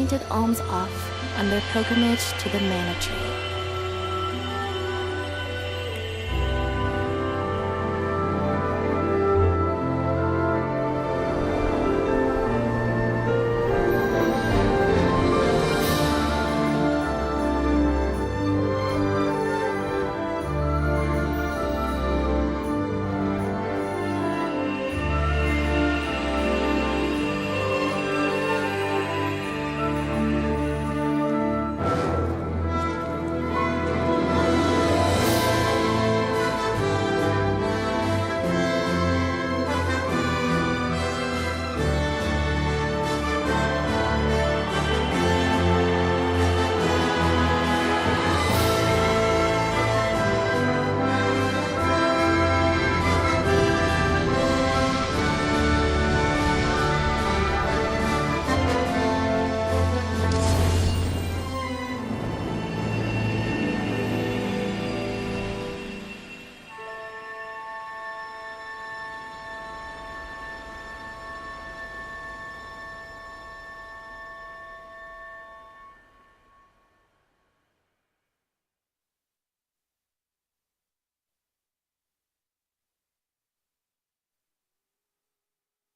appointed alms off on their pilgrimage to the Mana Tree.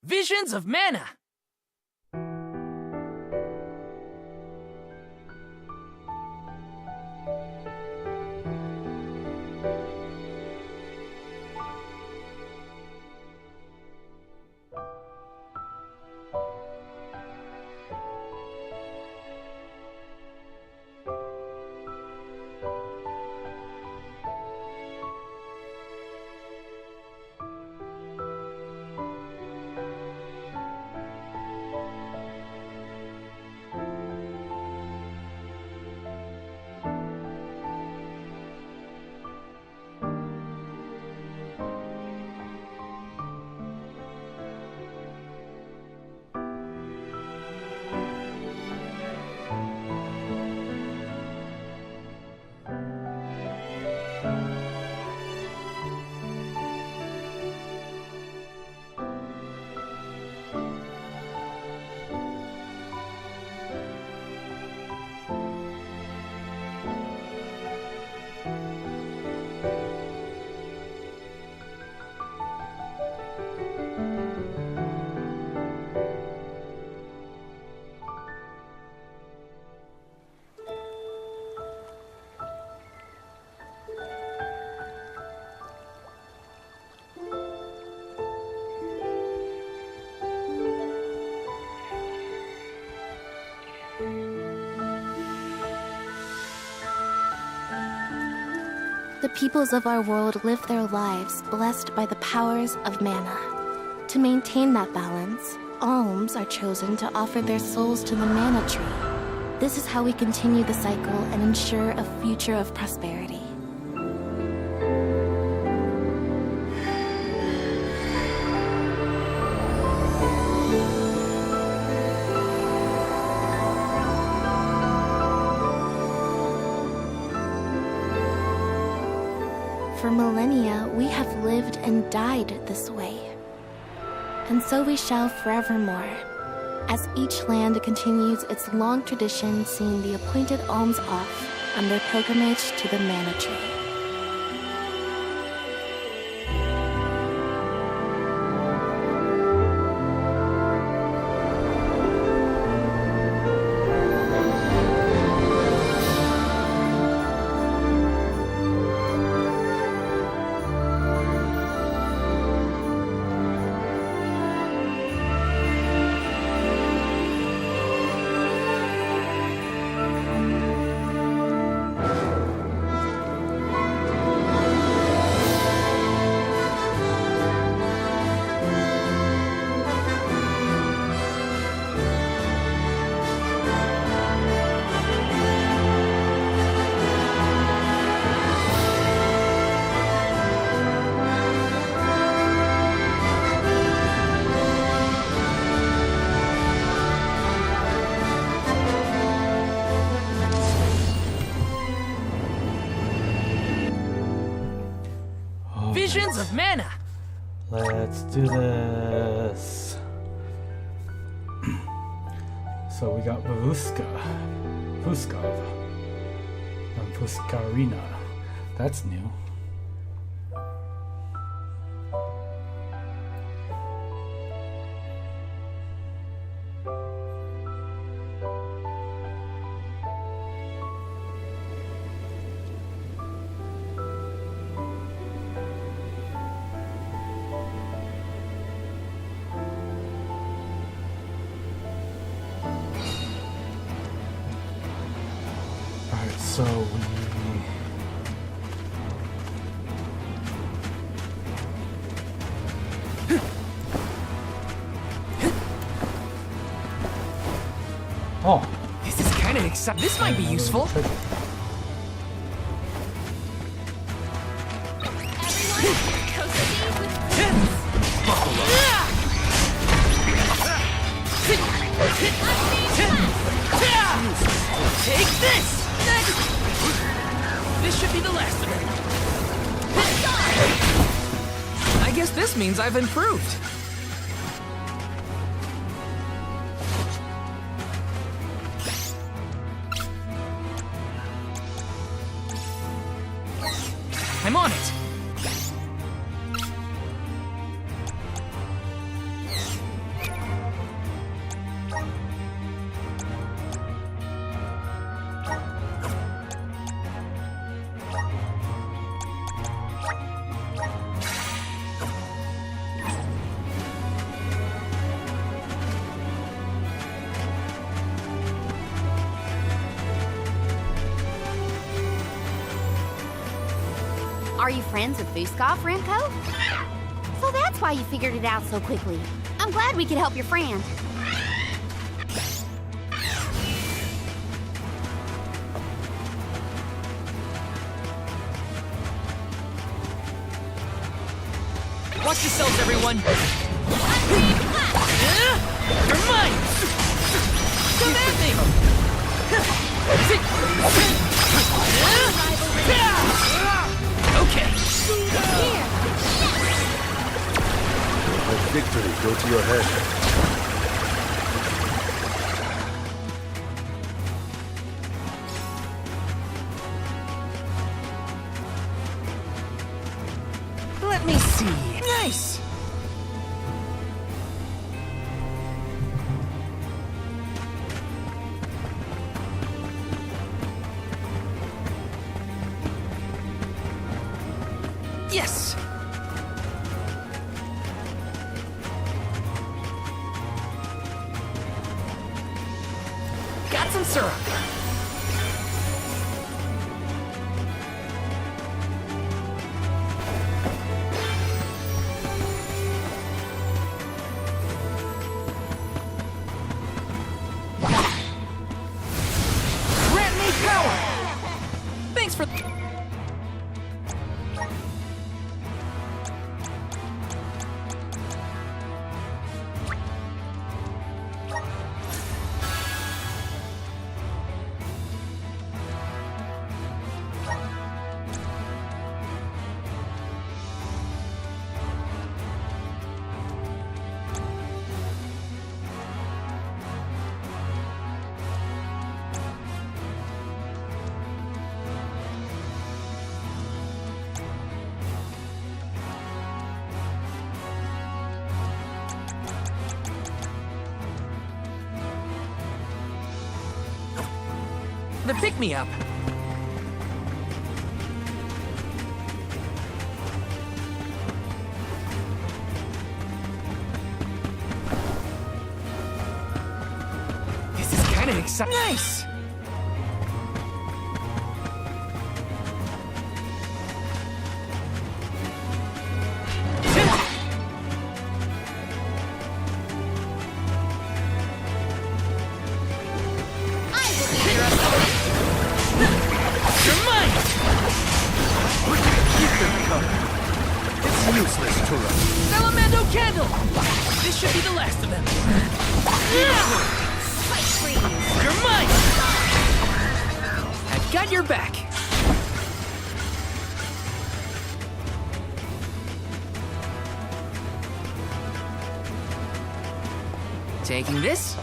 Visions of Mana! The peoples of our world live their lives blessed by the powers of mana. To maintain that balance, alms are chosen to offer their souls to the Mana Tree. This is how we continue the cycle and ensure a future of prosperity. For millennia, we have lived and died this way. And so we shall forevermore, as each land continues its long tradition seeing the appointed alms off on their pilgrimage to the Mana Tree. Visions of Mana! Let's do this. So we got Vuska, Vuskov, and Puskarina. That's new. So oh, This is kind of exciting. This might be useful. Take this! This should be the last of it. I guess this means I've improved. I'm on it. Are you friends with Vuskov, Remco? So that's why you figured it out so quickly. I'm glad we could help your friend. Watch yourselves, everyone. You're mine. Come at me. Okay. Let victory go to your head. Let me see. Nice. Yes. Got some syrup. Grant me power. Thanks for. The pick-me-up. This is kind of exciting. Nice! Salamando candle! This should be the last of them. You're mine! I've got your back. Taking this.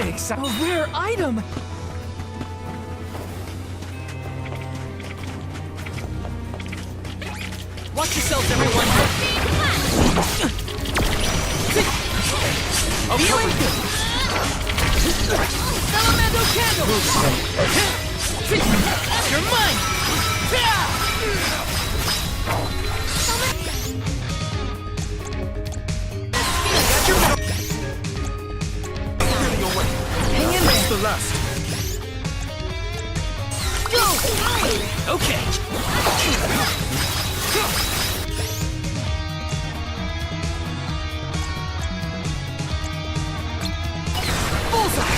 LeonX, a rare item! Watch yourselves, everyone! I'll cover you! Elemento candle! You're mine! Hang in there! The last. Okay. Bullseye!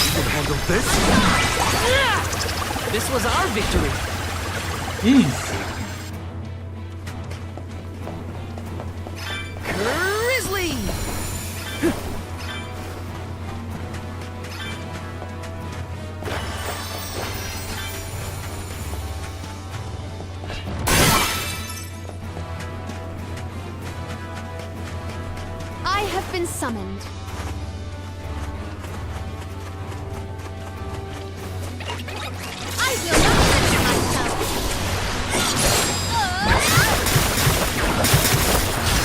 You can handle this? This was our victory. Easy. Grizzly! I have been summoned. I will not censure myself.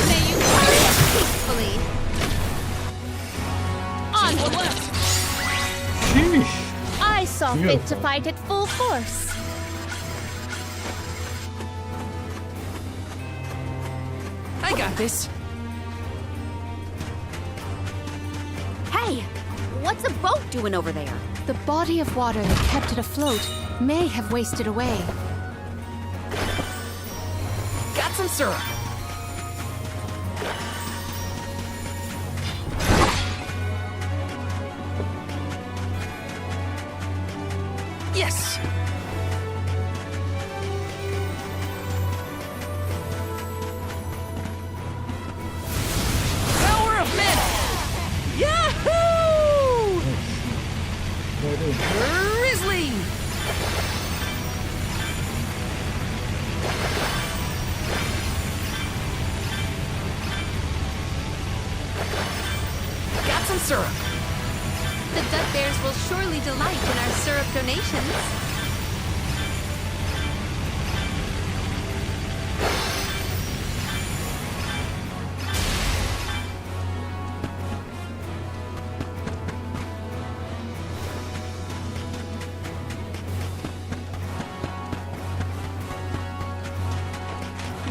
May you perish peacefully. On the left! Sheesh. I saw fit to Beautiful. fight at full force. I got this. Hey, what's a boat doing over there? The body of water that kept it afloat may have wasted away. Got some syrup. Yes! Power of mana! Yahoo! Grizzly! Got some syrup. The Duck Bears will surely delight in our syrup donations.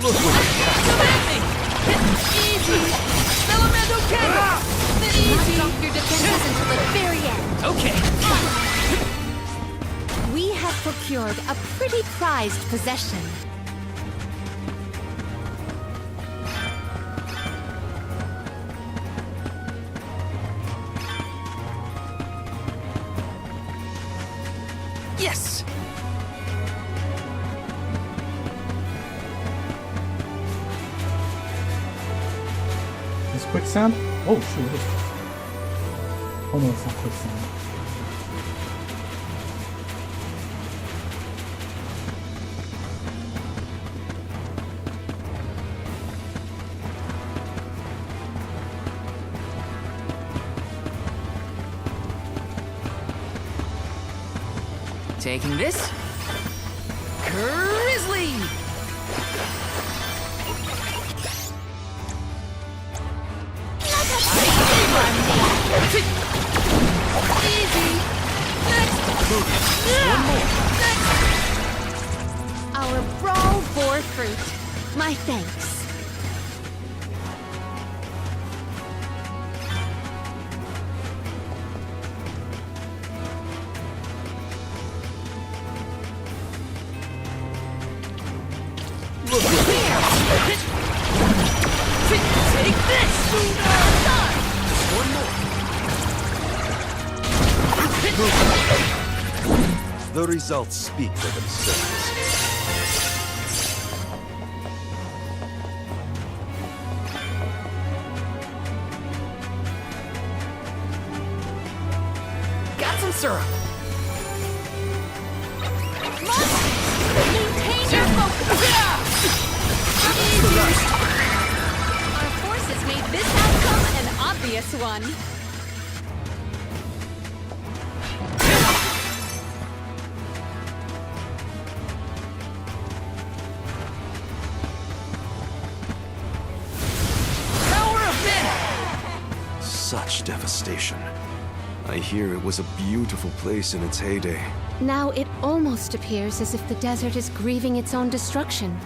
Look what Come at me! Easy! Elemento candle! Not drop your defenses until the very end. Okay. We have procured a pretty prized possession. Yes! Is quicksand? Oh shoot, it is. Oh no, it's not quicksand. Taking this. Grizzly! Easy! Next! Our brawl bore fruit. My thanks. Look at Take this! one more. The results speak for themselves. Got some syrup. Our forces made this outcome an obvious one. Power of Mana! Such devastation. I hear it was a beautiful place in its heyday. Now it almost appears as if the desert is grieving its own destruction.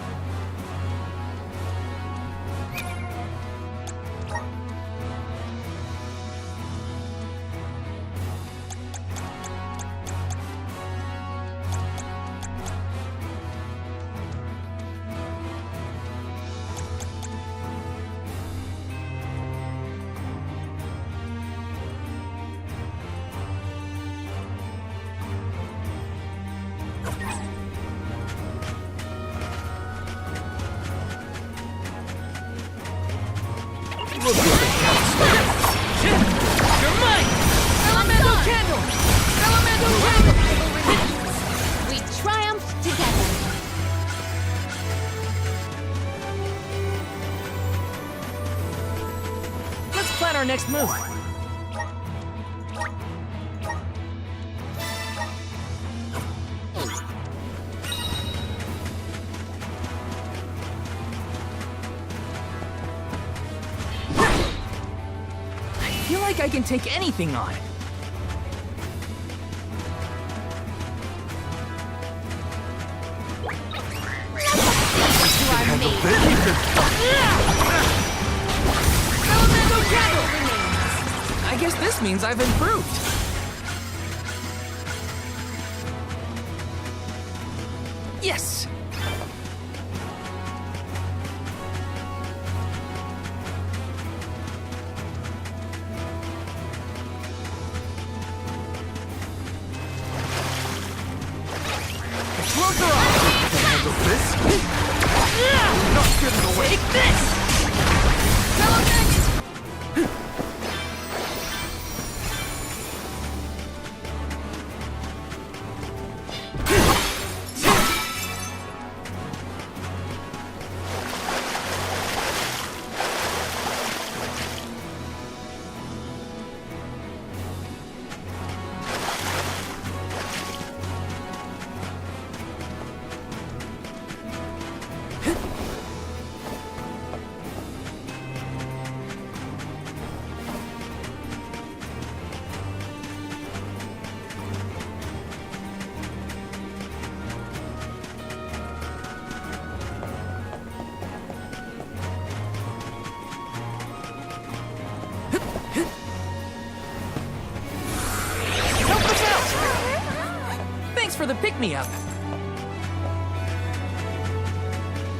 You're mine! Elemental Candle! Elemental Candle! We triumphed together. Let's plan our next move. I feel like I can take anything on. Elemental Candle! I guess this means I've improved. Yes! Explode the rock! Handle this? Not getting away! Take this! LeonX! Help us out! Thanks for the pick-me-up.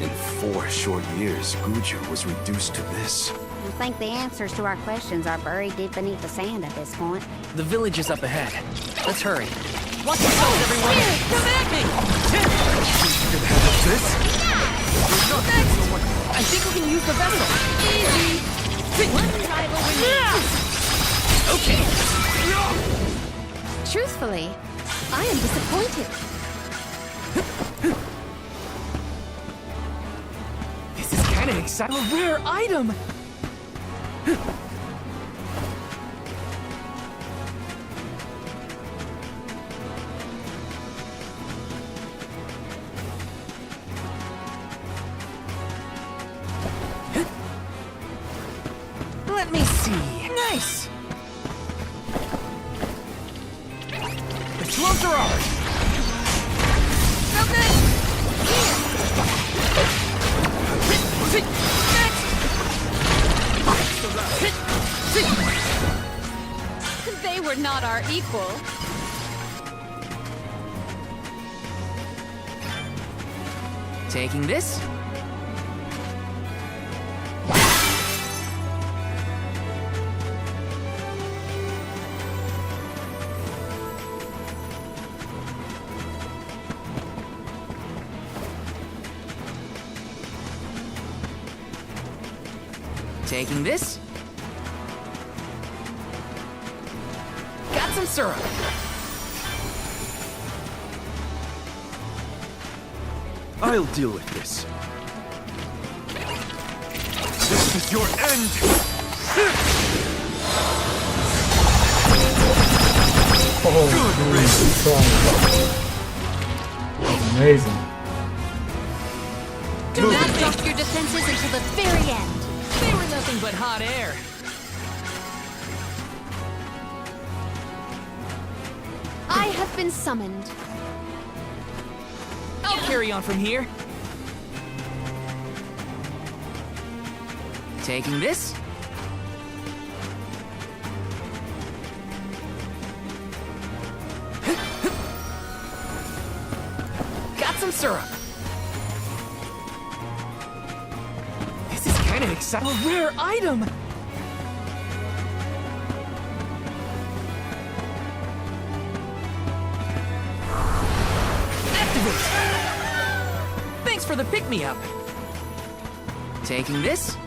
In 4 short years, Guju was reduced to this. I think the answers to our questions are buried deep beneath the sand at this point. The village is up ahead. Let's hurry. Watch yourselves, everyone! Come at me! This? I think we can use the vessel. Easy! One rival remains. Okay. Truthfully, I am disappointed. This is kind of exciting. A rare item! Let me see. Nice! The slopes are ours! They were not our equal. Taking this? Taking this? Got some syrup. I'll deal with this. This is your end! Amazing. Do not drop your defenses until the very end. They were nothing but hot air. I have been summoned. I'll carry on from here. Taking this. Got some syrup. This is kind of exciting. A rare item. Activate. Thanks for the pick-me-up. Taking this.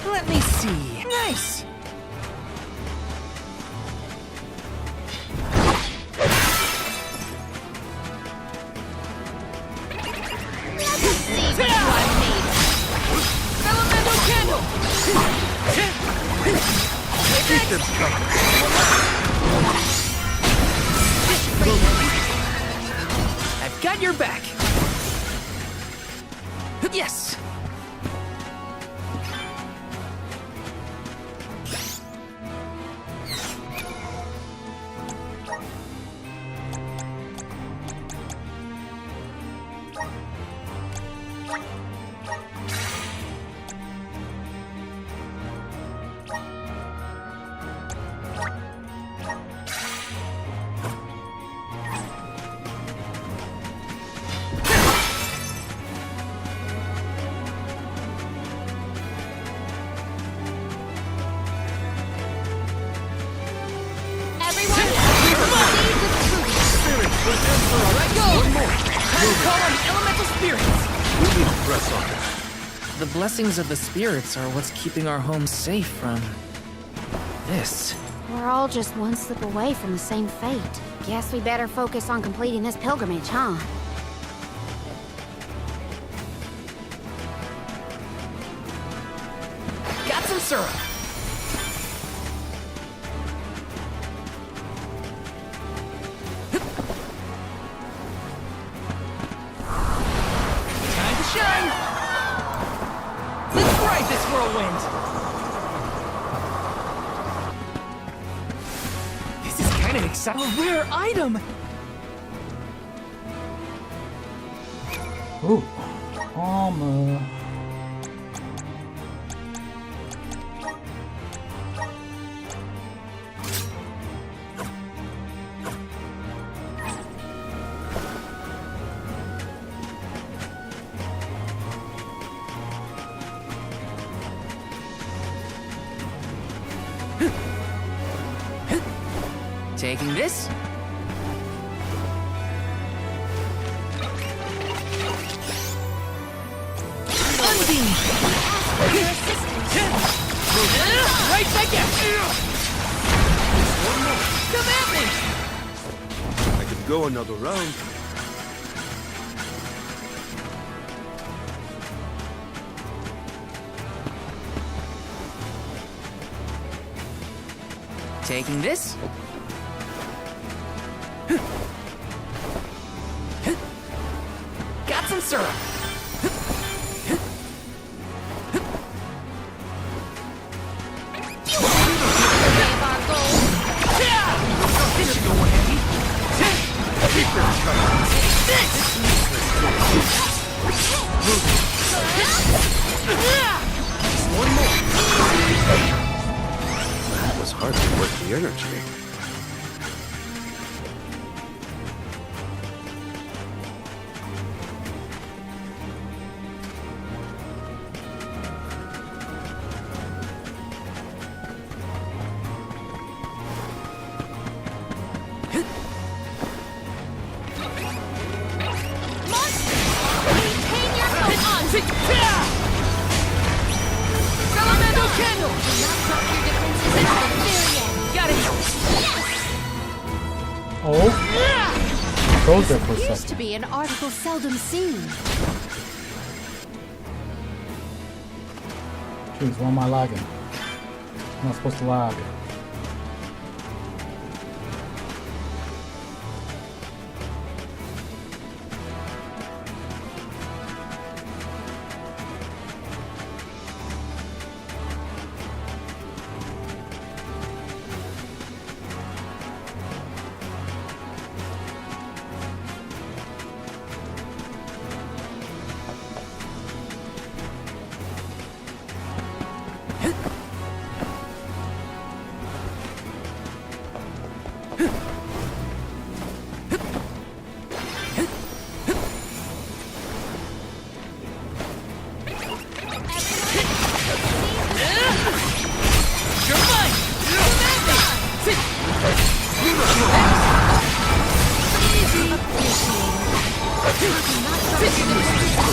Let me see. Nice! Elemental candle! Keep them coming. I've got your back. Yes! Let go! Time to call on the elemental spirits! We need to press on. The blessings of the spirits are what's keeping our home safe from this. We're all just one slip away from the same fate. Guess we better focus on completing this pilgrimage, huh? Got some syrup. Time to shine! Let's ride this whirlwind! This is kind of exciting. A rare item! Ooh, armor. Taking this. Unbeam! Right back at you! Come at me! I could go another round. Taking this. Got some syrup. This should go handy. Keep them coming. One more. That was hardly worth the energy. froze there for a Appears to second. be an article seldom seen. Jeez, why am I lagging? I'm not supposed to lag.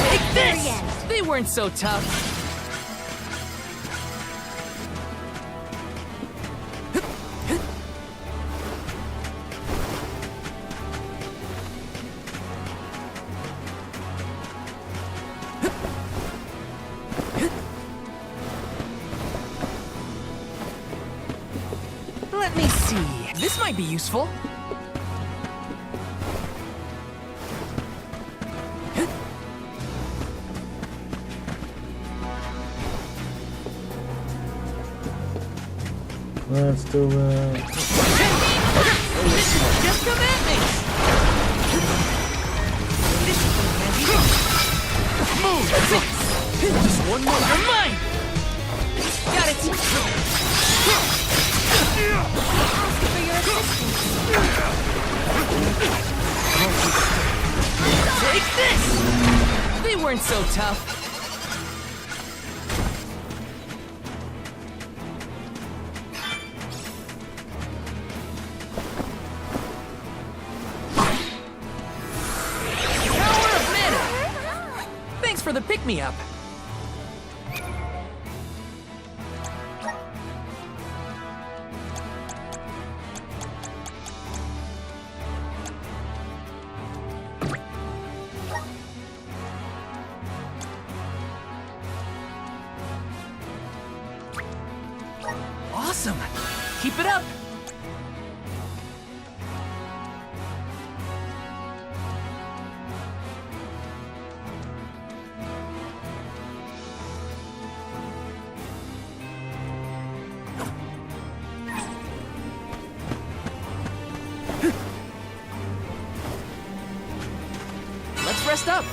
Take this! They weren't so tough. Let me see. This might be useful. Let's do it. Just come at me! Move! Just one more. You're mine! Got it! Take this! They weren't so tough. For the pick-me-up. Awesome. Keep it up. Let's rest up.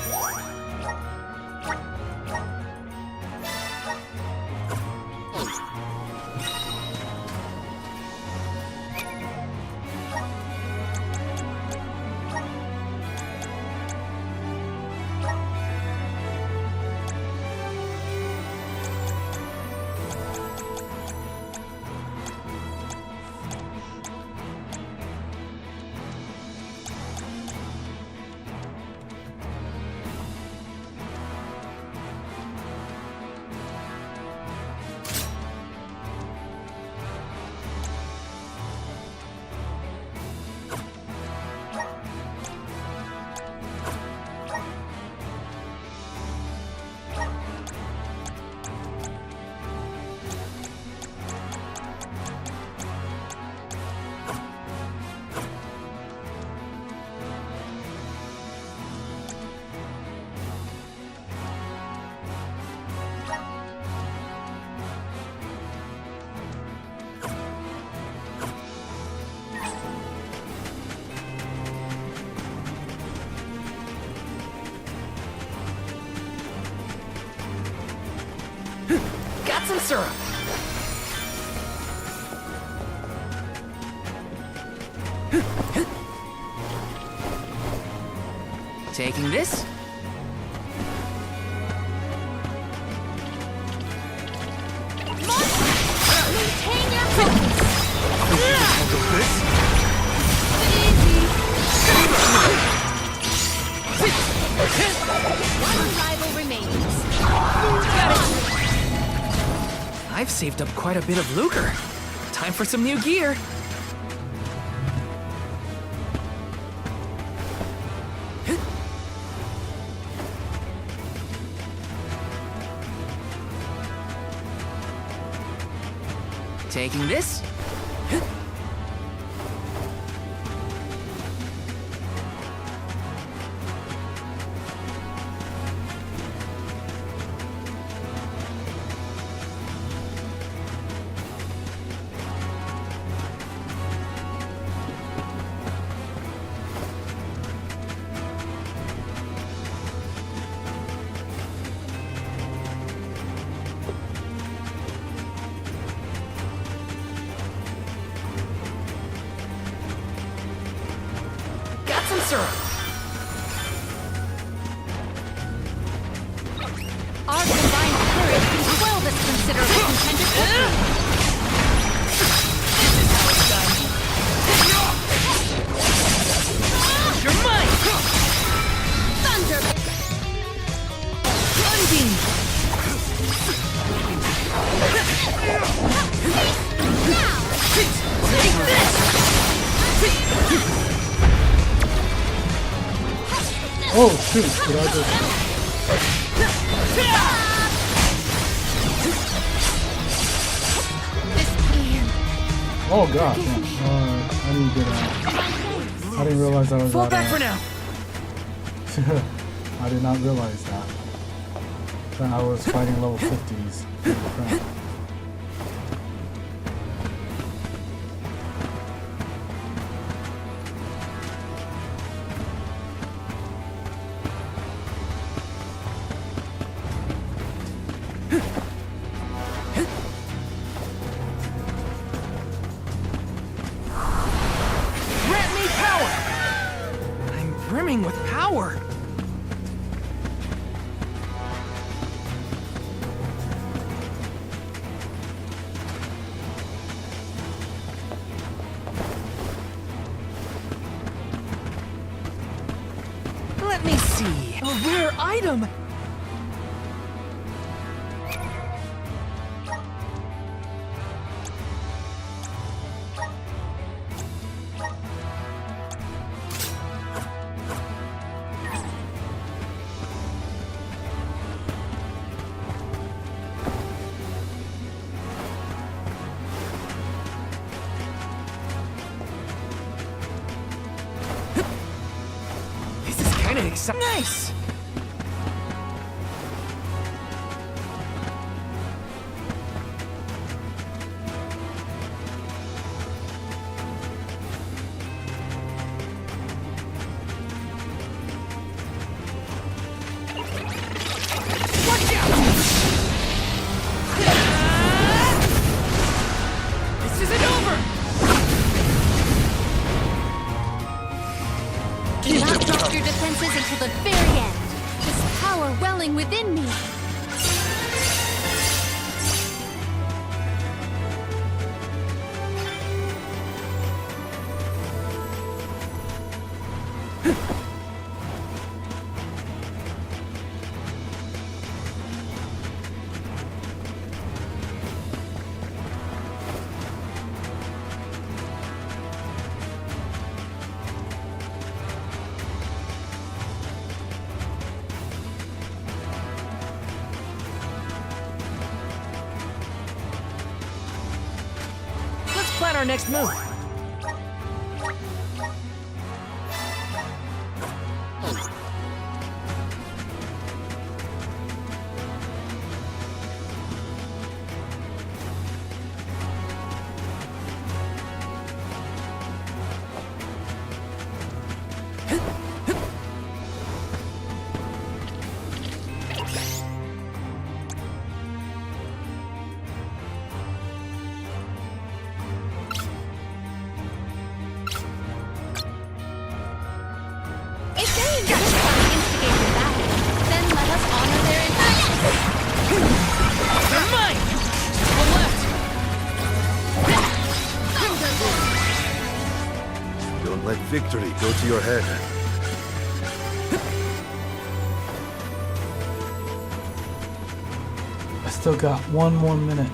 Got some syrup. Taking this. Maintain your focus. One rival remains. Got it. I've saved up quite a bit of lucre. Time for some new gear. Taking this. Our combined courage can quell this considerable contender quickly. This is how it's done. You're mine! Thunder! Sunbeam! Now! Take this! Oh shoot! Did I just? Oh god! Yeah. I need to get out. I didn't realize I was Fall out back of for now. I did not realize that. That I was fighting level 50s. Crap. Grant me power! I'm brimming with power. Let me see. A rare item! This is kinda exciting. Nice! Watch out! This isn't over! Do not drop your defenses until the very end. This power welling within me. Let's plan our next move. If they insist on instigating battle, then let us honor their intentions. They're mine! Just one left! Don't let victory go to your head. I still got one more minute.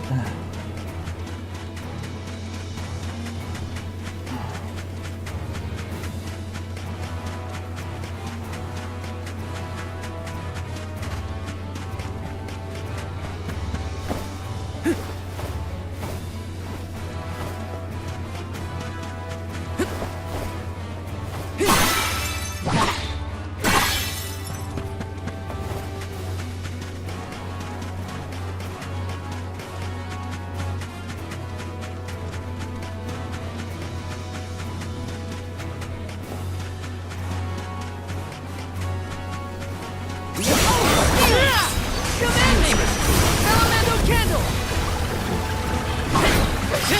Take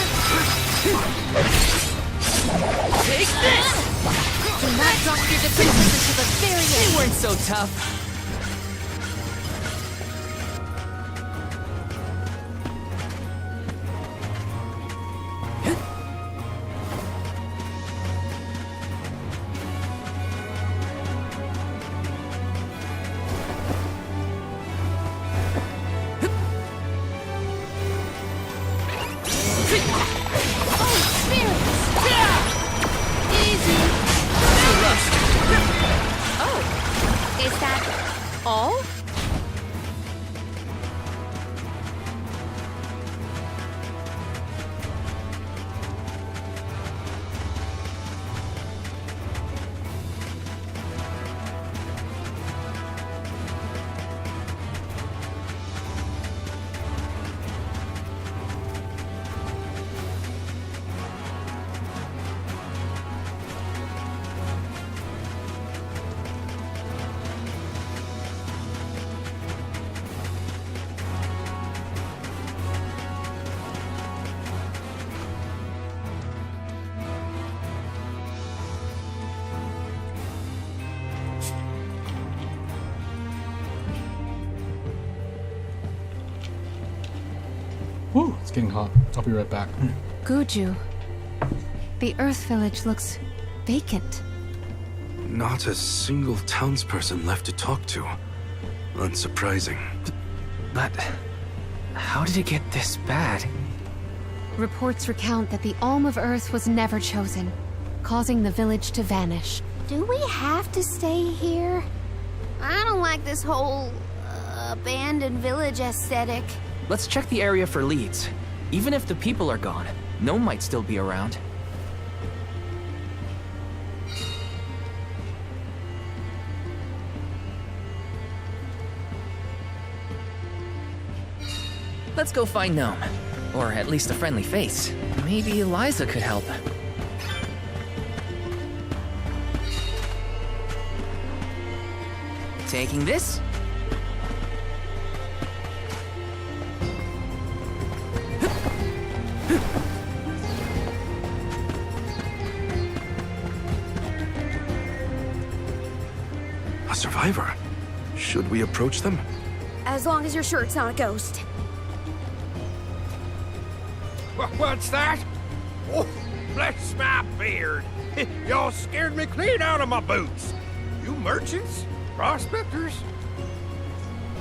this! Do not drop your defenses until the very They end. weren't so tough. Is that all? Whew, it's getting hot. I'll be right back. Guju. The Earth Village looks vacant. Not a single townsperson left to talk to. Unsurprising. But how did it get this bad? Reports recount that the Alm of Earth was never chosen, causing the village to vanish. Do we have to stay here? I don't like this whole abandoned village aesthetic. Let's check the area for leads. Even if the people are gone, Gnome might still be around. Let's go find Gnome. Or at least a friendly face. Maybe Eliza could help. Taking this? A survivor? Should we approach them? As long as you're sure it's not a ghost. What's that? Oh, bless my beard. Y'all scared me clean out of my boots. You merchants? Prospectors?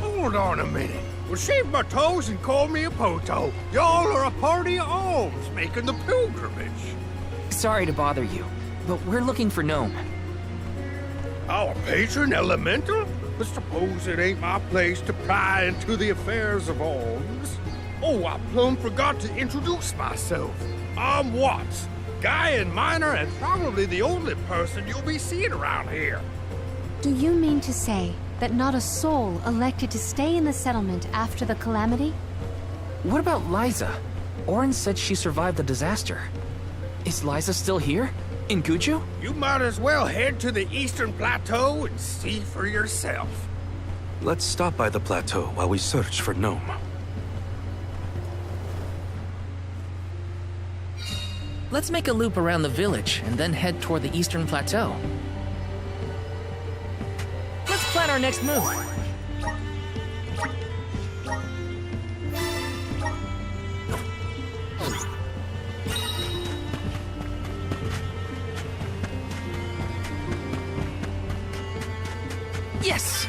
Hold on a minute. Well, shave my toes and call me a poto. Y'all are a party of alms making the pilgrimage. Sorry to bother you, but we're looking for Gnome. Our patron elemental? But suppose it ain't my place to pry into the affairs of alms. Oh, I plumb forgot to introduce myself. I'm Watts, guy and miner, and probably the only person you'll be seeing around here. Do you mean to say that not a soul elected to stay in the settlement after the calamity? What about Liza? Orin said she survived the disaster. Is Liza still here? In Guju? You might as well head to the Eastern Plateau and see for yourself. Let's stop by the plateau while we search for Gnome. Let's make a loop around the village and then head toward the Eastern Plateau. Let's plan our next move. Yes!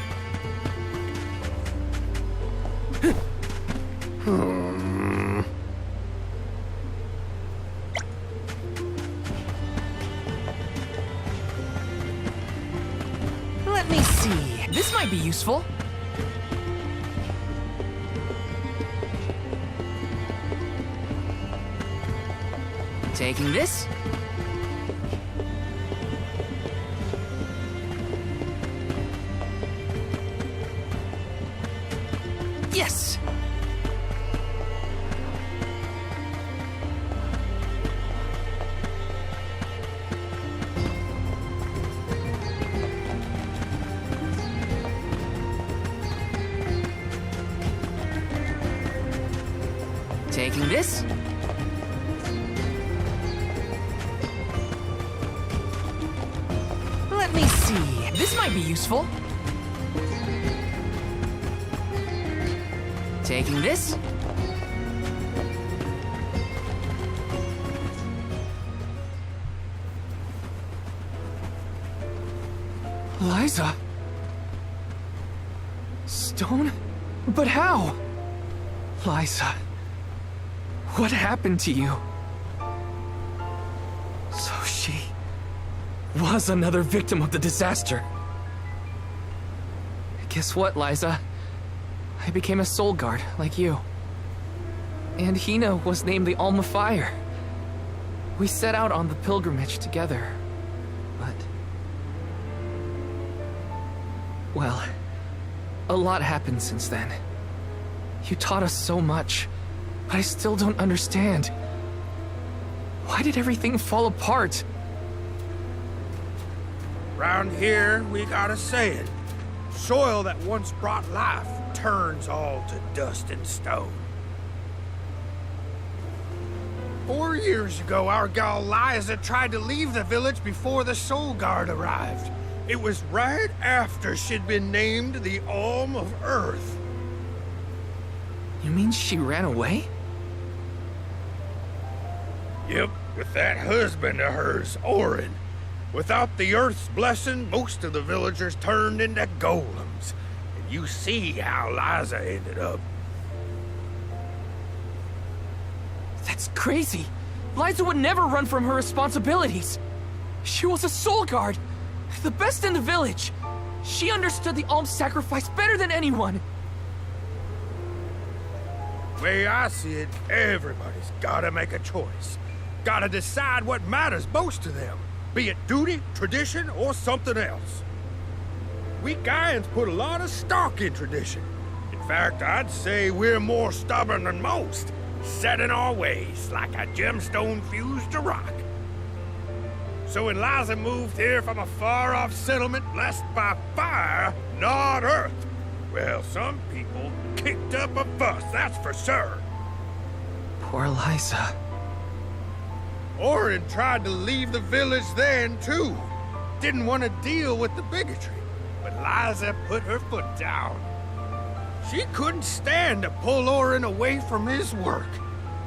Let me see. This might be useful. Taking this. Yes! Taking this. This might be useful. Taking this. Liza? Stone? But how? Liza, what happened to you? So she was another victim of the disaster. Guess what, Liza? I became a soul guard, like you. And Hina was named the Alma Fire. We set out on the pilgrimage together, but... well, a lot happened since then. You taught us so much, but I still don't understand. Why did everything fall apart? Round here, we got a saying. Soil that once brought life turns all to dust and stone. 4 years ago, our gal Liza tried to leave the village before the Soul Guard arrived. It was right after she'd been named the Alm of Earth. You mean she ran away? Yep, with that husband of hers, Orin. Without the Earth's blessing, most of the villagers turned into golems. And you see how Liza ended up. That's crazy. Liza would never run from her responsibilities. She was a soul guard, the best in the village. She understood the alms sacrifice better than anyone. Way I see it, everybody's gotta make a choice. Gotta decide what matters most to them. Be it duty, tradition, or something else. We Gaians put a lot of stock in tradition. In fact, I'd say we're more stubborn than most, set in our ways like a gemstone fused to rock. So when Liza moved here from a far-off settlement blessed by fire, not earth, well, some people kicked up a fuss, that's for sure. Poor Liza. Orin tried to leave the village then, too. Didn't want to deal with the bigotry, but Liza put her foot down. She couldn't stand to pull Orin away from his work.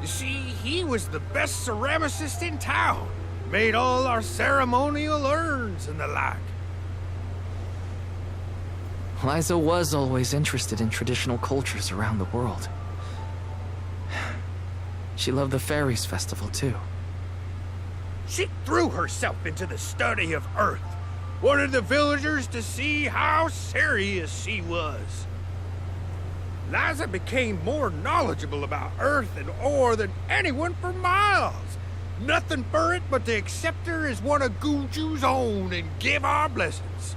You see, he was the best ceramicist in town. Made all our ceremonial urns and the like. Liza was always interested in traditional cultures around the world. She loved the Fairies Festival, too. She threw herself into the study of Earth. Wanted the villagers to see how serious she was. Liza became more knowledgeable about Earth and ore than anyone for miles. Nothing for it but to accept her as one of Guju's own and give our blessings.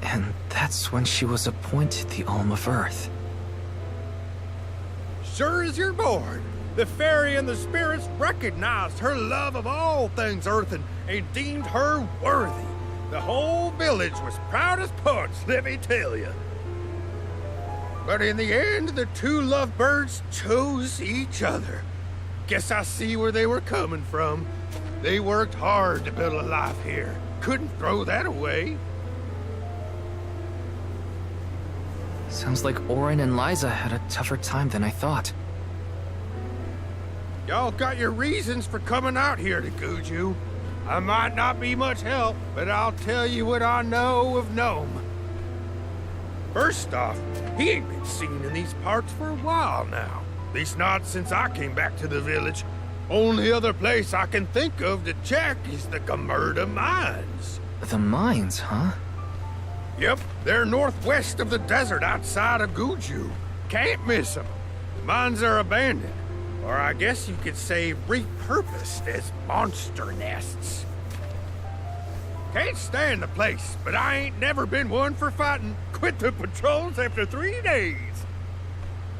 And that's when she was appointed the Alm of Earth. Sure as you're born, the fairy and the spirits recognized her love of all things earthen and deemed her worthy. The whole village was proud as punch, let me tell you. But in the end, the two lovebirds chose each other. Guess I see where they were coming from. They worked hard to build a life here. Couldn't throw that away. Sounds like Orin and Liza had a tougher time than I thought. Y'all got your reasons for coming out here to Guju. I might not be much help, but I'll tell you what I know of Gnome. First off, he ain't been seen in these parts for a while now. At least not since I came back to the village. Only other place I can think of to check is the Gamerda Mines. The mines, huh? Yep, they're northwest of the desert outside of Guju. Can't miss them. Mines are abandoned, or I guess you could say repurposed as monster nests. Can't stand the place, but I ain't never been one for fighting. Quit the patrols after 3 days.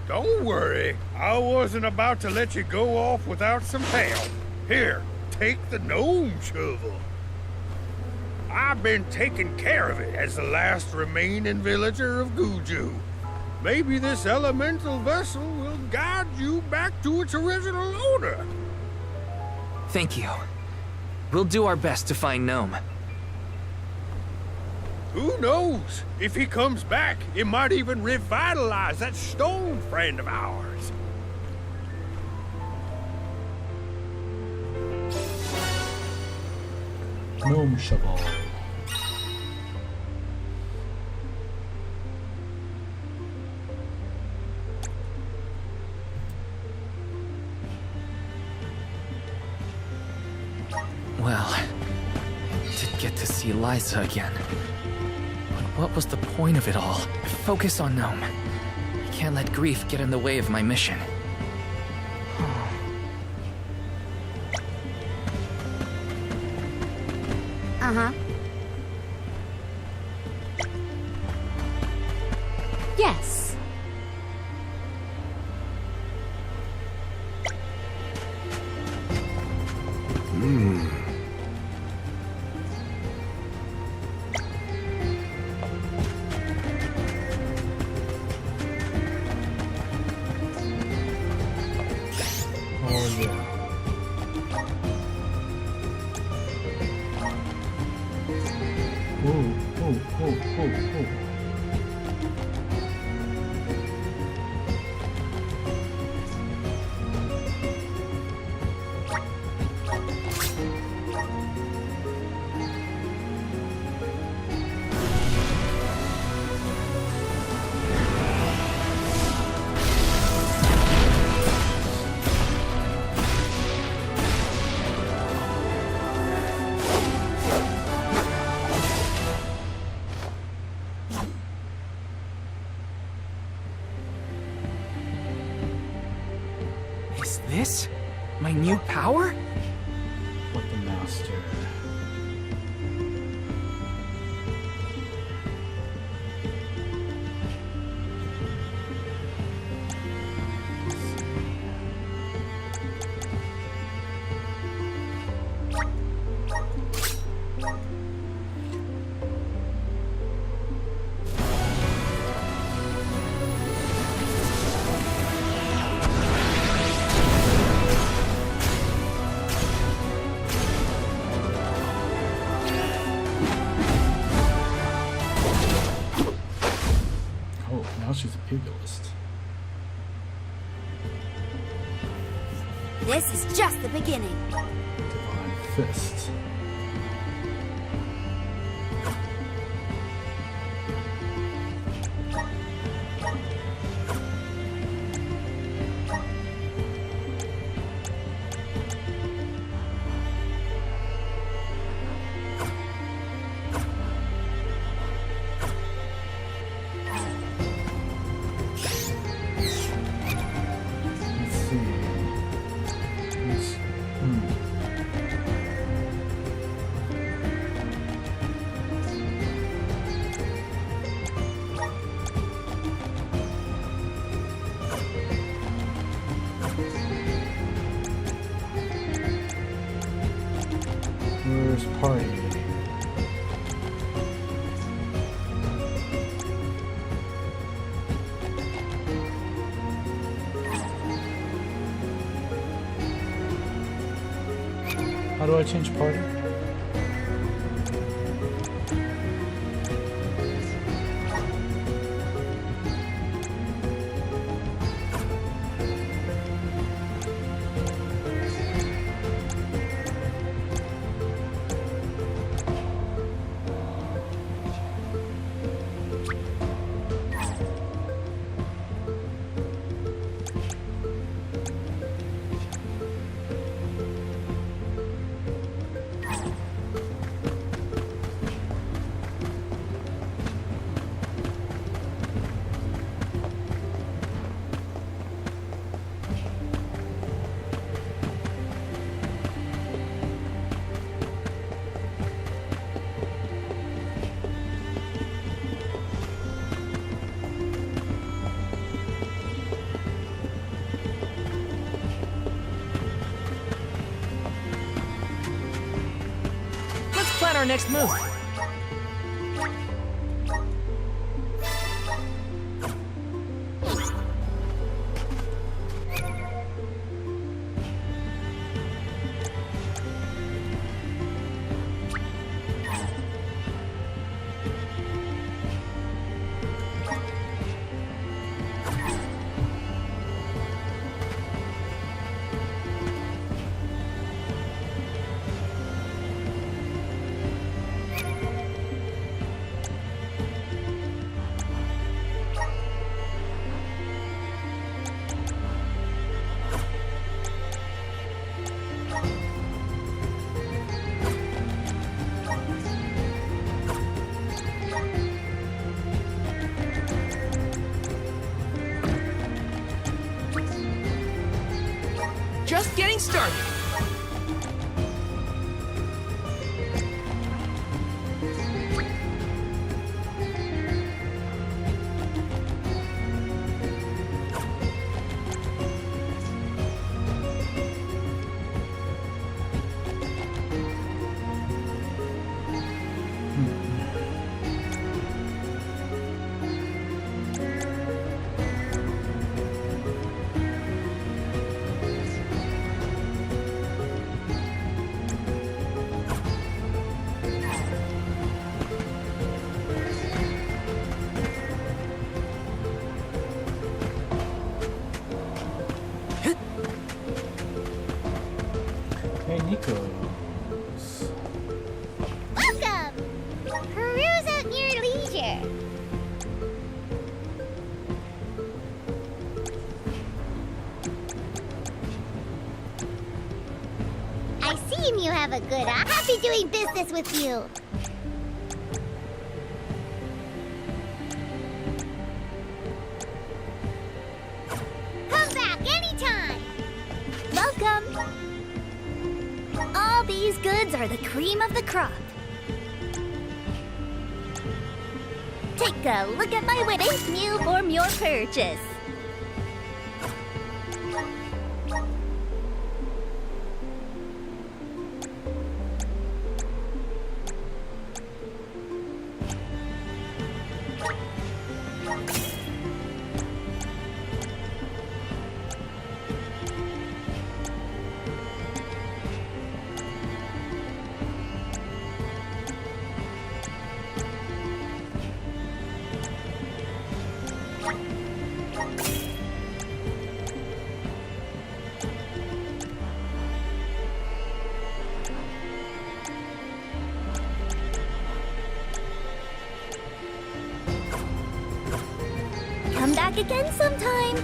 Don't worry, I wasn't about to let you go off without some help. Here, take the gnome shovel. I've been taking care of it as the last remaining villager of Guju. Maybe this elemental vessel will guide you back to its original owner. Thank you. We'll do our best to find Gnome. Who knows? If he comes back, it might even revitalize that stone friend of ours. Gnome shovel. Well, I did get to see Liza again. But what was the point of it all? Focus on Gnome. I can't let grief get in the way of my mission. Uh-huh. Yes. Oh yeah. Oh. Is this my new power? What the master. Oh, now she's a pugilist. This is just the beginning. Divine Fist. Let's see. Where's party? How do I change party? Let's plan our next move. just getting started. Hey, Nico. Welcome! Peruse at your leisure. I see you have a good eye. Happy doing business with you. Come back anytime. Welcome. All these goods are the cream of the crop. Take a look at my wedding new form your purchase. Come back again sometime.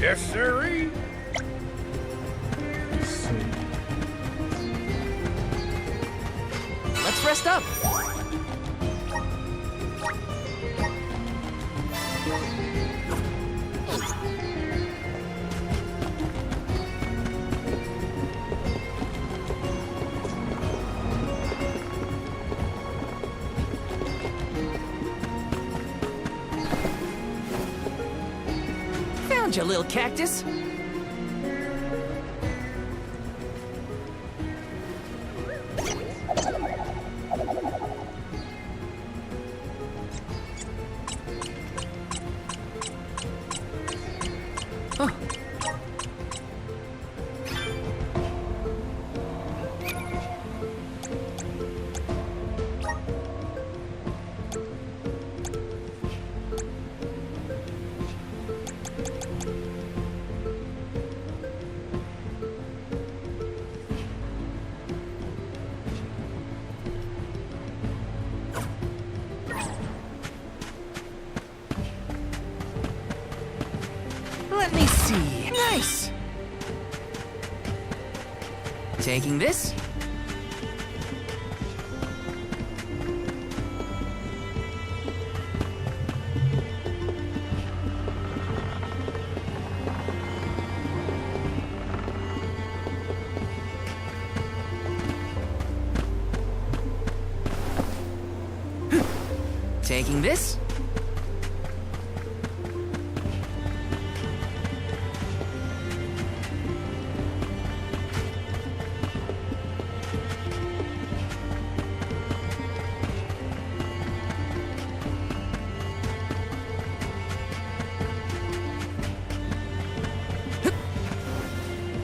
Yes, sirree. Let's see. Let's rest up. Found you, little cactus. Huh. Let me see. Nice. Taking this. Taking this.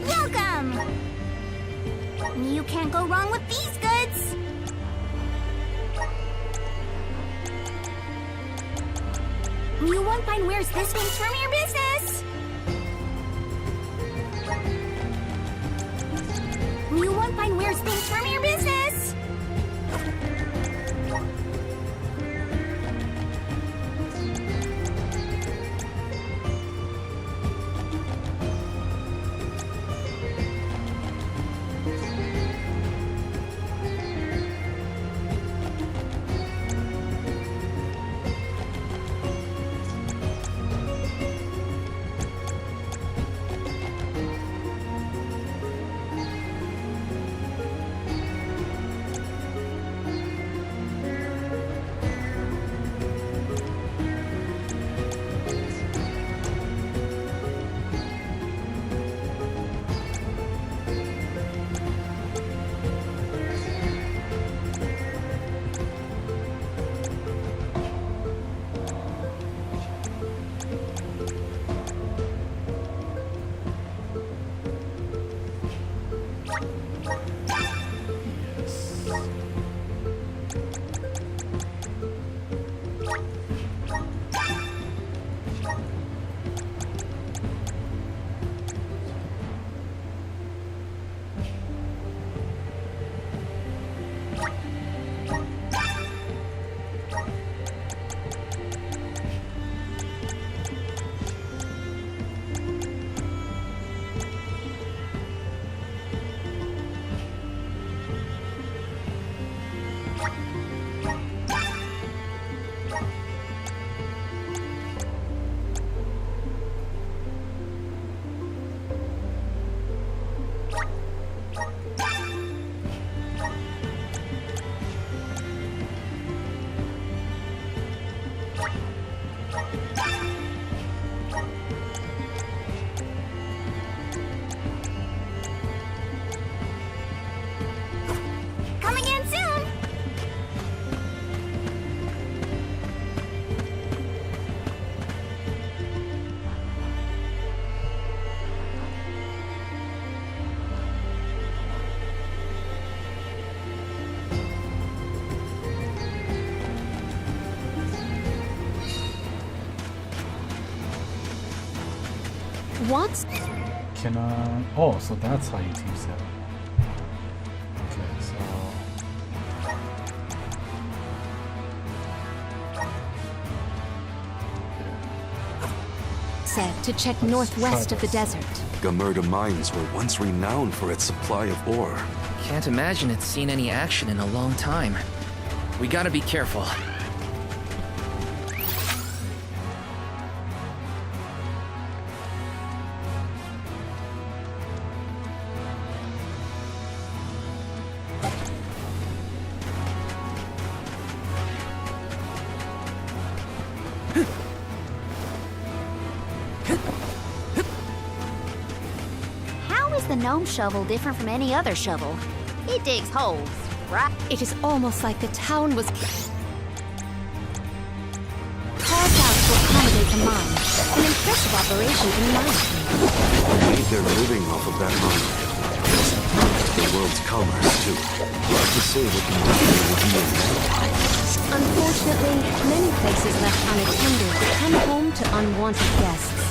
Welcome. You can't go wrong with these goods. You won't find where's this things from your business. You won't find where's things from your business. Coming in soon. What's... Can I... Oh, so that's how you team set up. Okay, so... said to check northwest of the desert. Gamerda mines were once renowned for its supply of ore. Can't imagine it's seen any action in a long time. We gotta be careful. How is the gnome shovel different from any other shovel? It digs holes, right? It is almost like the town was carved out to accommodate the mine. An impressive operation in my opinion. Made their living off of that mine. The world's commerce, too. Hard to say what the market will be in now. Unfortunately, many places left unattended become home to unwanted guests.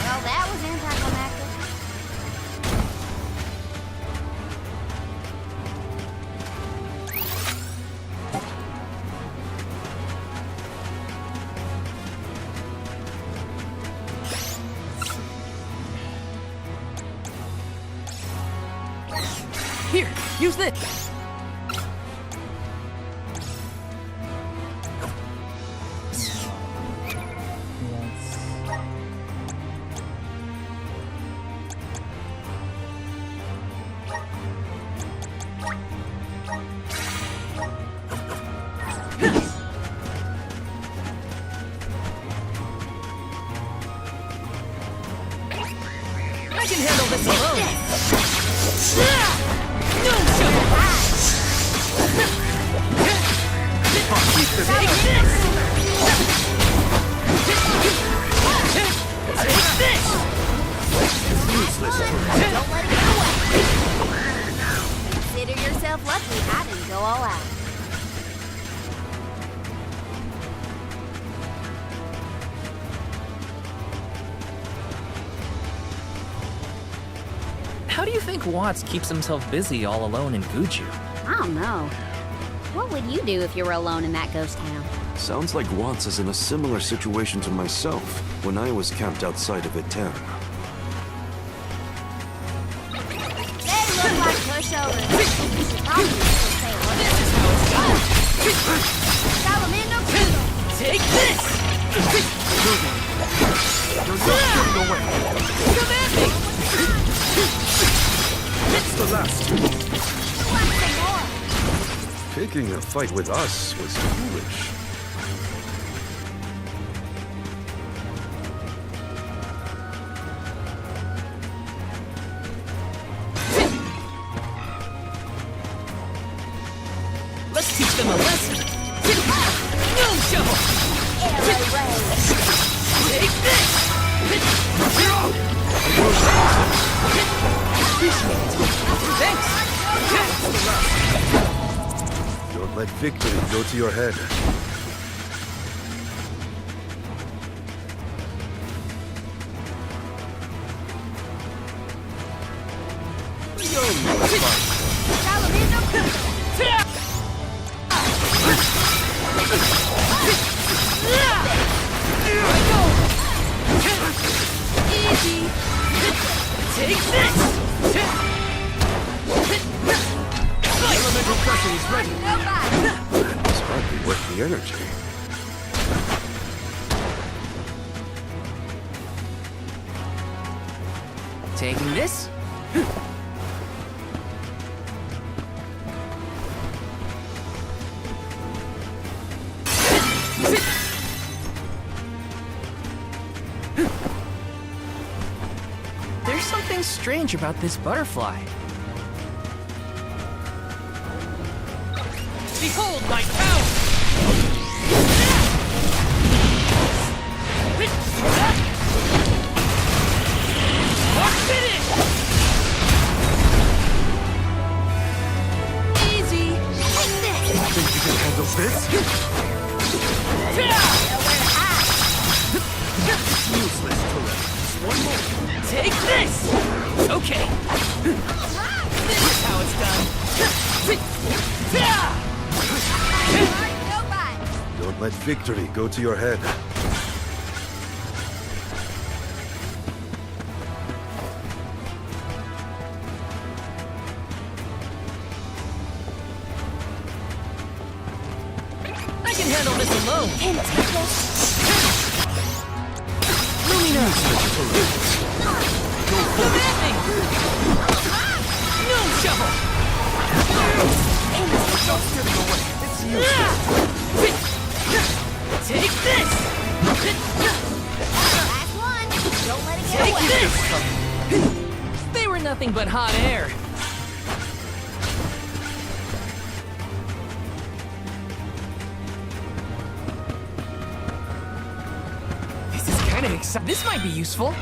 Well, that was anticlimactic. Here, use this. I can handle this alone. No shovel. Take this. Take this. Useless. Don't let it get away. Consider yourself lucky I didn't go all out. How do you think Watts keeps himself busy all alone in Guju? I don't know. What would you do if you were alone in that ghost town? Sounds like Watts is in a similar situation to myself when I was camped outside of Eterna. They look like pushovers. You should probably just say what this is how it's done. Salamino Kudo. Take this! You're not getting away. Come at me! It's the last. You want some more? Picking a fight with us was foolish. Let's teach them a lesson. No shovel! Arrow ray. Take this! Thanks! Don't let victory go to your head. Salamandra push. Easy. Take this. Elemental pressure is ready. It's hardly worth the energy. Taking this. There's something strange about this butterfly. Behold my power! Finish! Easy! Take this. Think you can handle this? Useless turret. One more. Take this! Okay. This is how it's done. Don't let victory go to your head. I can handle this alone. Can take this. Lumina! Demanding! No shovel! Don't strip it away. It's useless. Take this! Last one. Don't let it get Take away. this! They were nothing but hot air. This is kind of exciting. This might be useful.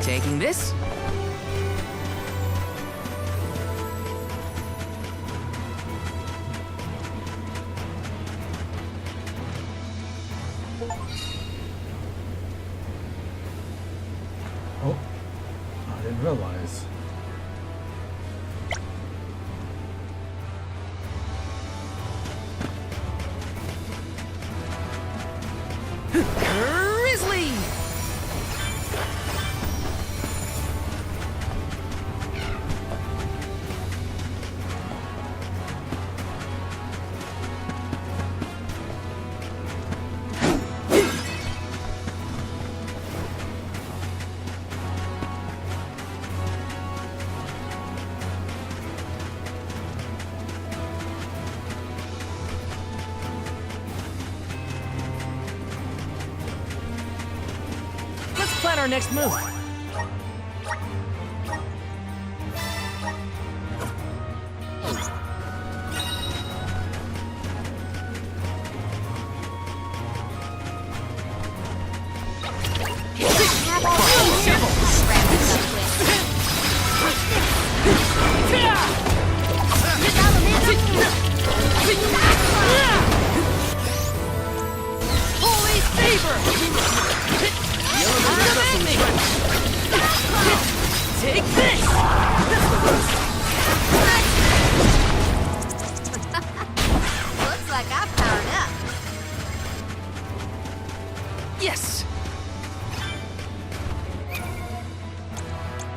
Taking this. Oh, I didn't realize. Grizzly! Let's plan our next move. Holy favor! Take this! Looks like I've powered up. Yes!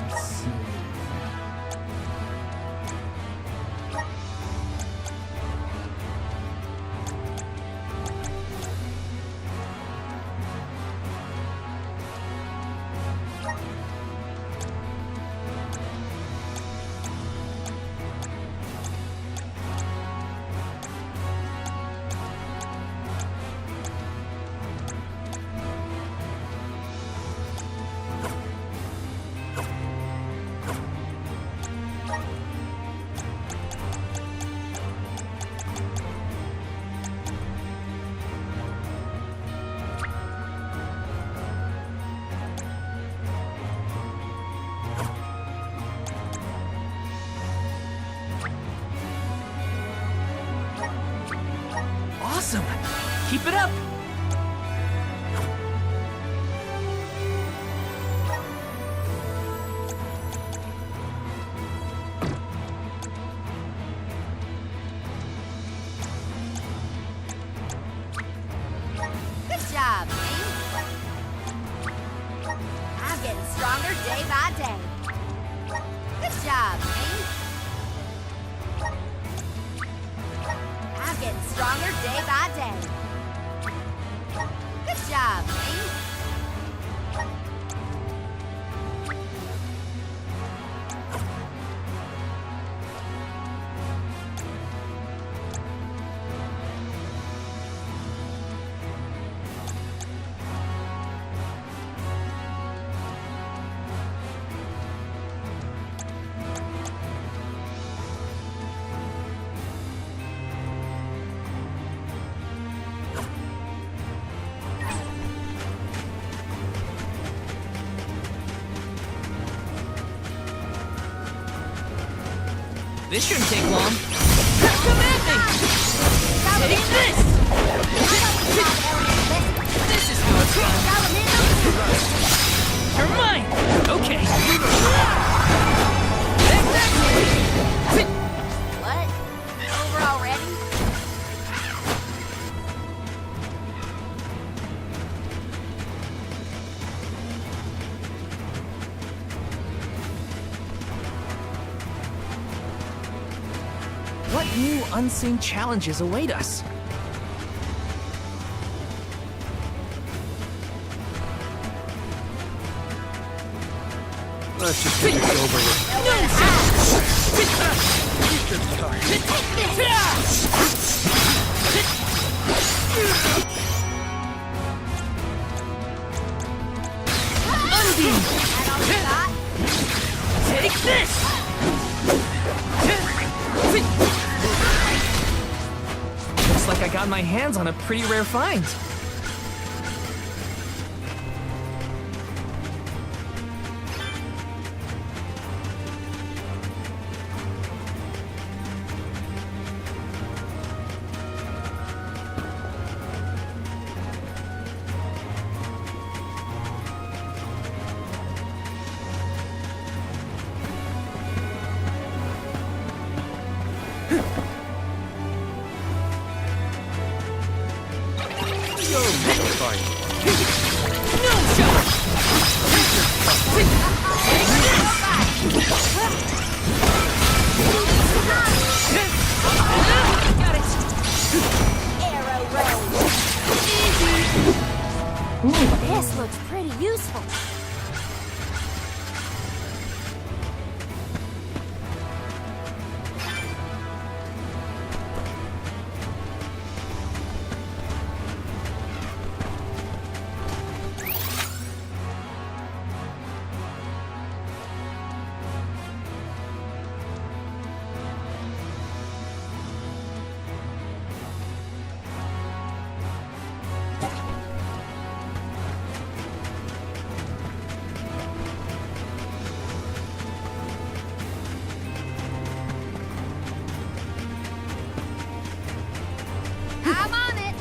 Let's see. Keep it up! Good job, man. I'm getting stronger day by day. Good job, man. I'm getting stronger day by day. Good job, man. This shouldn't take long. Command me! Take this! This is how it's done. You're mine! Okay. What? Over already? What new unseen challenges await us? Let's just get this over with. Take this! Looks like I got my hands on a pretty rare find. This looks pretty useful. I'm on it.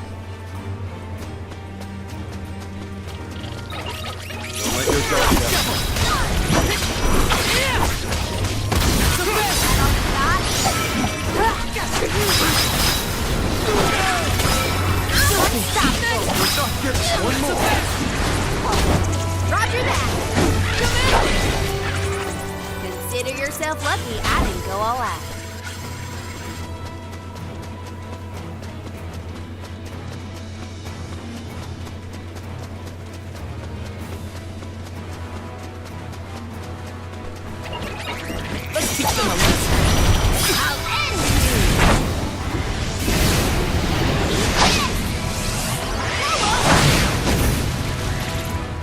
Don't let yourself One more. Roger that. Consider yourself lucky I didn't go all out. Let's teach them a lesson. I'll end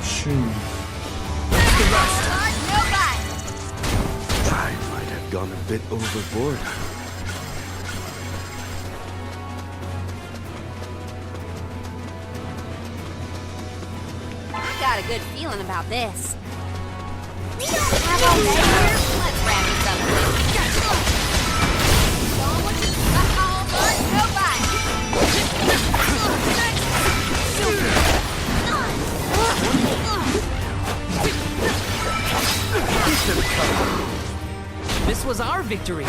Shoot. The rest. I might have gone a bit overboard. I got a good feeling about this. We don't have all day here. Let's wrap this up. Going with you. Nobody. them coming. This was our victory.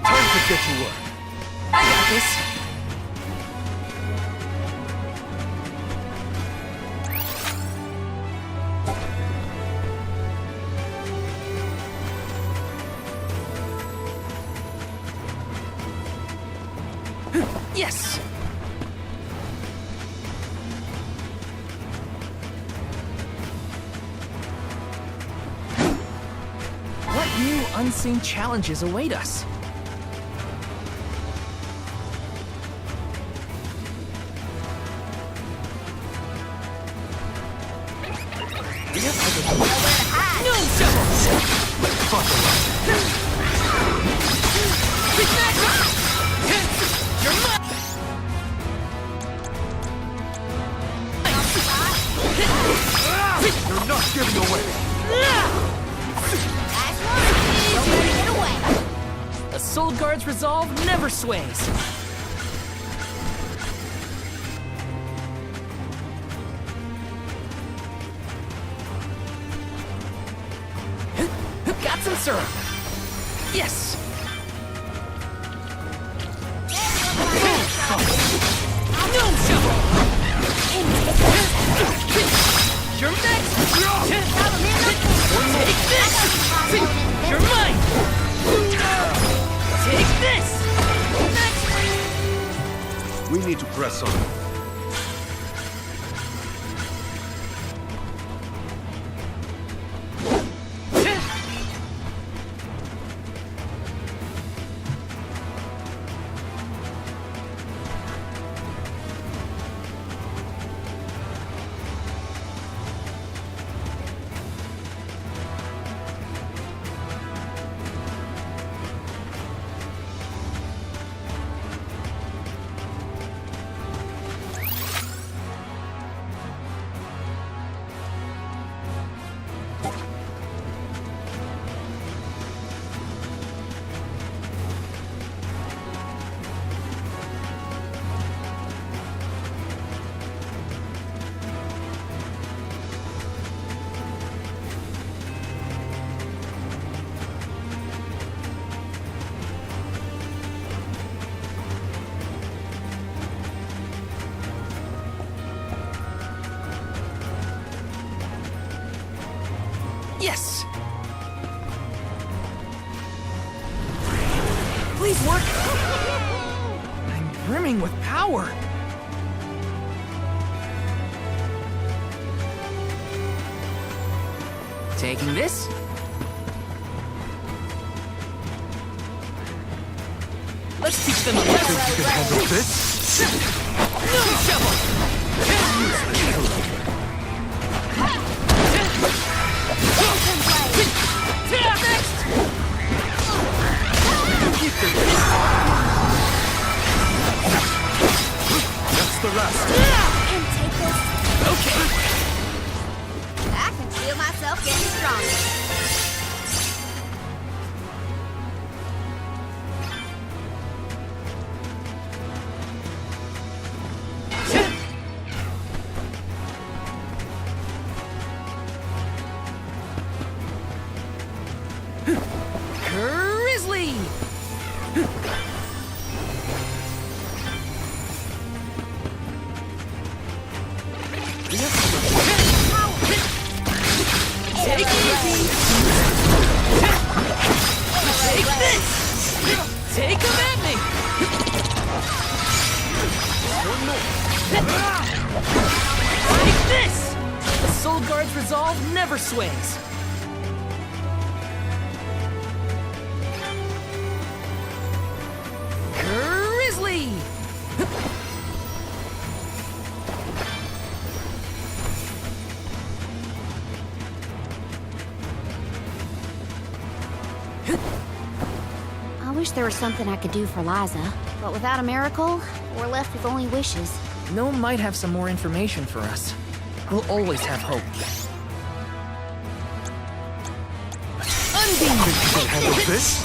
Time to get to work. I got this. Yes! What new unseen challenges await us? No trouble! You're mine! You're not giving away. Last one, don't let it get away. A Soul Guard's resolve never sways. Got some syrup. Yes. No trouble. You're next. Take this. You're mine. Take this. Next. We need to press on. Yes! Please work! I'm brimming with power! Taking this? Let's teach them a lesson! You can handle this? No trouble! Next! That's the last. And take this. Okay! I can feel myself getting stronger. Grizzly! Take it easy! Take this! Take them at me! Take this! The Soul Guard's resolve never sways. Grizzly! I wish there was something I could do for Liza, but without a miracle, we're left with only wishes. Gnome might have some more information for us. We'll always have hope. Unbeam! You can handle this?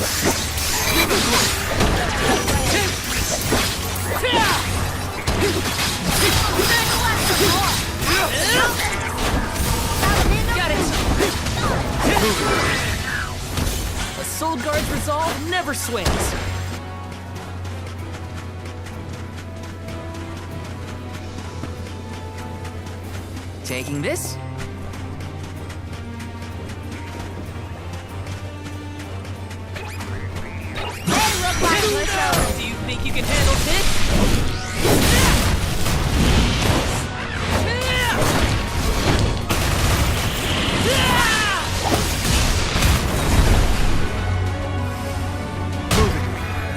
Got it! A Soul Guard's resolve never swings. Taking this? They look like pushovers. Do you think you can handle this?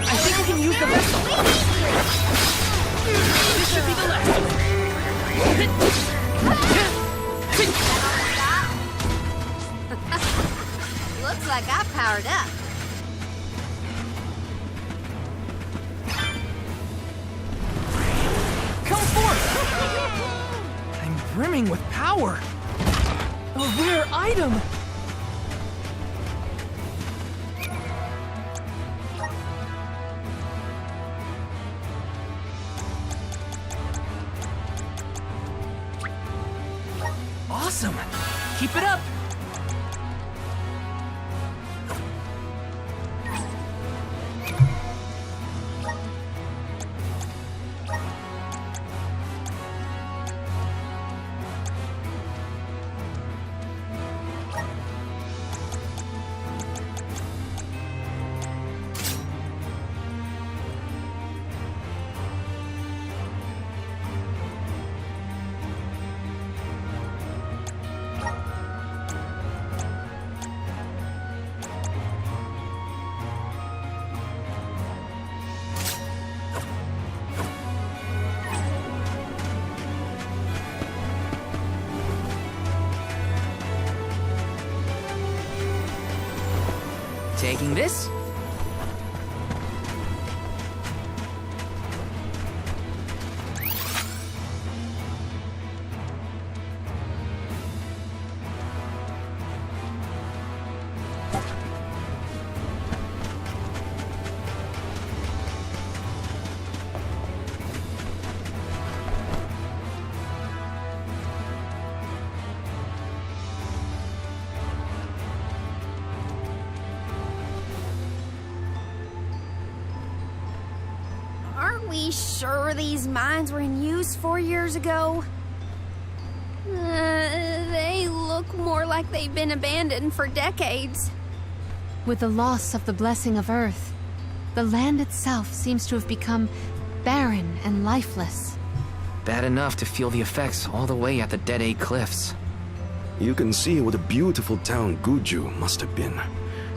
I think I can use the vessel. This should be the last of it. Looks like I powered up. Come forth! I'm brimming with power. A rare item. Awesome. Keep it up. Taking this? Aren't we sure these mines were in use 4 years ago? They look more like they've been abandoned for decades. With the loss of the blessing of Earth, the land itself seems to have become barren and lifeless. Bad enough to feel the effects all the way at the Dead Egg Cliffs. You can see what a beautiful town Guju must have been.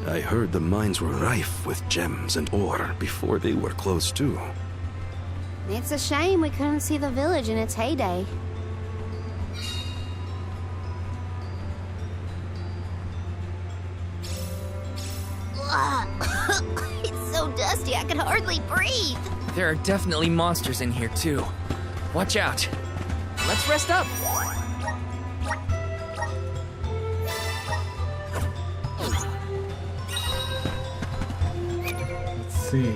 I heard the mines were rife with gems and ore before they were closed too. It's a shame we couldn't see the village in its heyday. It's so dusty I can hardly breathe. There are definitely monsters in here too. Watch out. Let's rest up. Let's see.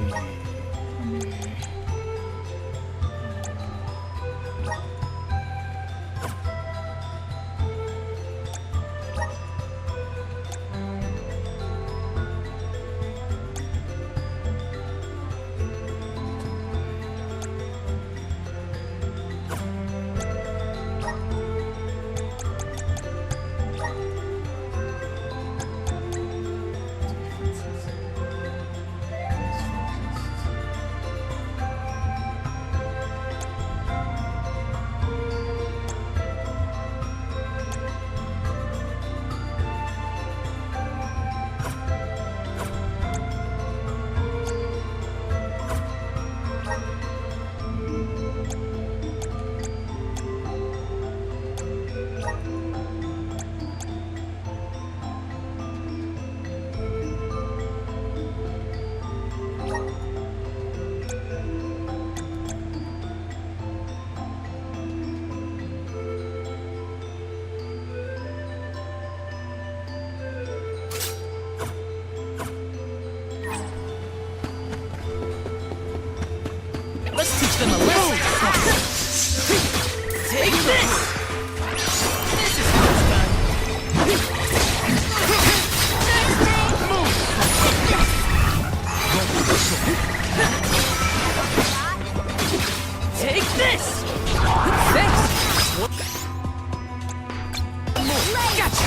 Gotcha!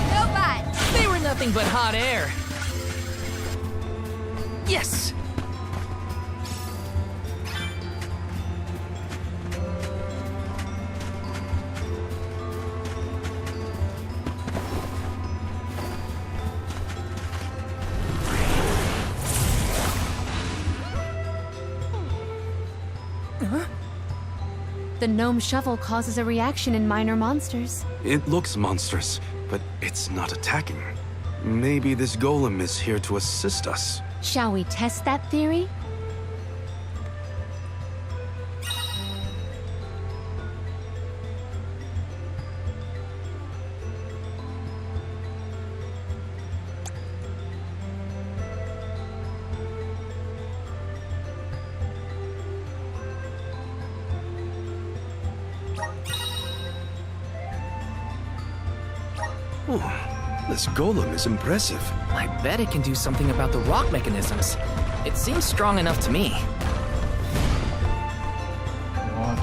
No bite. They were nothing but hot air. Yes! The gnome shovel causes a reaction in minor monsters. It looks monstrous, but it's not attacking. Maybe this golem is here to assist us. Shall we test that theory? Oh, this golem is impressive. I bet it can do something about the rock mechanisms. It seems strong enough to me. What?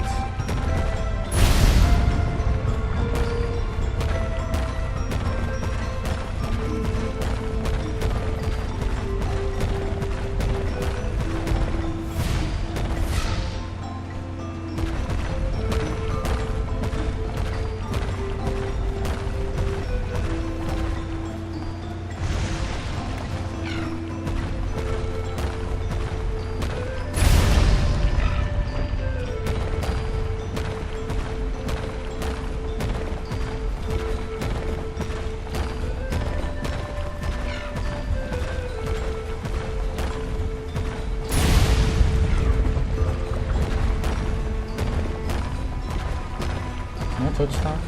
No touchdown?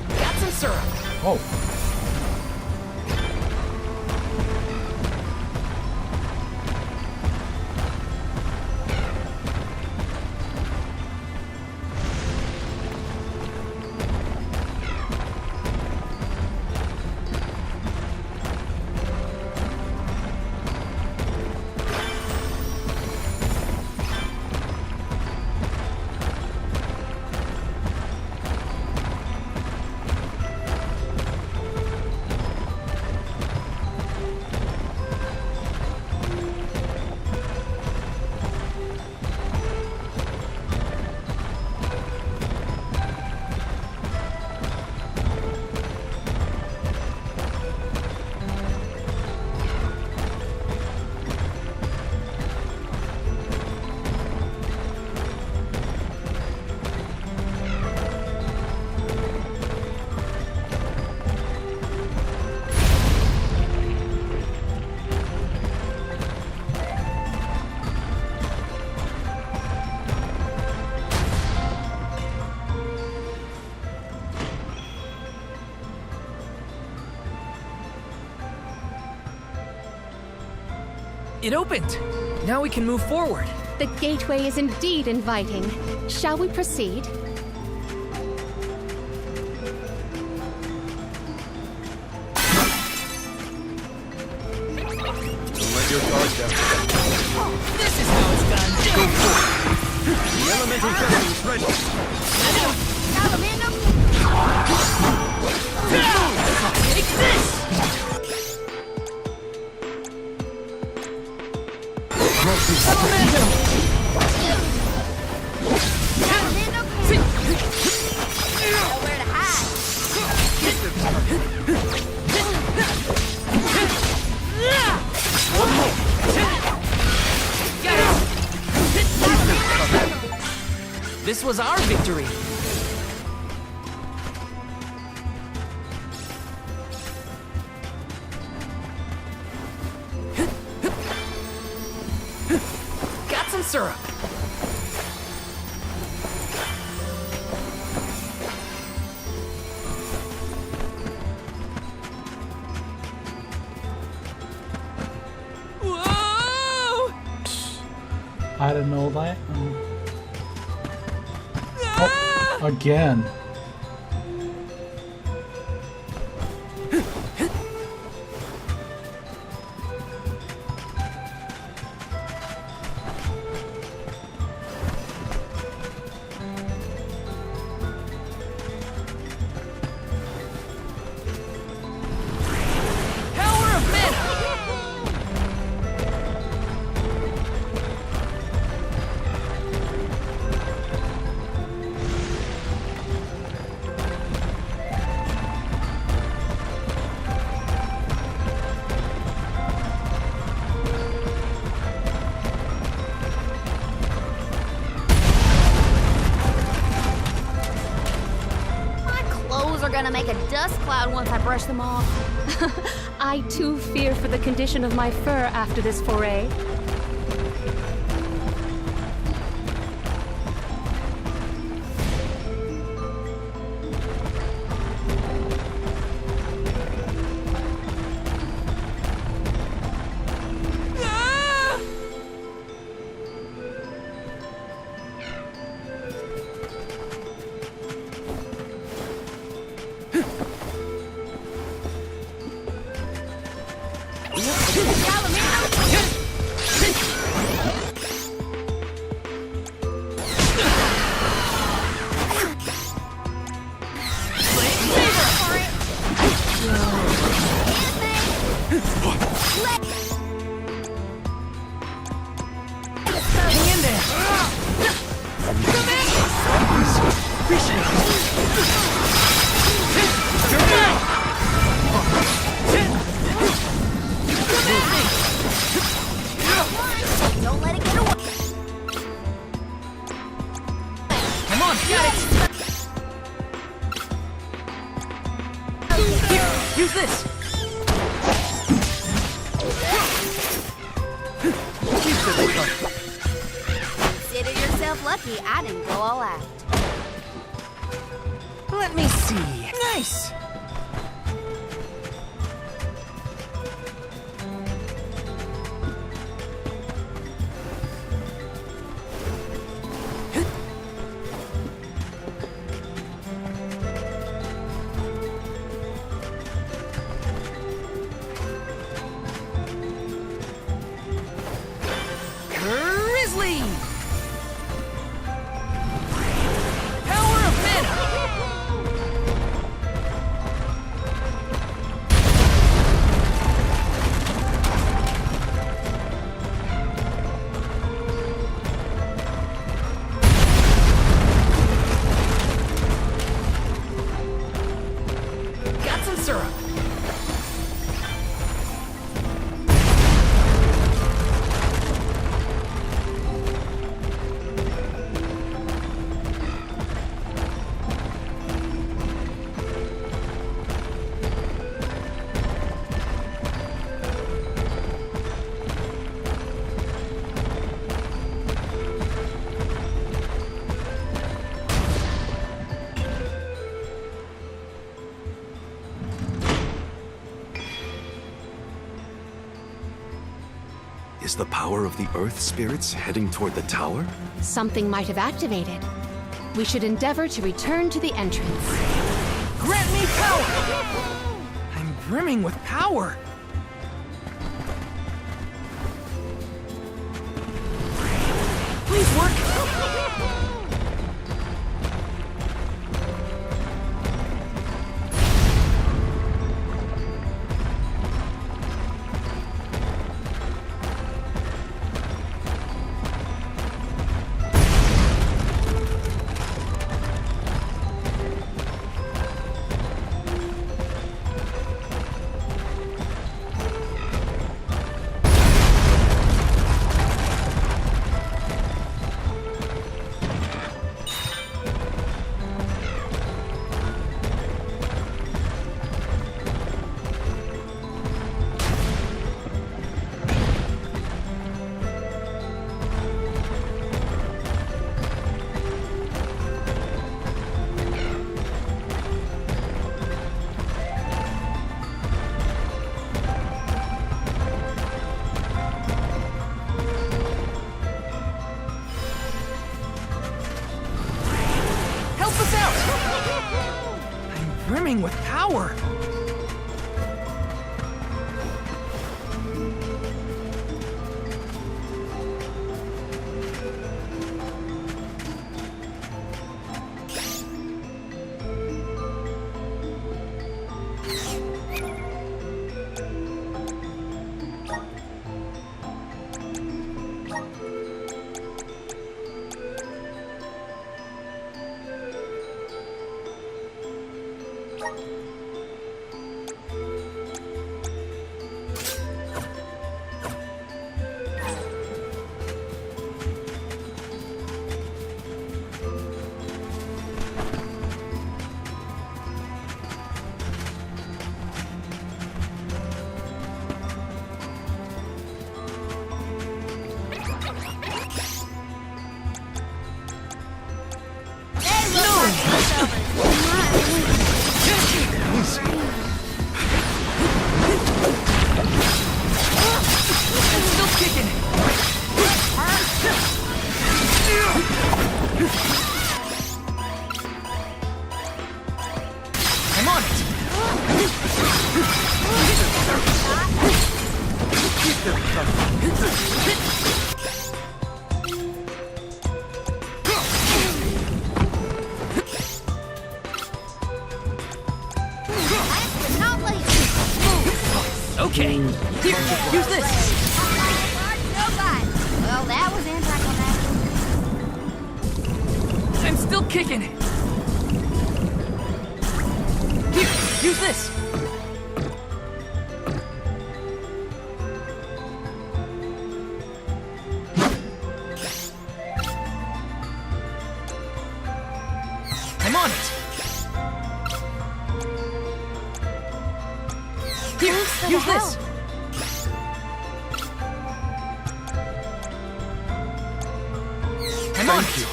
Got some syrup. Oh. It opened. Now we can move forward. The gateway is indeed inviting. Shall we proceed? Let your guard down. This is how it's done. Go forth. The elemental vessel is ready. Salamandum. Take this! Salamandum. Nowhere to hide. This was our victory. Got some syrup. Whoa! I didn't know that. Oh, again. gonna make a dust cloud once I brush them off. I too fear for the condition of my fur after this foray. Don't let it get away. Come on, get it! Here, use this! Consider yourself lucky I didn't go all out. Let me see. Nice! Grizzly! Power of mana! Got some syrup. Is the power of the Earth spirits heading toward the tower? Something might have activated. We should endeavor to return to the entrance. Grant me power! I'm brimming with power. Please work. Brimming with power. Okay, here, use this. Well, that was anticlimactic. I'm still kicking. Here, use this. I'm on it. Here, use this. I'm on it.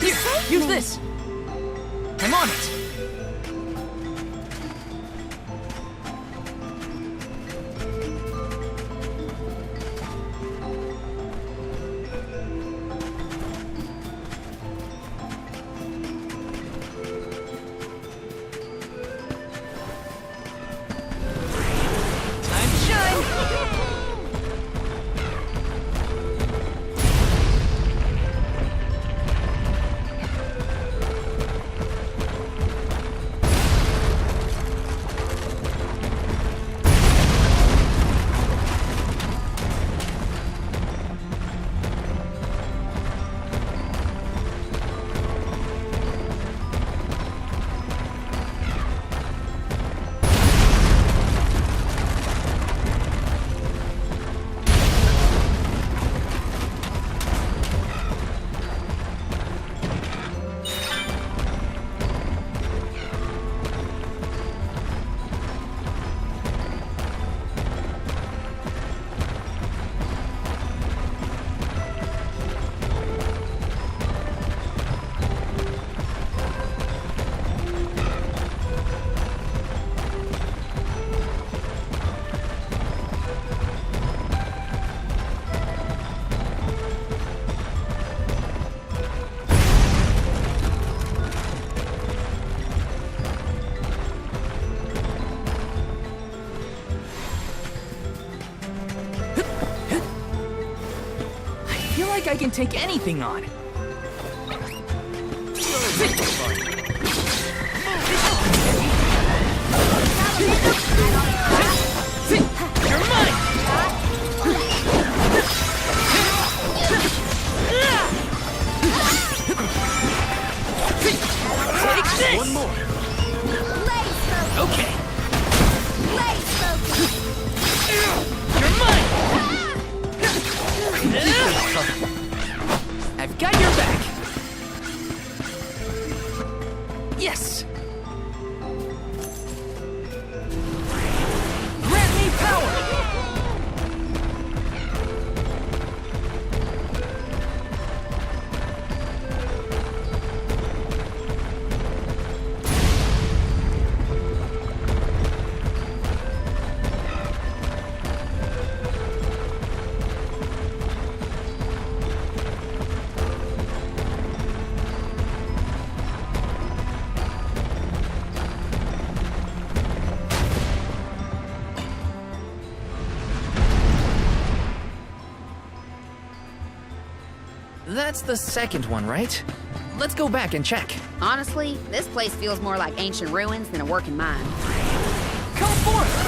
Here, use this. I'm on it. Time to shine. I can take anything on. You're mine! Take this! One more. Okay. You're mine! I've got your back. Yes. Grant me power. That's the second one, right? Let's go back and check. Honestly, this place feels more like ancient ruins than a working mine. Come forth!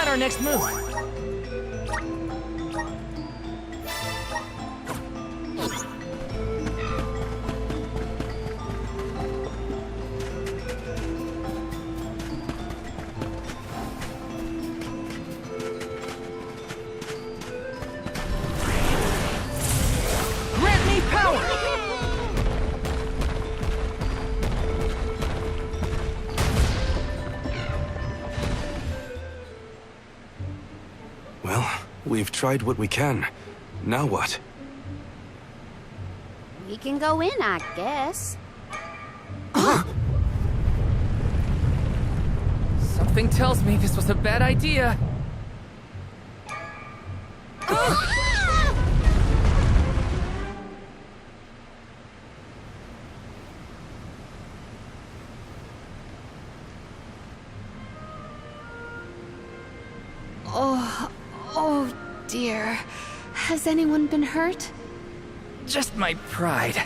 Our next move. We've tried what we can. Now what? We can go in, I guess. Something tells me this was a bad idea. Oh dear. Has anyone been hurt? Just my pride.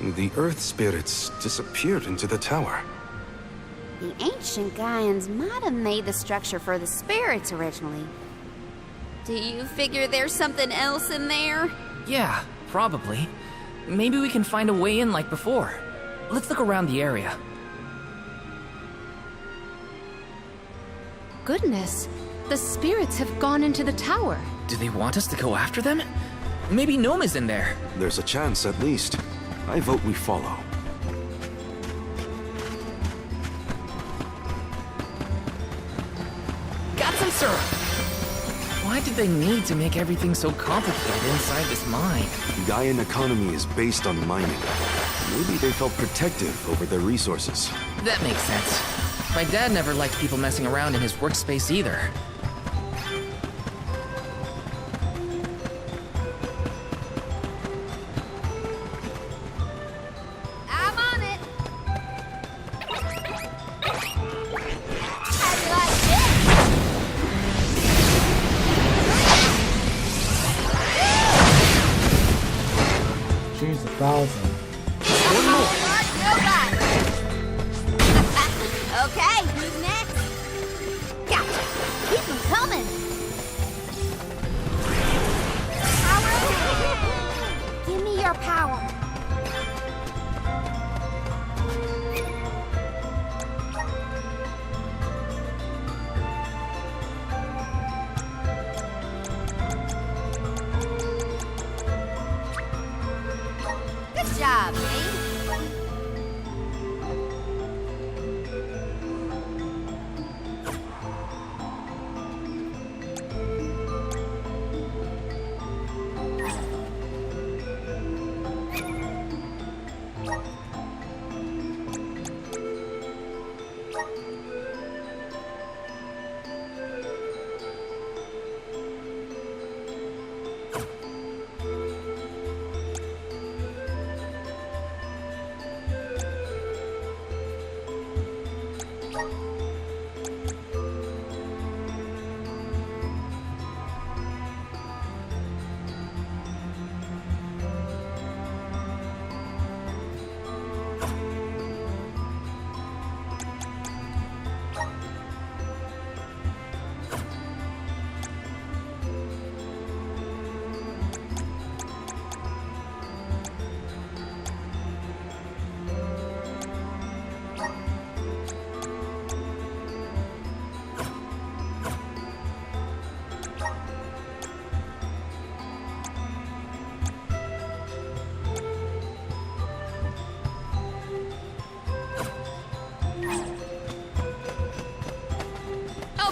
The earth spirits disappeared into the tower. The ancient Gaians might have made the structure for the spirits originally. Do you figure there's something else in there? Yeah, probably. Maybe we can find a way in like before. Let's look around the area. Goodness, the spirits have gone into the tower. Do they want us to go after them? Maybe Gnome is in there. There's a chance, at least. I vote we follow. Got some syrup! Why did they need to make everything so complicated inside this mine? The Gaian economy is based on mining. Maybe they felt protective over their resources. That makes sense. My dad never liked people messing around in his workspace either. I'm on it. How do you like this? She's 1,000. Okay, who's next? Gotcha. Keep them coming. Power. Give me your power. Good job, me.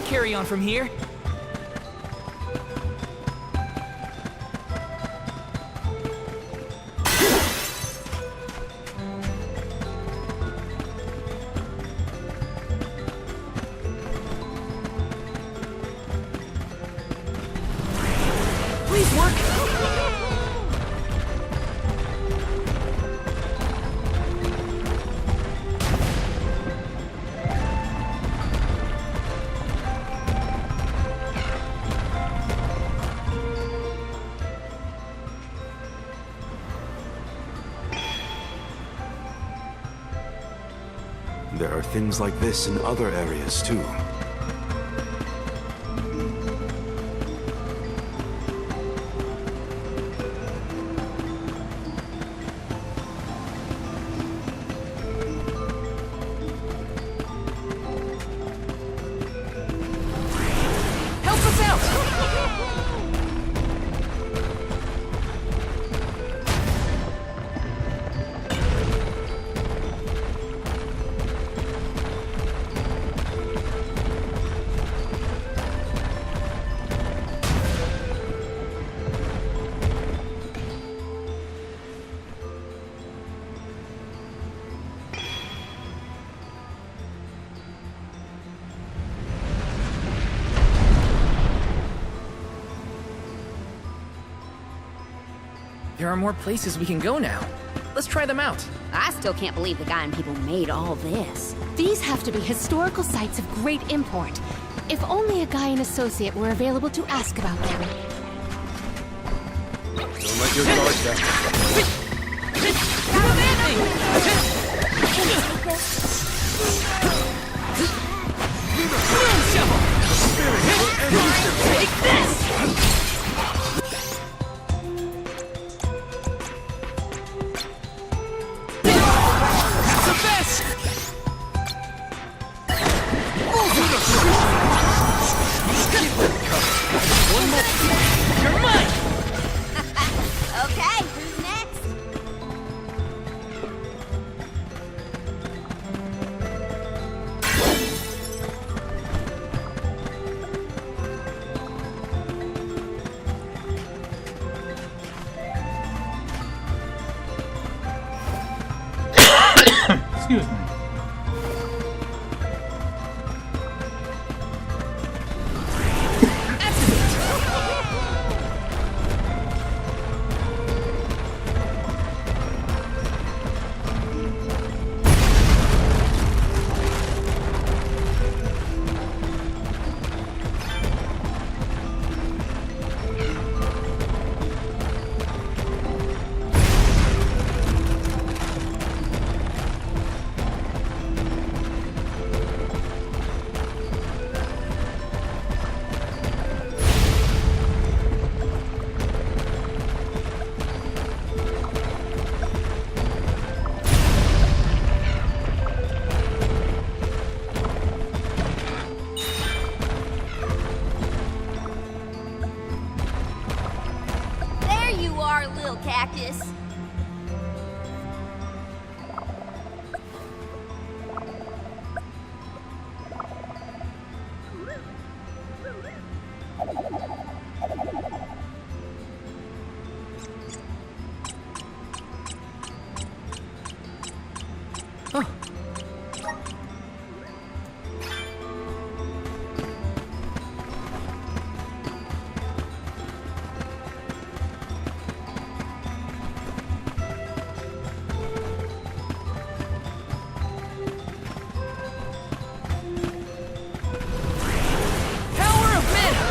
Carry on from here. Please work. There are things like this in other areas, too. Help us out! there are more places we can go now. Let's try them out. I still can't believe the Gaian people made all this. These have to be historical sites of great import. If only a Gaian associate were available to ask about them. Don't let your guard down. Take this! That's the best! One more. You're mine! Okay, who's next? Excuse me. There you are, little cactus. Power of mana!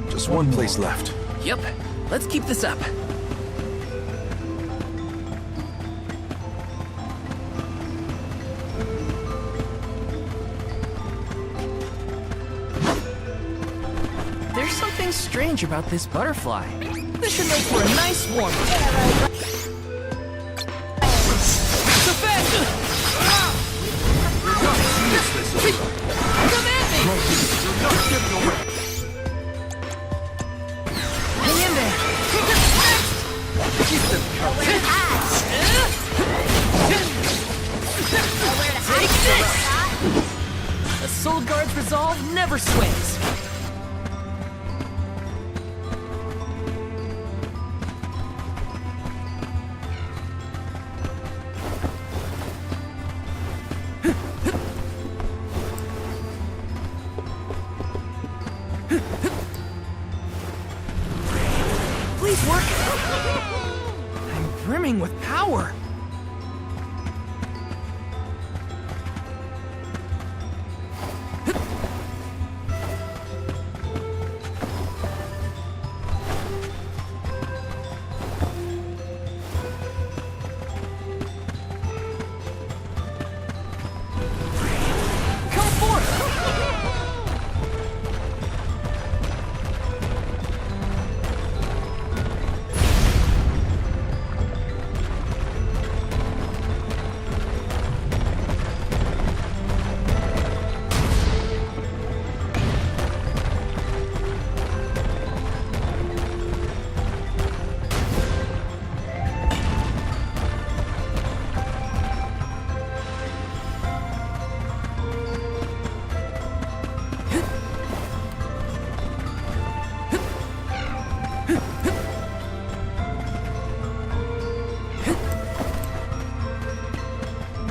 Just one place left. Yep, let's keep this up. There's something strange about this butterfly. This should make for a nice warm up. So fast! Come at me! Hang in there! Take this! A Soul Guard's resolve never swings. Please work. I'm brimming with power.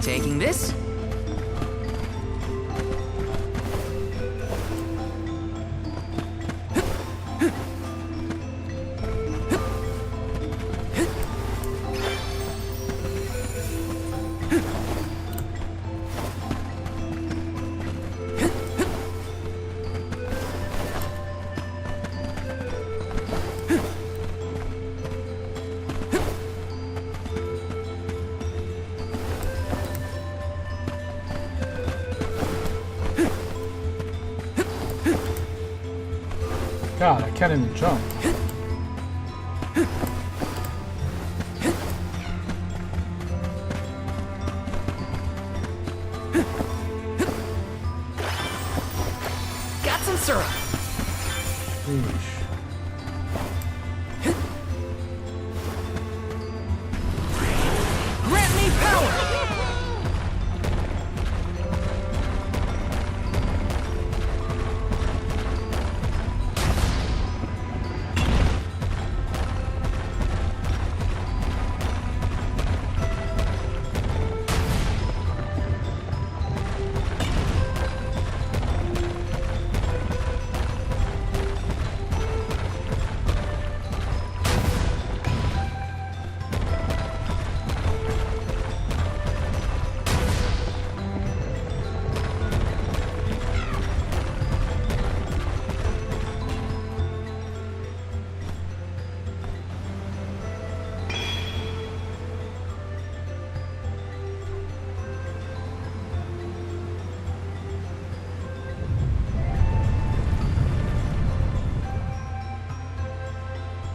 Taking this. God, I can't even jump. Got some syrup. Sheesh. Grant me power.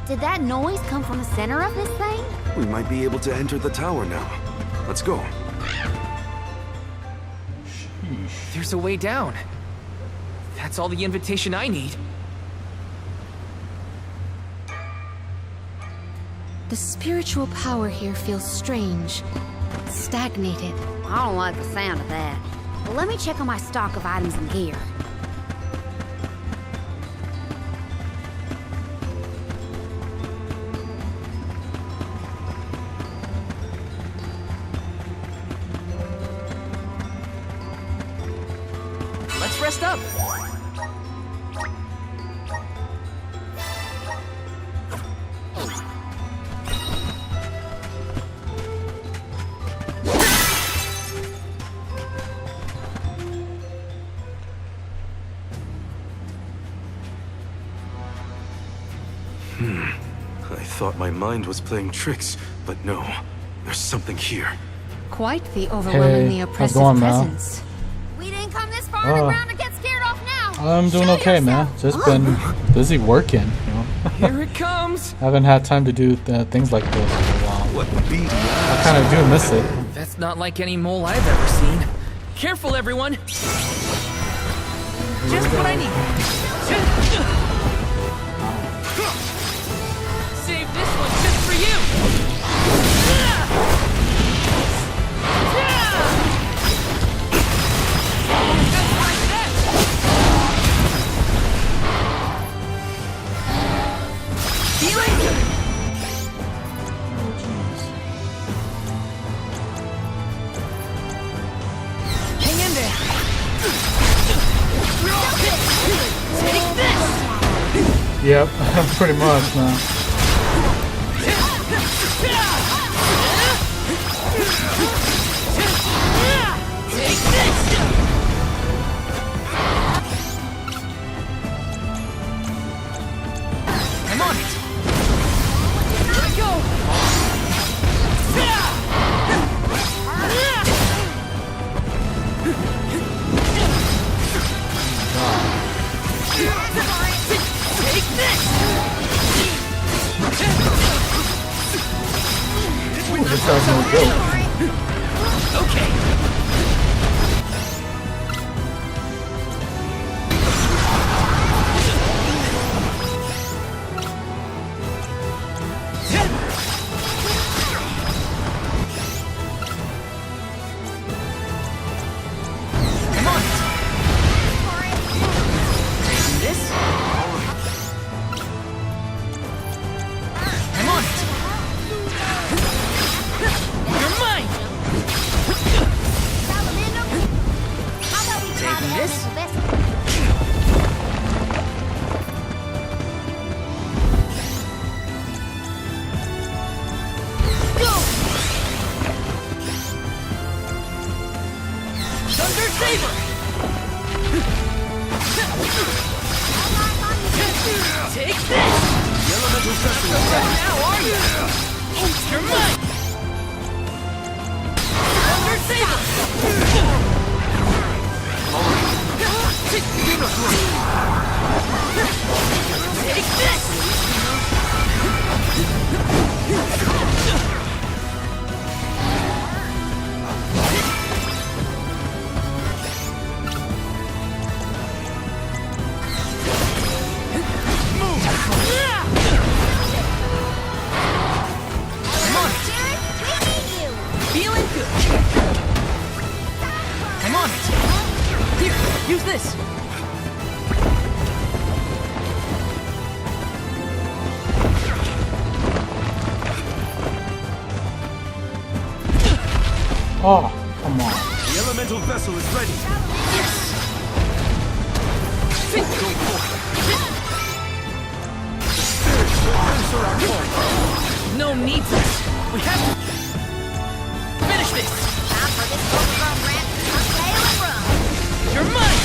Did that noise come from the center of this thing? We might be able to enter the tower now. Let's go. Sheesh. There's a way down. That's all the invitation I need. The spiritual power here feels strange, stagnated. I don't like the sound of that. Well, let me check on my stock of items and gear. Let's rest up. I thought my mind was playing tricks, but no. There's something here. Quite the overwhelmingly Hey, how's it oppressive going, Mal? presence. We didn't come this far underground to get scared off now. I'm doing Show okay, man. yourself. Just been busy working, you know. Here it comes. Haven't had time to do things like this in a while. What beady I kind of do miss it. That's not like any mole I've ever seen. Careful, everyone. Just what I need. Save this one just for you. Hang in there. Take this. Yep, pretty much, man. Take this. I'm on it. Here I go. Take this. Thunder Saber! Take this! The elemental vessel is ready. Now are you? You're mine! Thunder Saber! Take this! Feeling good. I'm on it. Here, use this. Oh, come on. The elemental vessel is ready. Go forth. The spirits will answer our call. No need for this. We have to finish this. Time for this overgrown rat to sail and run. You're mine.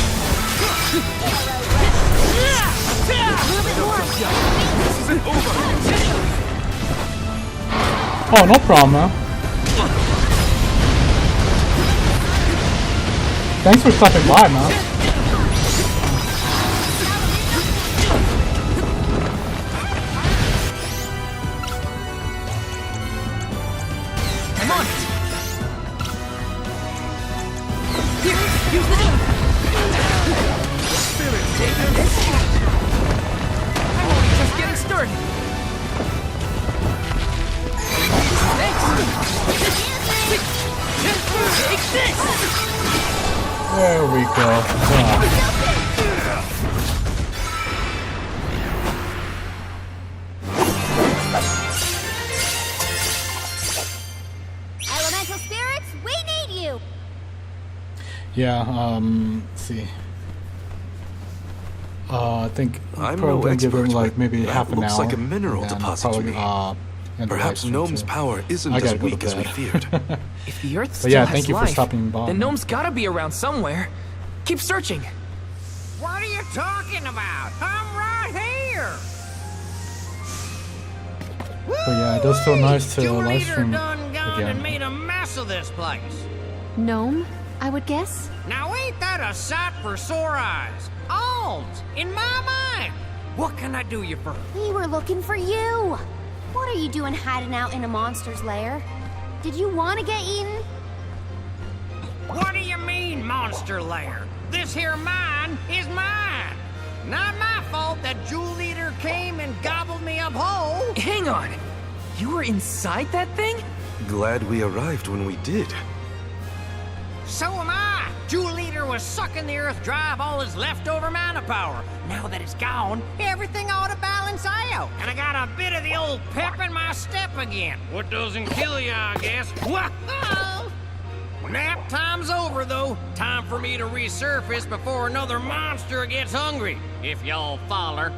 This isn't over. Oh, no problem, man. Thanks for stopping by, man. I'm on it. Here, use this. Spirit, Take this. I'm only just getting started. Thanks. Take this. There we go. Ah. Elemental spirits, we need you. Yeah, let's see. I think I'm probably no gonna give him expert, like but maybe that half an looks hour. like a mineral and then deposit to probably, me. end the Perhaps live stream, Gnome's too. power isn't I gotta as go to weak as we bed. feared. If the Earth But still yeah, has thank you for life, stopping by. then Gnome's gotta be around somewhere. Keep searching. What are you talking about? I'm right here. But yeah, it does feel nice to Your live leader stream done gone again. and made a mess of this place. Gnome, I would guess? Now ain't that a sight for sore eyes? Alms, in my mind. What can I do you for? We were looking for you. What are you doing hiding out in a monster's lair? Did you want to get eaten? What do you mean, monster lair? This here mine is mine. Not my fault that Jewel Eater came and gobbled me up whole. Hang on. You were inside that thing? Glad we arrived when we did. So am I. Jewel Eater was sucking the earth dry of all his leftover mana power. Now that it's gone, everything ought to balance out. And I got a bit of the old pep in my step again. What doesn't kill you, I guess. Whoa! Nap time's over, though. Time for me to resurface before another monster gets hungry. If y'all follow.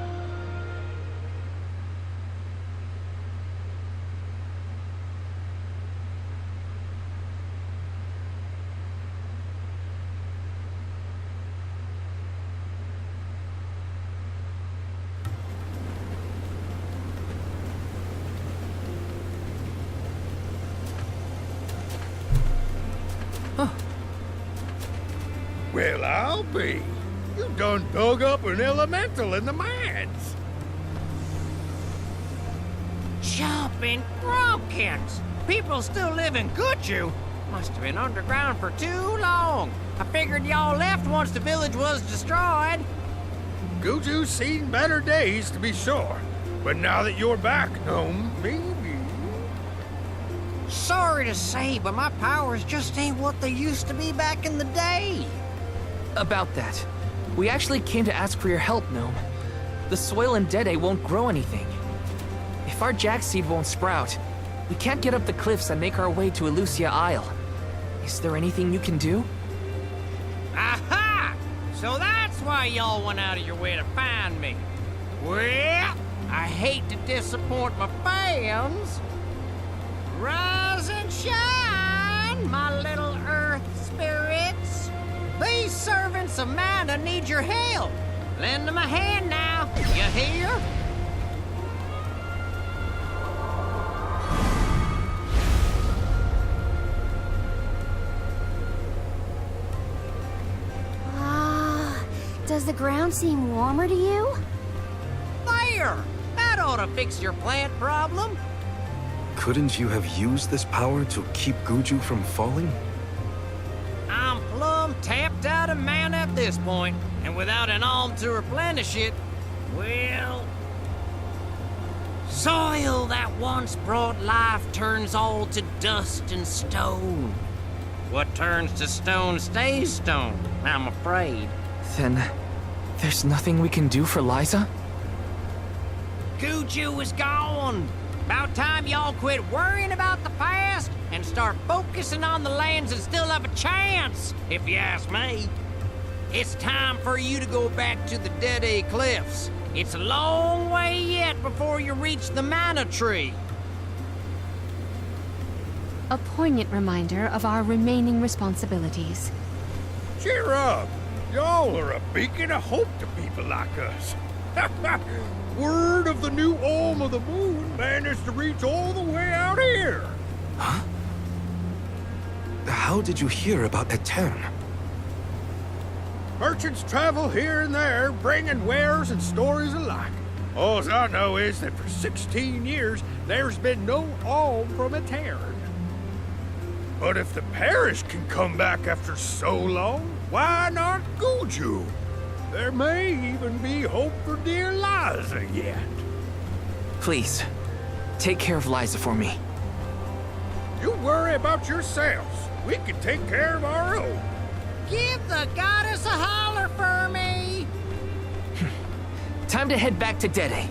Well, I'll be. You done dug up an elemental in the mines. Jumping brockins! People still live in Guju. Must have been underground for too long. I figured y'all left once the village was destroyed. Guju's seen better days, to be sure. But now that you're back, Gnome, maybe... Sorry to say, but my powers just ain't what they used to be back in the day. About that. We actually came to ask for your help, Gnome. The soil in Dede won't grow anything. If our jack seed won't sprout, we can't get up the cliffs and make our way to Elusia Isle. Is there anything you can do? Aha! So that's why y'all went out of your way to find me. Well, I hate to disappoint my fans. Rise and shine, my little earth spirits. goddess of mana need your help. Lend them a hand now. You hear? Does the ground seem warmer to you? There! That ought to fix your plant problem. Couldn't you have used this power to keep Guju from falling? I'm plumb tapped out of mana at this point, and without an alm to replenish it, well... Soil that once brought life turns all to dust and stone. What turns to stone stays stone, I'm afraid. Then, there's nothing we can do for Liza? Guju is gone. About time y'all quit worrying about the past and start focusing on the lands that still have a chance, if you ask me. It's time for you to go back to the Dead Cliffs. It's a long way yet before you reach the mana tree. A poignant reminder of our remaining responsibilities. Cheer up! Y'all are a beacon of hope to people like us. Word of the new Alm of the Moon managed to reach all the way out here. Huh? How did you hear about Etern? Merchants travel here and there, bringing wares and stories alike. All I know is that for 16 years, there's been no alm from Etern. But if the parish can come back after so long, why not Guju? There may even be hope for dear Liza yet. Please, take care of Liza for me. You worry about yourselves. We can take care of our own. Give the goddess a holler for me! Time to head back to Dede.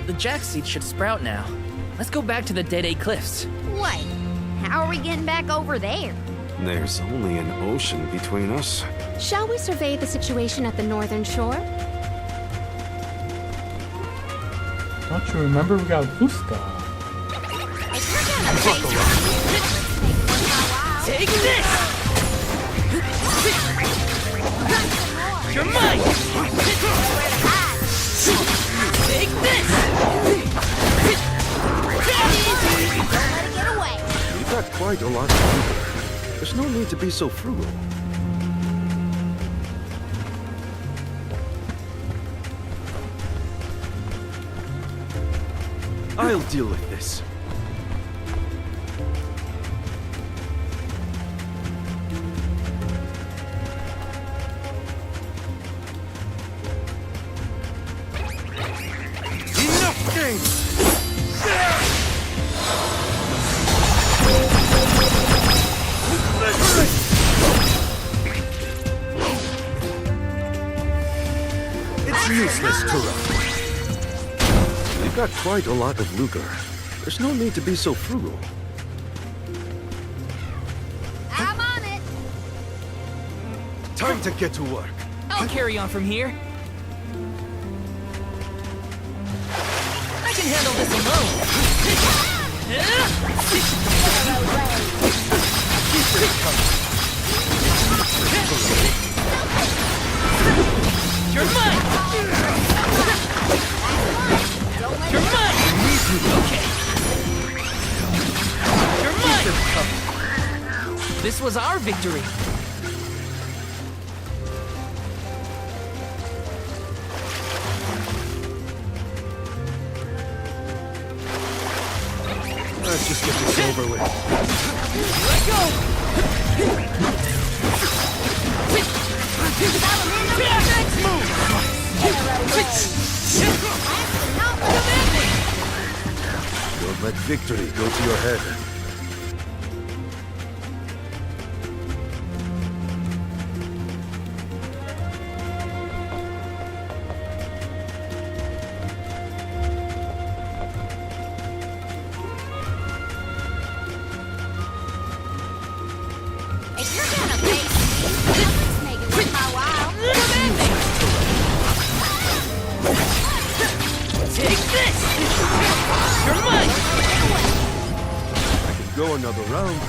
The jack seed should sprout now. Let's go back to the Dede Cliffs. Wait, how are we getting back over there? There's only an ocean between us. Shall we survey the situation at the northern shore? Don't you remember we got Gusta? Take this! You're mine! Take this! You've got quite a lot to do. There's no need to be so frugal. I'll deal with this. Enough games! It's useless to run. We've got quite a lot of lucre. There's no need to be so frugal. I'm on it. Time to get to work. I'll carry on from here. I can handle this alone. You're mine! You're mine! Okay. You're mine! This was our victory. Let's just get this over with. Let go! Next move! Don't let victory go to your head. If you're gonna face me, let's make it worth my while. Take this! You're mine! I could go another round.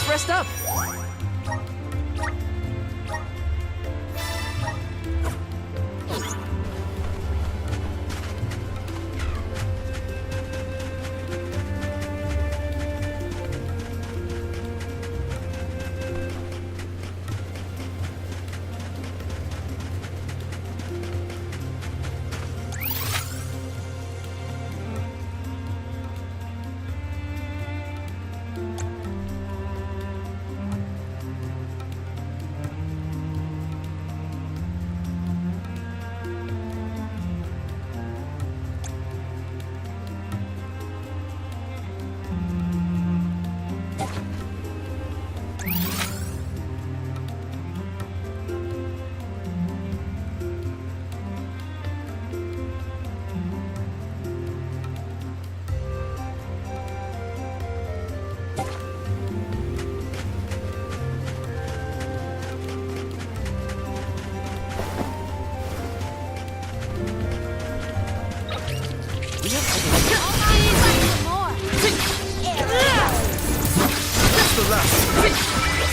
rest up.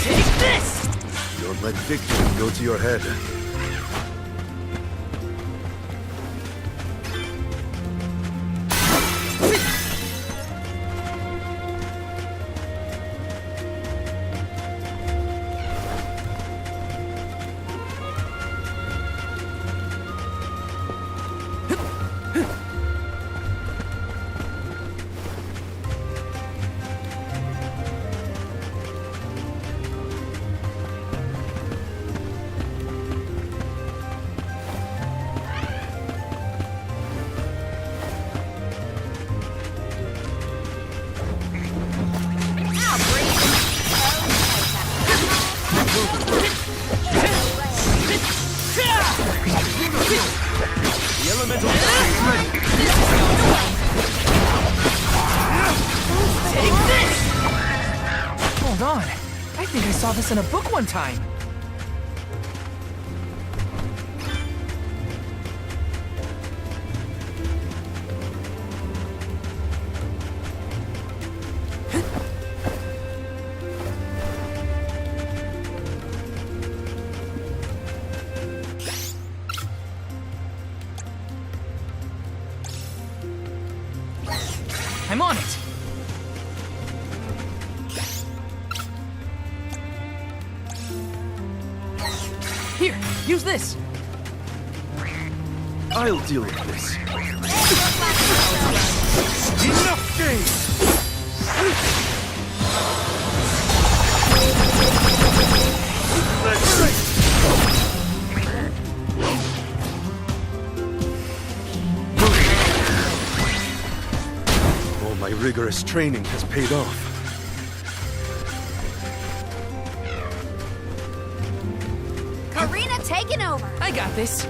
Take this! Don't let victory go to your head. The elemental Take this! Hold on. I think I saw this in a book one time. I'm on it! Here, use this! I'll deal with this. Enough games! All my rigorous training has paid off. Karina taking over. I got this.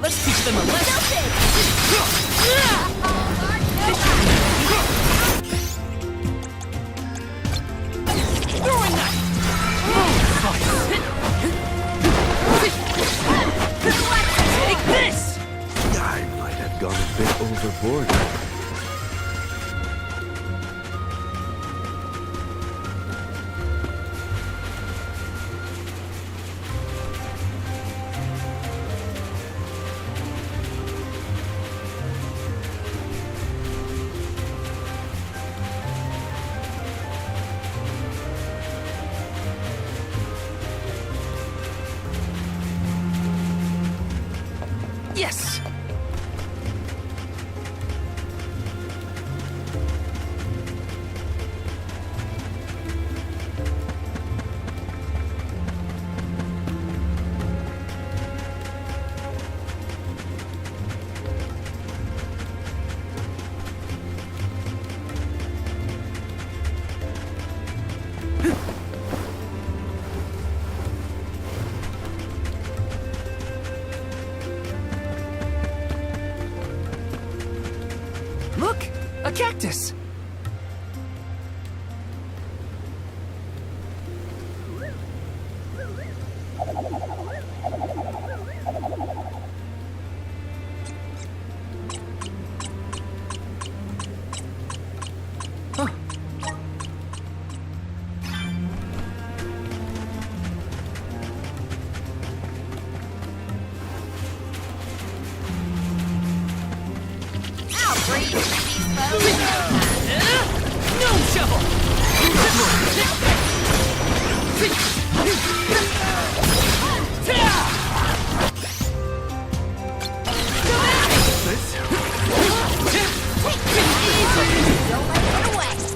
Let's teach them a lesson. Throwing knife. Take this! I might have gone a bit overboard. Yes! Look! A cactus! No shovel!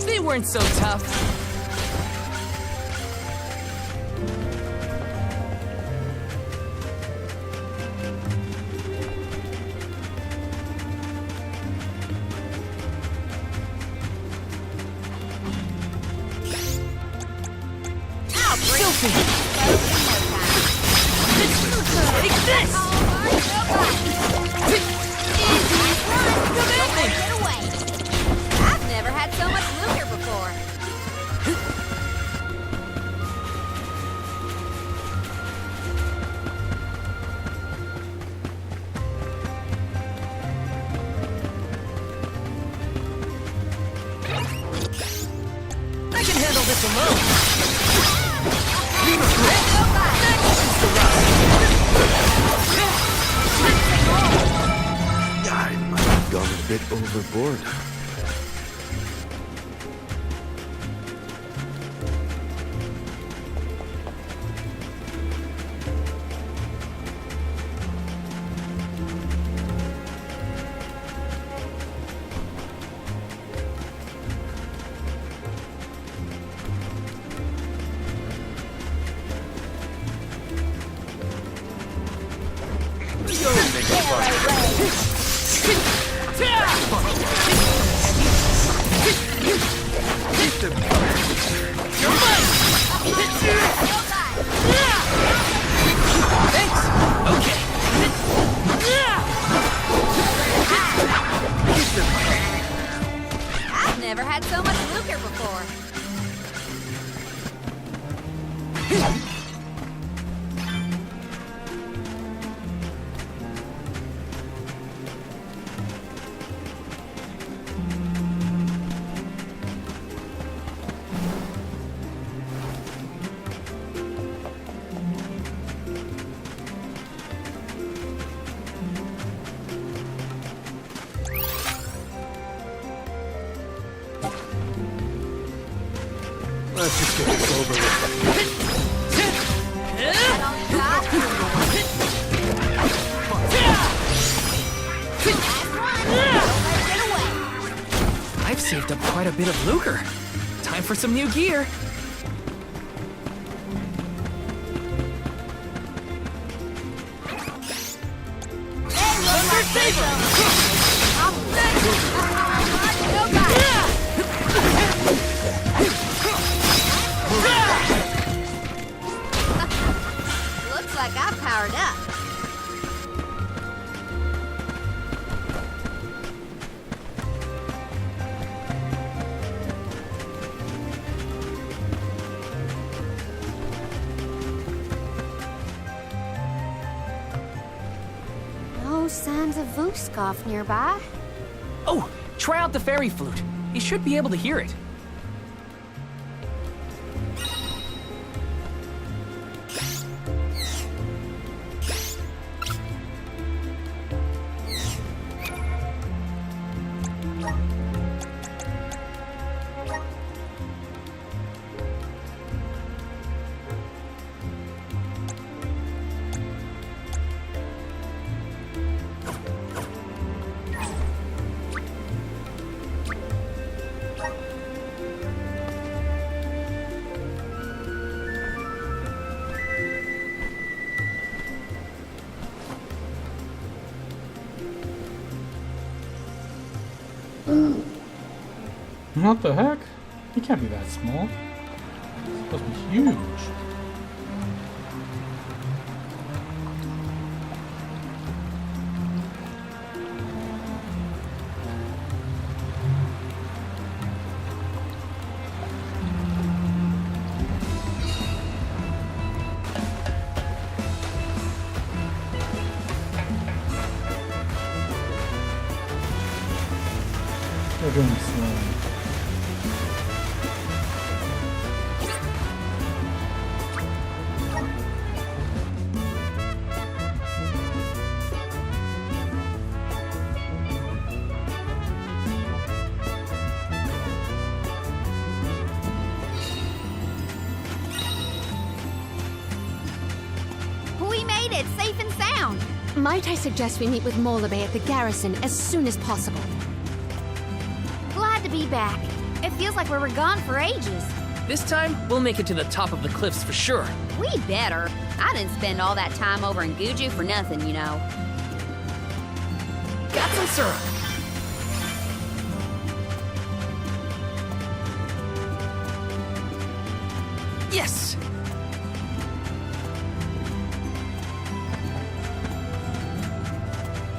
They weren't so tough. I've never had so much lucre before. I can handle this alone. I might have gone a bit overboard. I've never had so much lucre before. Let's just get this over with. I've saved up quite a bit of lucre. Time for some new gear. Looks like I've powered up. No signs of Vuskov nearby. Oh, try out the fairy flute. You should be able to hear it. What the heck? He can't be that small. He's supposed to be huge. They're doing slowly. made it safe and sound. Might I suggest we meet with Molebe at the garrison as soon as possible? Glad to be back. It feels like we were gone for ages. This time, we'll make it to the top of the cliffs for sure. We better. I didn't spend all that time over in Guju for nothing, you know. Got some syrup. Yes!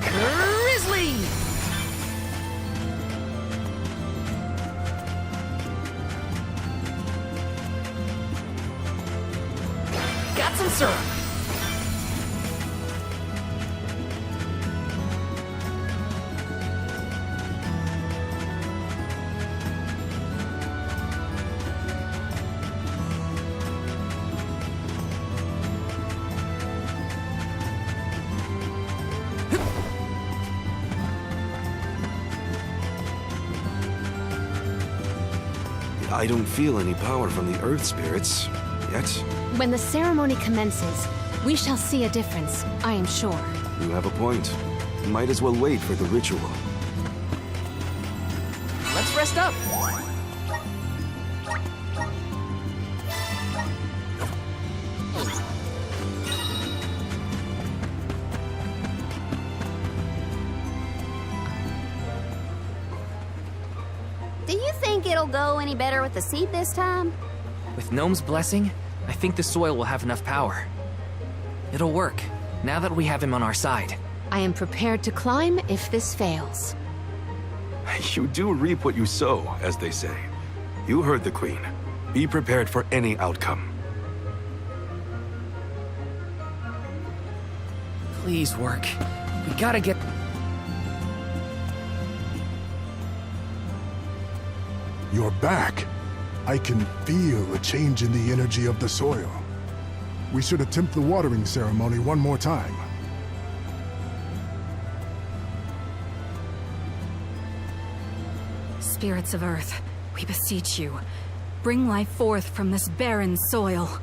Grizzly! Got some syrup. I don't feel any power from the earth spirits yet. When the ceremony commences, we shall see a difference, I am sure. You have a point. Might as well wait for the ritual. Let's rest up. Do you think it'll go any better with the seed this time? With Gnome's blessing, I think the soil will have enough power. It'll work, now that we have him on our side. I am prepared to climb if this fails. You do reap what you sow, as they say. You heard the Queen. Be prepared for any outcome. Please work. We gotta get... You're back. I can feel a change in the energy of the soil. We should attempt the watering ceremony one more time. Spirits of Earth, we beseech you. Bring life forth from this barren soil.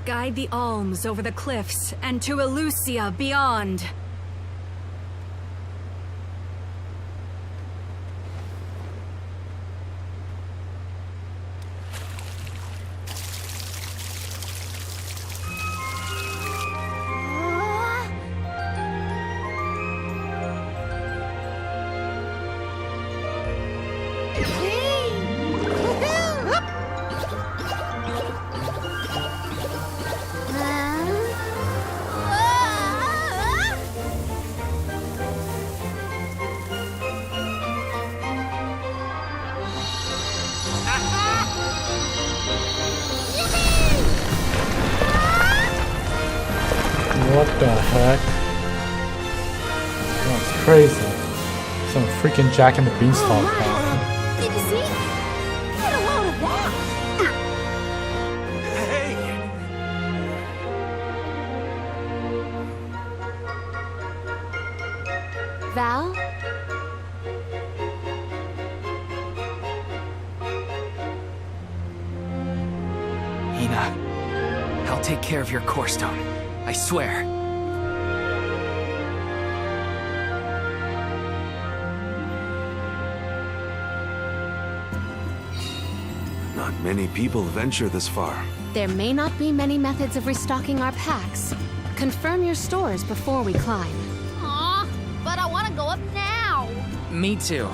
Guide the alms over the cliffs and to Elusia beyond. What the heck? That's crazy. Some freaking Jack and the Beanstalk. Did you see? Get a load of that! Val? Hina, I'll take care of your core stone. I swear. Not many people venture this far. There may not be many methods of restocking our packs. Confirm your stores before we climb. Aw, but I want to go up now. Me too.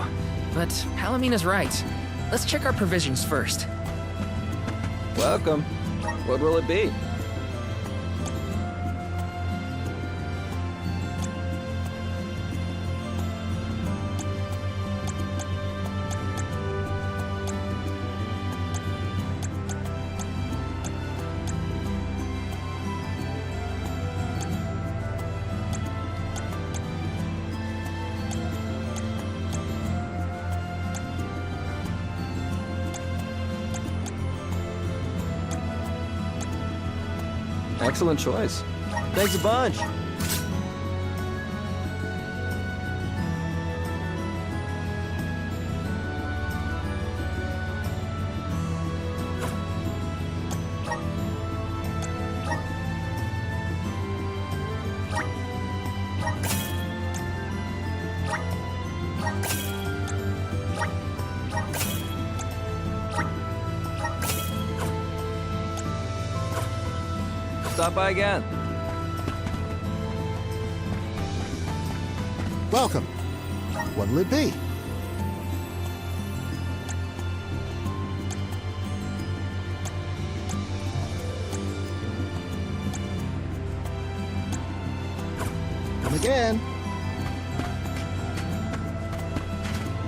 But Palamina's right. Let's check our provisions first. Welcome. What will it be? Excellent choice. Thanks a bunch. Stop by again. Welcome. What'll it be? Come again.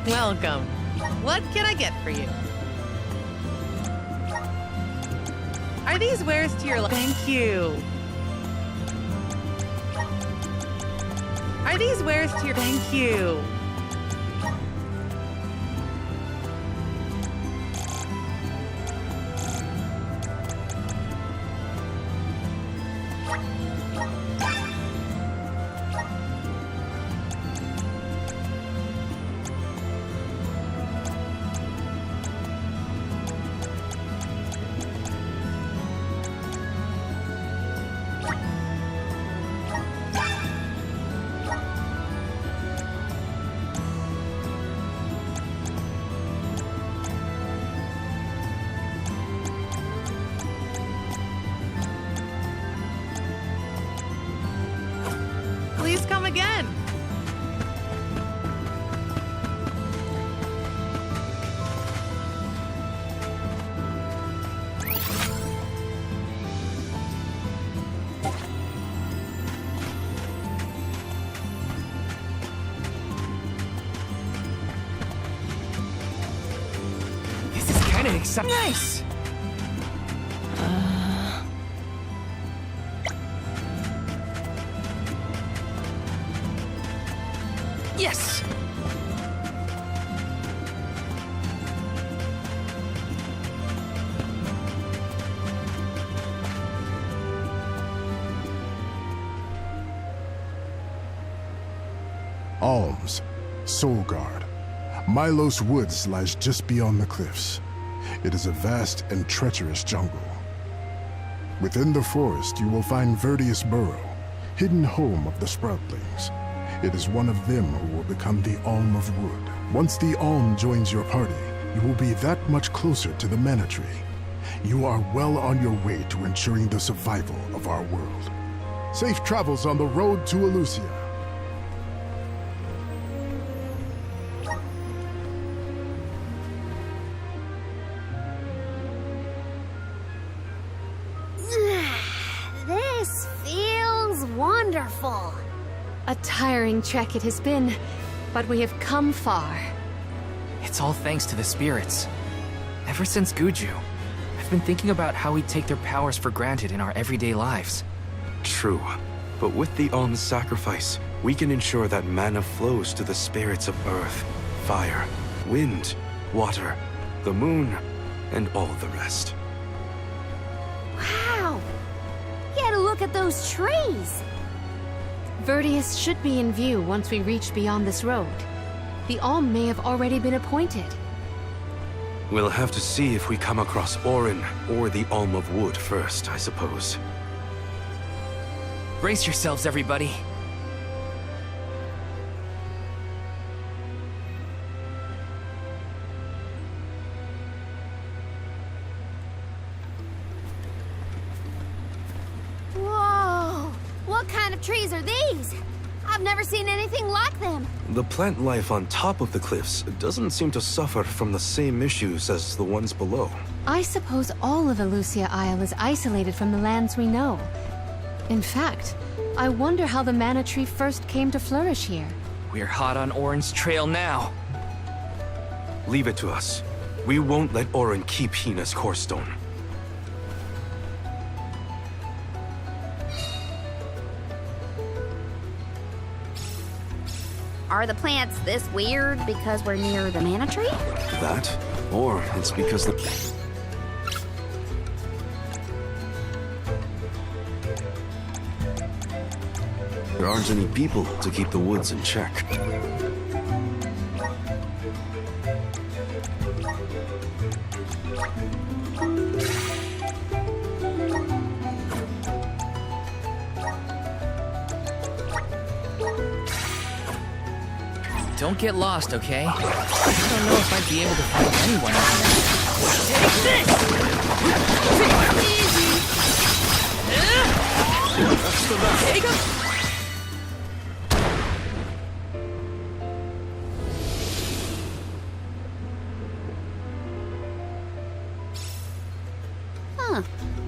Welcome. What can I get for you? Are these wares to your Thank you. Are these wares to your Thank you. Please come again. This is kind of exciting. Nice! Yes! Alms, Soul Guard. Milos Woods lies just beyond the cliffs. It is a vast and treacherous jungle. Within the forest, you will find Verdius Burrow, hidden home of the Sproutlings. It is one of them who will become the Alm of Wood. Once the Alm joins your party, you will be that much closer to the Mana Tree. You are well on your way to ensuring the survival of our world. Safe travels on the road to Elusia. This feels wonderful. A tiring trek it has been, but we have come far. It's all thanks to the spirits. Ever since Guju, I've been thinking about how we take their powers for granted in our everyday lives. True. But with the Alm's sacrifice, we can ensure that mana flows to the spirits of earth, fire, wind, water, the moon, and all the rest. Wow! Get a look at those trees! Verdius should be in view once we reach beyond this road. The Alm may have already been appointed. We'll have to see if we come across Orin or the Alm of Wood first, I suppose. Brace yourselves, everybody. Whoa! What kind of trees are these? I've never seen anything like them. The plant life on top of the cliffs doesn't seem to suffer from the same issues as the ones below. I suppose all of Elusia Isle is isolated from the lands we know. In fact, I wonder how the Mana Tree first came to flourish here. We're hot on Orin's trail now. Leave it to us. We won't let Orin keep Hina's core stone. Are the plants this weird because we're near the Mana Tree? That? Or it's because the... There aren't any people to keep the woods in check. Don't get lost, okay? I don't know if I'd be able to find anyone out here. Take this! Easy!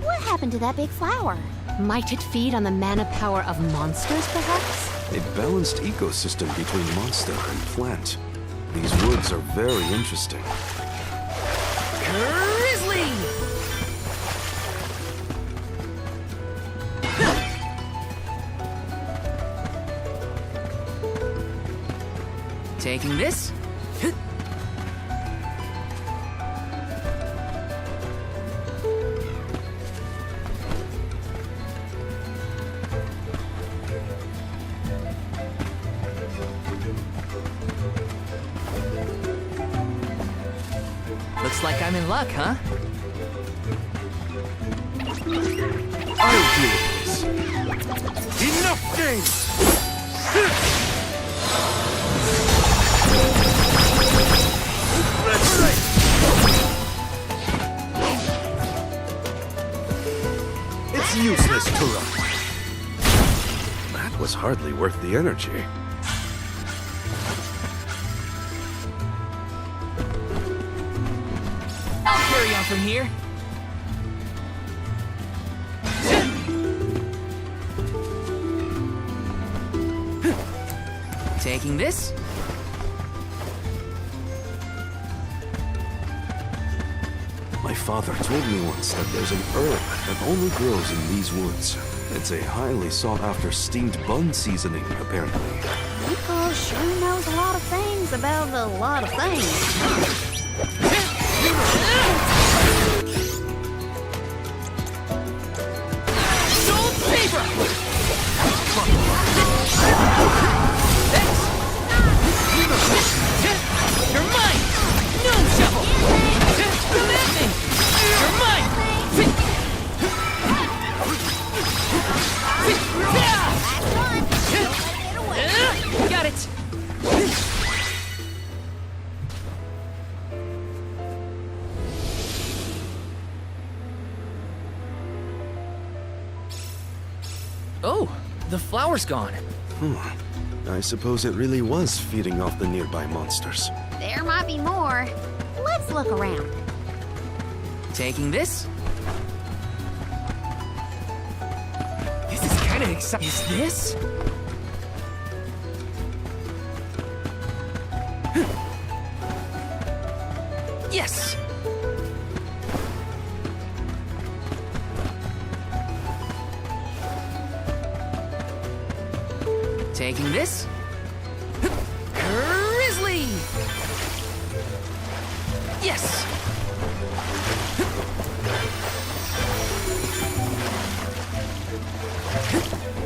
What happened to that big flower? Might it feed on the mana power of monsters, perhaps? A balanced ecosystem between monster and plant. These woods are very interesting. Grizzly! Taking this. Looks like I'm in luck, huh? I'll deal with this. Enough games! It's useless to run. That was hardly worth the energy. I'll carry on from here. Taking this. My father told me once that there's an herb that only grows in these woods. It's a highly sought-after steamed bun seasoning, apparently. Nico sure knows a lot of things about a lot of things. Soul Saber! You're mine! No shovel! Come at me! You're mine! Got it! Oh, the flower's gone. I suppose it really was feeding off the nearby monsters. There might be more. Let's look around. Taking this. This is kind of exciting. Is this? Yes! Taking this. Grizzly! Yes!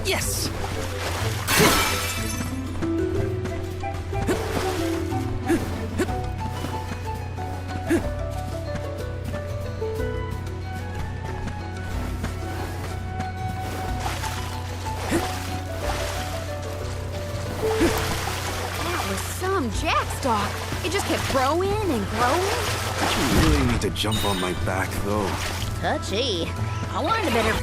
Yes! That was some jackstock. It just kept growing and growing. You really need to jump on my back, though. Touchy. I wanted a better...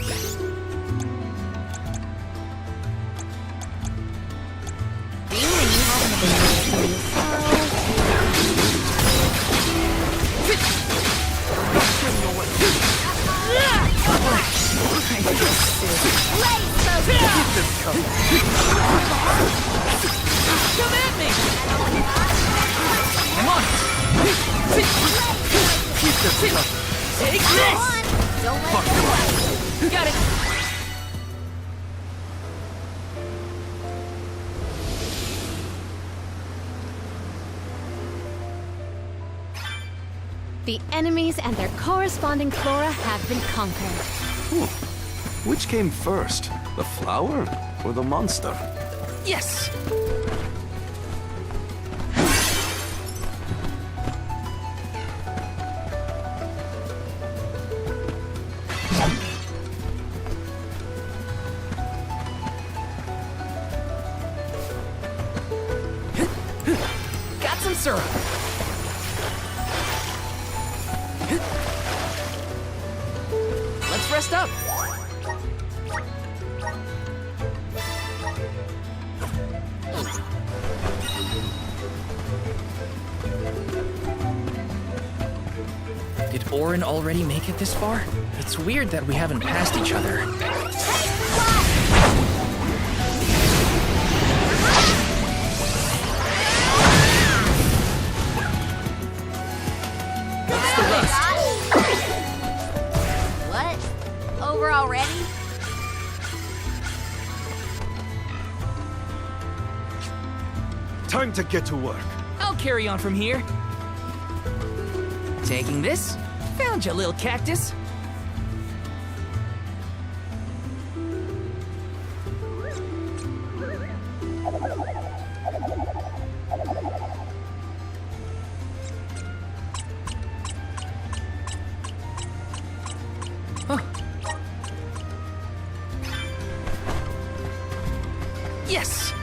feeling you haven't been listening, Come at me! Come on! Take this! Don't let it away. Got it! The enemies and their corresponding flora have been conquered. Which came first, the flower or the monster? Yes! Got some syrup. Let's rest up. It Orin already make it this far? It's weird that we haven't passed each other. What's the rust? What? Over already? Time to get to work. I'll carry on from here. Taking this. Found you, little cactus. Huh. Yes!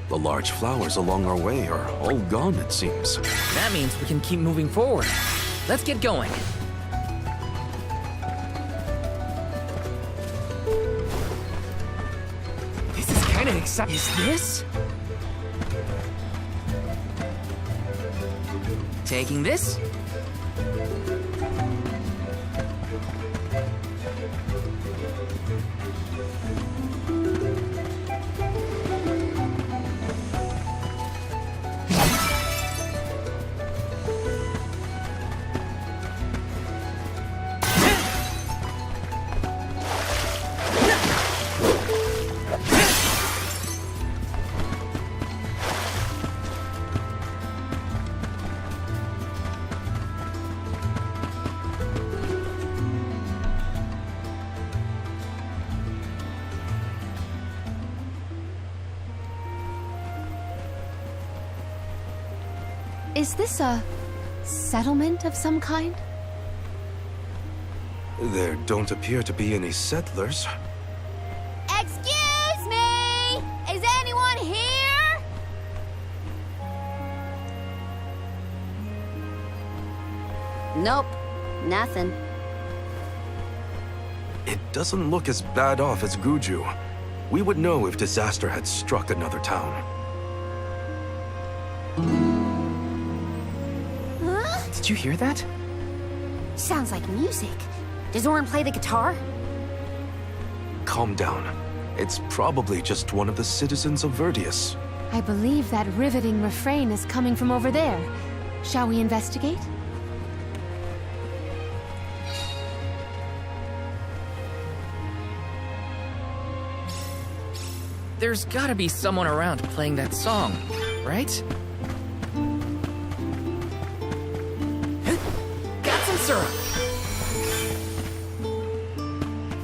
The large flowers along our way are all gone, it seems. That means we can keep moving forward. Let's get going. This is kind of exciting. Is this? Taking this. Is this a settlement of some kind? There don't appear to be any settlers. Excuse me! Is anyone here? Nope, nothing. It doesn't look as bad off as Guju. We would know if disaster had struck another town. Huh? Did you hear that? Sounds like music. Does Orin play the guitar? Calm down. It's probably just one of the citizens of Verdius. I believe that riveting refrain is coming from over there. Shall we investigate? There's gotta be someone around playing that song, right? Got some syrup.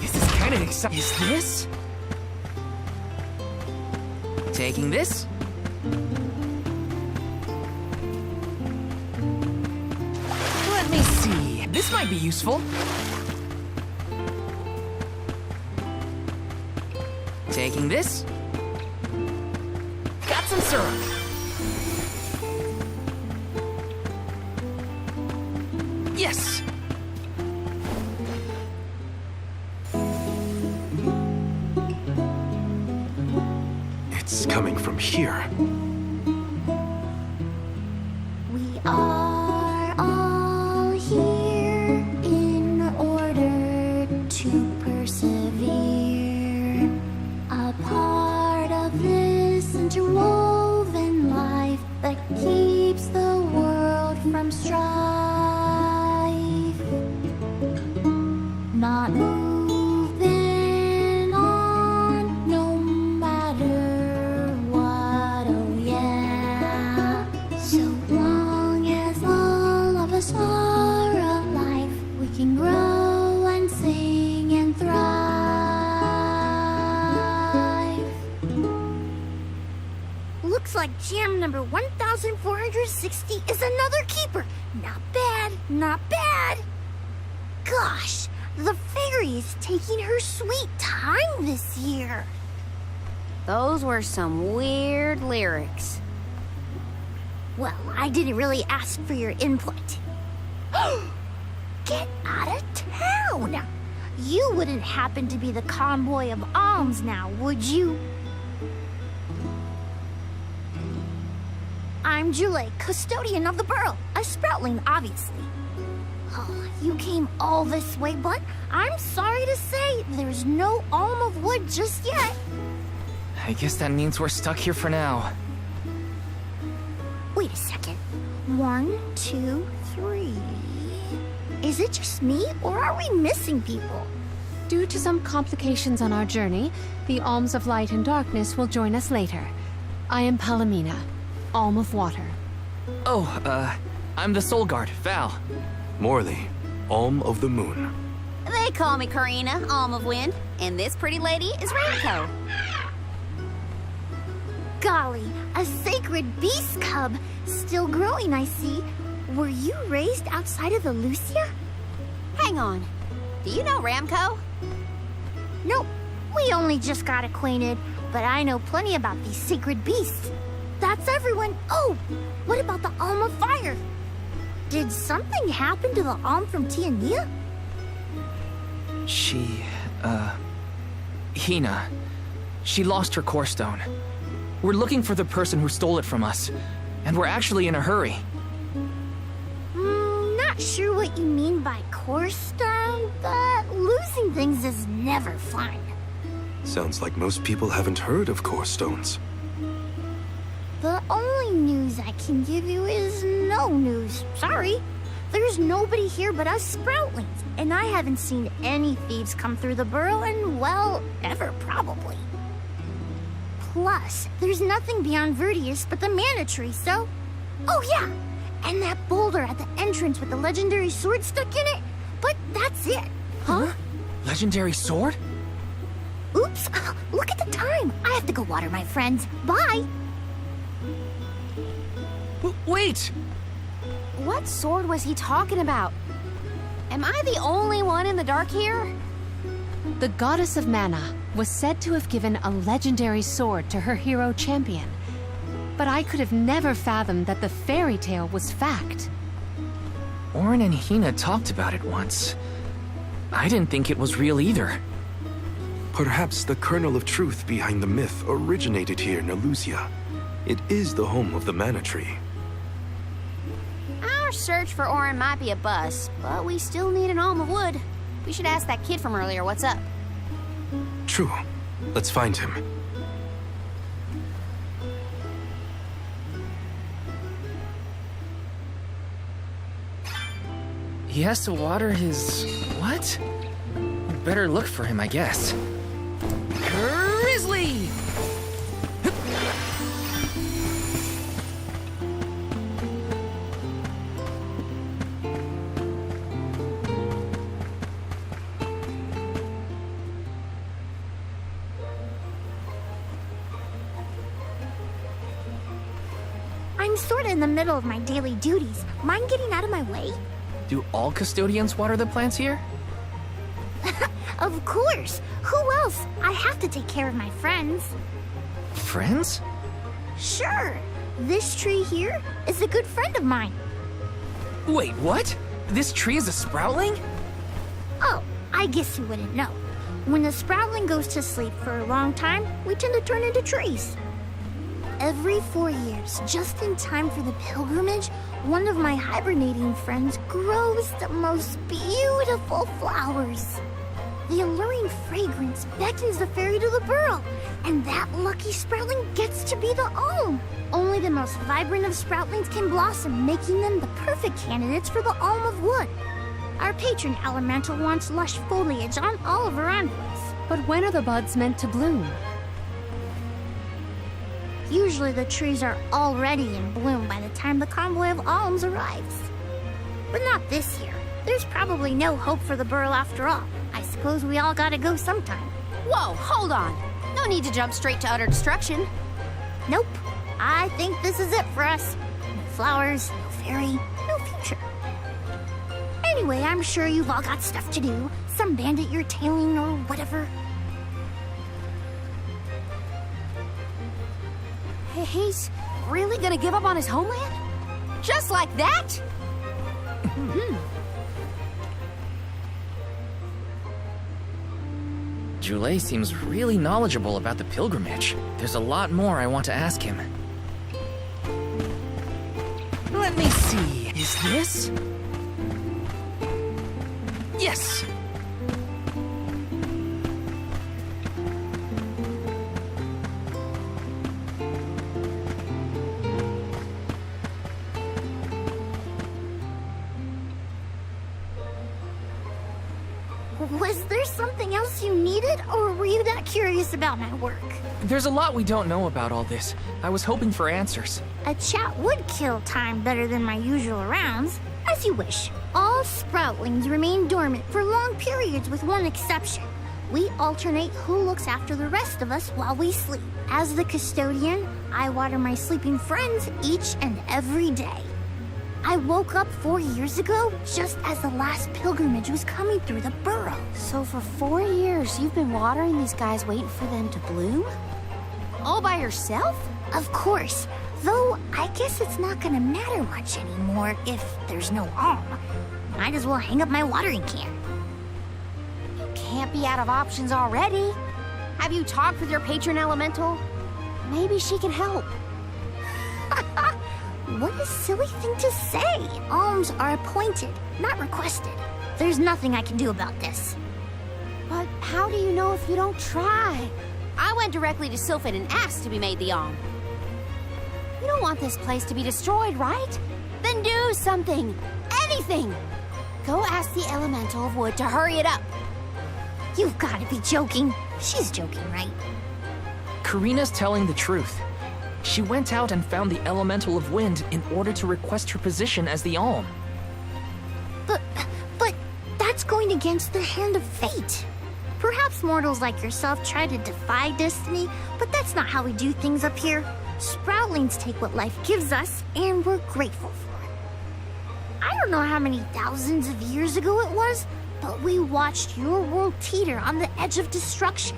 This is kind of exciting. Is this? Taking this. Let me see. This might be useful. Taking this. Got some syrup. Yes. It's coming from here. We are all here in order Looks like jam number 1460 is another keeper. Not bad, not bad. Gosh, the fairy is taking her sweet time this year. Those were some weird lyrics. Well, I didn't really ask for your input. Get out of town! You wouldn't happen to be the convoy of alms now, would you? I'm Jule, custodian of the burrow. A sproutling, obviously. Oh, you came all this way, but I'm sorry to say there's no alm of wood just yet. I guess that means we're stuck here for now. Wait a second. 1, 2, 3... Is it just me, or are we missing people? Due to some complications on our journey, the Alms of Light and Darkness will join us later. I am Palomina, Alm of Water. Oh, I'm the Soul Guard, Val. Morley, Alm of the Moon. They call me Karina, Alm of Wind, and this pretty lady is Ramco. Golly, a sacred beast cub. Still growing, I see. Were you raised outside of the Lucia? Hang on. Do you know Ramco? Nope. We only just got acquainted, but I know plenty about these sacred beasts. That's everyone. Oh, what about the Alm of Fire? Did something happen to the Alm from Tiania? Hina. She lost her core stone. We're looking for the person who stole it from us, and we're actually in a hurry. Not sure what you mean by core stone, but losing things is never fun. Sounds like most people haven't heard of core stones. The only news I can give you is no news. Sorry. There's nobody here but us Sproutlings, and I haven't seen any thieves come through the burrow in, well, ever probably. Plus, there's nothing beyond Vertius but the mana tree, so... Oh yeah! And that boulder at the entrance with the legendary sword stuck in it. But that's it. Huh? Legendary sword? Oops. Look at the time. I have to go water my friends. Bye. Wait! What sword was he talking about? Am I the only one in the dark here? The goddess of mana was said to have given a legendary sword to her hero champion. But I could have never fathomed that the fairy tale was fact. Orin and Hina talked about it once. I didn't think it was real either. Perhaps the kernel of truth behind the myth originated here in Elusia. It is the home of the mana tree. Our search for Orin might be a bust, but we still need an alm of wood. We should ask that kid from earlier what's up. True. Let's find him. He has to water his... what? Better look for him, I guess. Grizzly! I'm sorta in the middle of my daily duties. Mind getting out of my way? Do all custodians water the plants here? Of course. Who else? I have to take care of my friends. Friends? Sure. This tree here is a good friend of mine. Wait, what? This tree is a sproutling? Oh, I guess you wouldn't know. When the sproutling goes to sleep for a long time, we tend to turn into trees. Every 4 years, just in time for the pilgrimage, one of my hibernating friends grows the most beautiful flowers. The alluring fragrance beckons the fairy to the burrow, and that lucky sproutling gets to be the alm. Only the most vibrant of sproutlings can blossom, making them the perfect candidates for the alm of wood. Our patron elemental wants lush foliage on all of her envoys. But when are the buds meant to bloom? Usually the trees are already in bloom by the time the convoy of alms arrives. But not this year. There's probably no hope for the burrow after all. I suppose we all gotta go sometime. Whoa, hold on. No need to jump straight to utter destruction. Nope. I think this is it for us. No flowers, no fairy, no future. Anyway, I'm sure you've all got stuff to do. Some bandit you're tailing or whatever. He's really gonna give up on his homeland? Just like that? Jule seems really knowledgeable about the pilgrimage. There's a lot more I want to ask him. Let me see. Is this? Yes! Was there something else you needed, or were you that curious about my work? There's a lot we don't know about all this. I was hoping for answers. A chat would kill time better than my usual rounds. As you wish. All sproutlings remain dormant for long periods with one exception. We alternate who looks after the rest of us while we sleep. As the custodian, I water my sleeping friends each and every day. I woke up 4 years ago, just as the last pilgrimage was coming through the burrow. So for 4 years, you've been watering these guys waiting for them to bloom? All by yourself? Of course. Though, I guess it's not gonna matter much anymore if there's no alm. Might as well hang up my watering can. You can't be out of options already. Have you talked with your patron elemental? Maybe she can help. What a silly thing to say. Alms are appointed, not requested. There's nothing I can do about this. But how do you know if you don't try? I went directly to Sylphin and asked to be made the alm. You don't want this place to be destroyed, right? Then do something. Anything. Go ask the Elemental of Wood to hurry it up. You've got to be joking. She's joking, right? Karina's telling the truth. She went out and found the Elemental of Wind in order to request her position as the Alm. But that's going against the hand of fate. Perhaps mortals like yourself try to defy destiny, but that's not how we do things up here. Sproutlings take what life gives us, and we're grateful for it. I don't know how many thousands of years ago it was, but we watched your world teeter on the edge of destruction.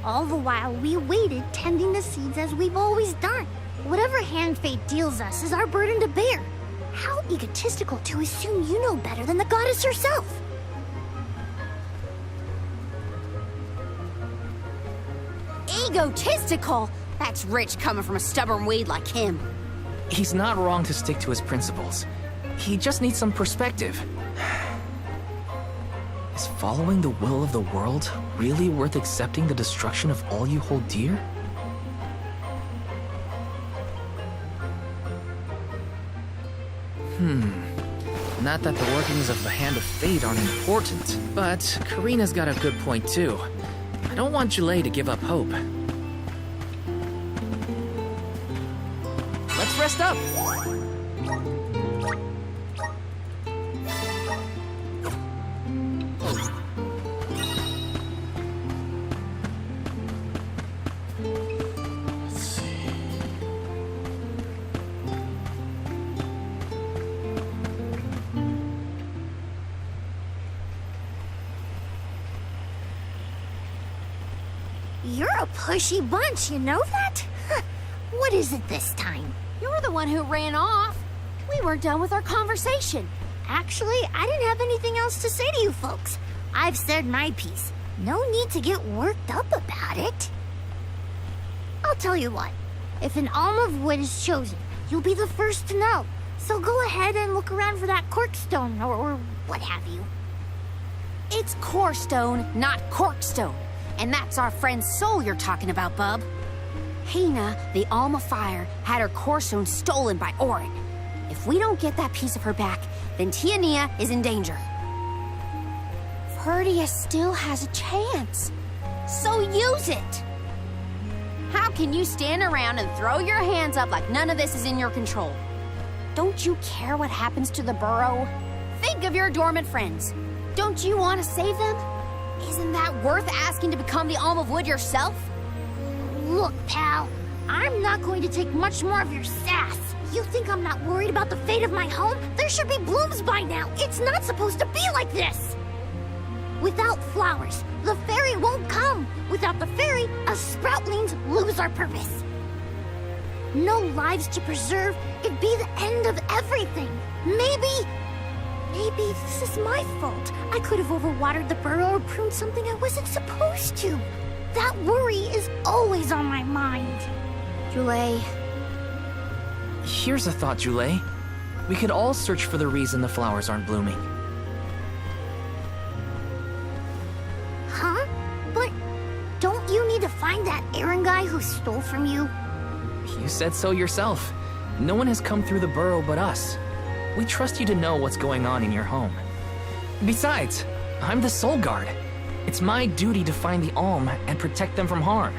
All the while we waited, tending the seeds as we've always done. Whatever hand fate deals us is our burden to bear. How egotistical to assume you know better than the goddess herself. Egotistical? That's rich coming from a stubborn weed like him. He's not wrong to stick to his principles. He just needs some perspective. Is following the will of the world really worth accepting the destruction of all you hold dear? Not that the workings of the Hand of Fate aren't important, but Karina's got a good point too. I don't want Jule to give up hope. Let's rest up! You're a pushy bunch, you know that? What is it this time? You're the one who ran off. We weren't done with our conversation. Actually, I didn't have anything else to say to you folks. I've said my piece. No need to get worked up about it. I'll tell you what. If an alm of wood is chosen, you'll be the first to know. So go ahead and look around for that corkstone or what have you. It's corestone, not corkstone. And that's our friend's soul you're talking about, bub. Hina, the Alma Fire, had her corestone stolen by Orin. If we don't get that piece of her back, then Tiania is in danger. Verdia still has a chance. So use it! How can you stand around and throw your hands up like none of this is in your control? Don't you care what happens to the burrow? Think of your dormant friends. Don't you want to save them? Isn't that worth asking to become the Alm of Wood yourself? Look, pal, I'm not going to take much more of your sass. You think I'm not worried about the fate of my home? There should be blooms by now. It's not supposed to be like this. Without flowers, the fairy won't come. Without the fairy, us sproutlings lose our purpose. No lives to preserve, it'd be the end of everything. Maybe this is my fault. I could have overwatered the burrow or pruned something I wasn't supposed to. That worry is always on my mind. Jule, Here's a thought, Jule. We could all search for the reason the flowers aren't blooming. Huh? But don't you need to find that Aaron guy who stole from you? You said so yourself. No one has come through the burrow but us. We trust you to know what's going on in your home. Besides, I'm the Soul Guard. It's my duty to find the Alm and protect them from harm.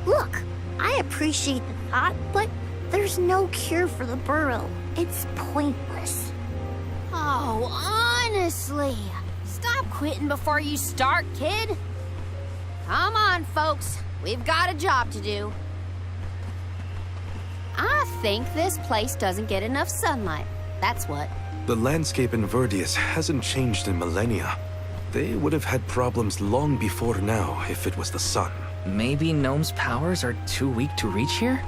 Look, I appreciate the thought, but there's no cure for the burrow. It's pointless. Oh, honestly. Stop quitting before you start, kid. Come on, folks. We've got a job to do. I think this place doesn't get enough sunlight. That's what. The landscape in Verdius hasn't changed in millennia. They would have had problems long before now if it was the sun. Maybe Gnome's powers are too weak to reach here?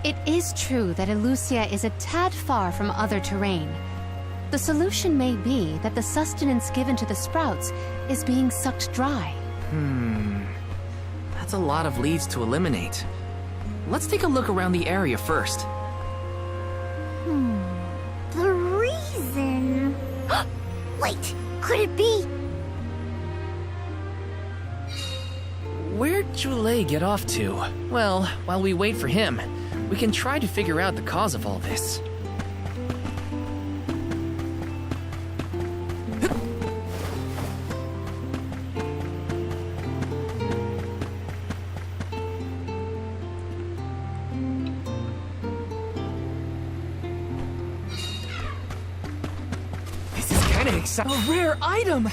It is true that Elusia is a tad far from other terrain. The solution may be that the sustenance given to the sprouts is being sucked dry. That's a lot of leads to eliminate. Let's take a look around the area first. The reason... Wait, could it be... Where'd Jule get off to? Well, while we wait for him, we can try to figure out the cause of all this. This is kinda exciting. A rare item!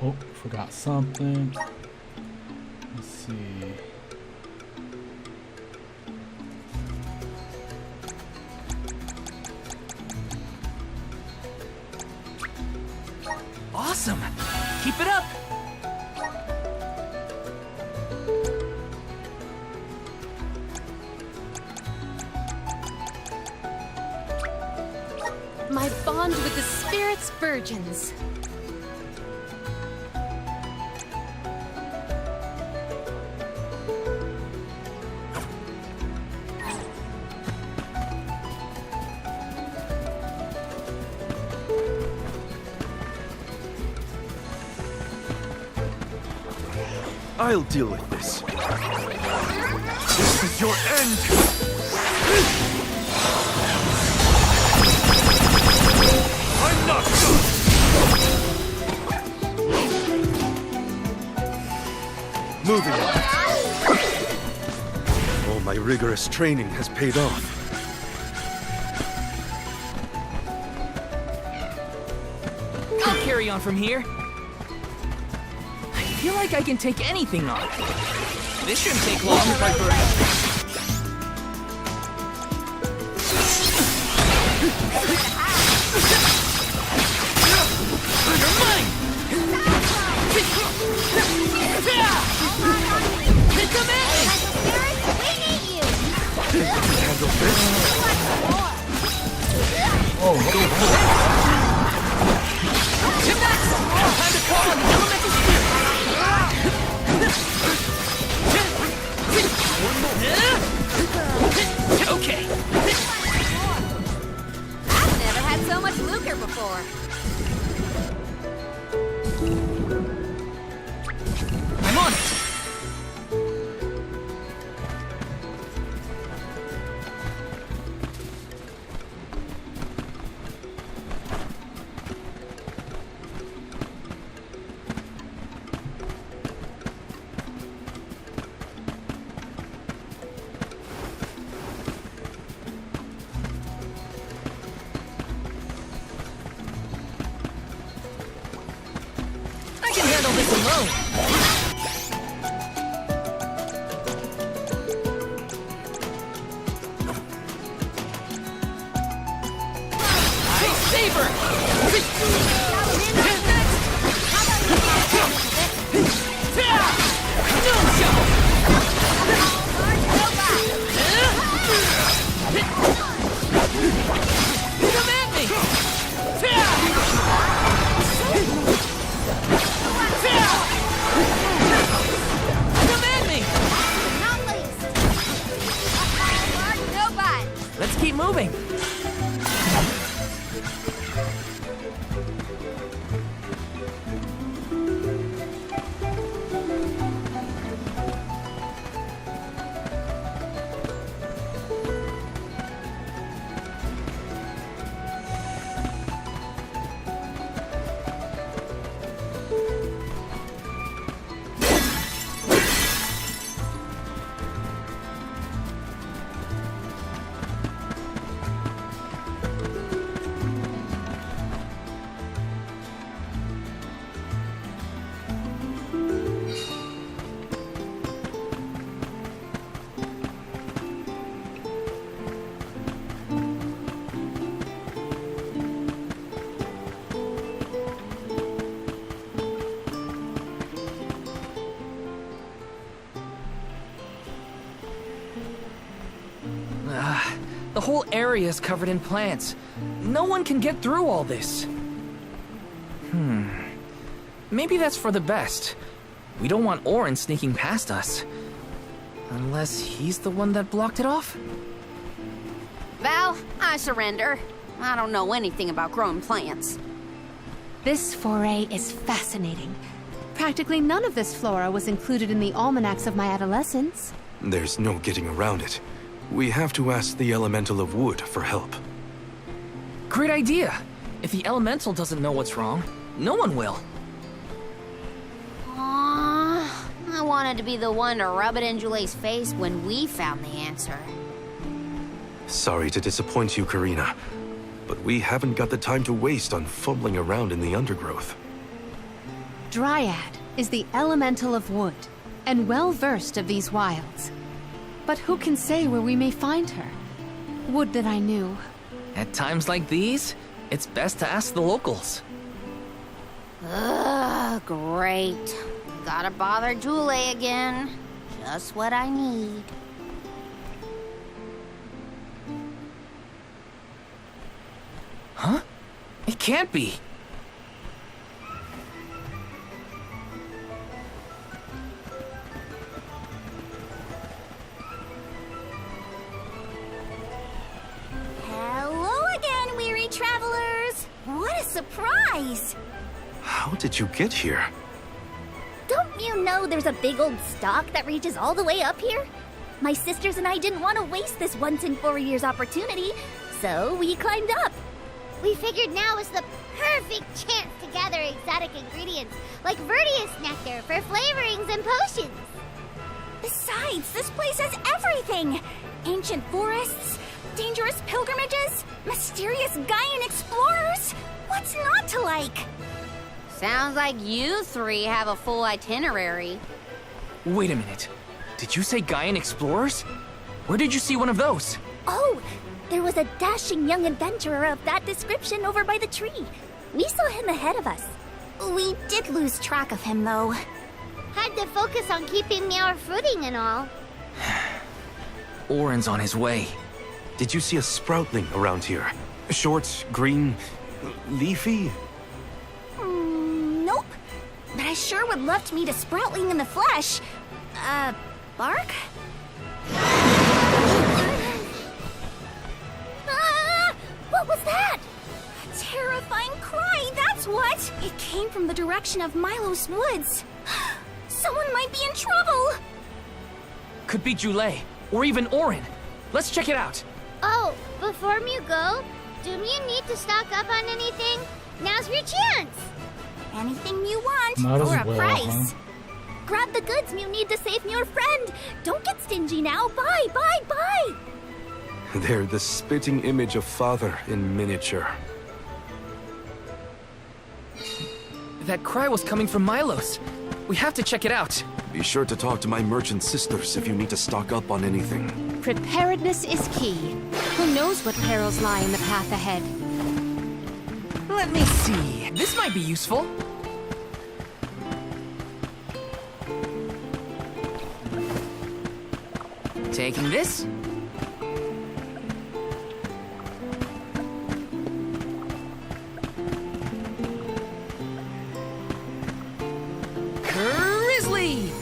Oh, forgot something. Let's see. Awesome! Keep it up! my bond with the spirit's virgins. I'll deal with this. This is your end! I'm not done! Moving on. All my rigorous training has paid off. I'll carry on from here. I feel like I can take anything on. This shouldn't take long if I burn You're mine! Come at me! We need you! Handle this? Oh, go for it. Time to call on the elemental spirit! Okay. I've never had so much lucre before. I'm on it! I can handle this alone. Ice Saber! Come at me! Come at me! Not least. Nobody. Let's keep moving. The whole area is covered in plants. No one can get through all this. Maybe that's for the best. We don't want Orin sneaking past us. Unless he's the one that blocked it off? Val, I surrender. I don't know anything about growing plants. This foray is fascinating. Practically none of this flora was included in the almanacs of my adolescence. There's no getting around it. We have to ask the Elemental of Wood for help. Great idea! If the elemental doesn't know what's wrong, no one will. Aww, I wanted to be the one to rub it in Jule's face when we found the answer. Sorry to disappoint you, Karina, but we haven't got the time to waste on fumbling around in the undergrowth. Dryad is the elemental of wood, and well-versed of these wilds. But who can say where we may find her? Would that I knew. At times like these, it's best to ask the locals. Ugh, great. Gotta bother Jule again. Just what I need. Huh? can't be. Hello again, weary travelers! What a surprise! How did you get here? Don't you know there's a big old stalk that reaches all the way up here? My sisters and I didn't want to waste this once in 4 years opportunity, so we climbed up. We figured now was the perfect chance to gather exotic ingredients like Verdius nectar for flavorings and potions. Besides, this place has everything! Ancient forests, dangerous pilgrimages, mysterious Gaian explorers. What's not to like? Sounds like you three have a full itinerary. Wait a minute. Did you say Gaian explorers? Where did you see one of those? Oh, there was a dashing young adventurer of that description over by the tree. We saw him ahead of us. We did lose track of him, though. Had to focus on keeping our footing and all. Orin's on his way. Did you see a sproutling around here? Short, green, leafy? Nope. But I sure would love to meet a sproutling in the flesh. Bark? What was that? A terrifying cry, that's what! It came from the direction of Milos Woods. Someone might be in trouble! Could be Jule, or even Orin. Let's check it out. Oh, before you go, do you need to stock up on anything? Now's your chance! Anything you want, Might as for a well, price. huh? Grab the goods you need to save your friend. Don't get stingy now. Buy, buy, buy! They're the spitting image of Father in miniature. That cry was coming from Milos. We have to check it out. Be sure to talk to my merchant sisters if you need to stock up on anything. Preparedness is key. Who knows what perils lie in the path ahead? Let me see. This might be useful. Taking this. Grizzly!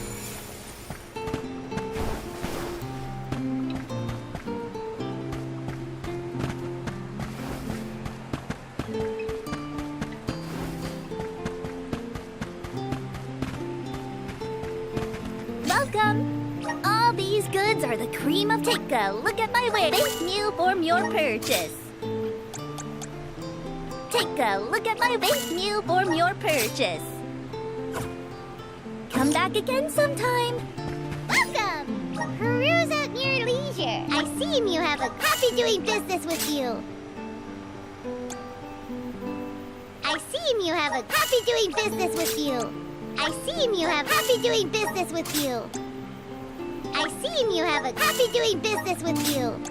Welcome! All these goods are the cream of Take a look at my way. Base meal for your purchase. Take a look at my base meal for your purchase. Come back again sometime. Welcome! Peruse at your leisure. I see you have a coffee doing business with you. I see you have a coffee doing business with you. I see you have coffee doing business with you. I see you have a coffee doing business with you.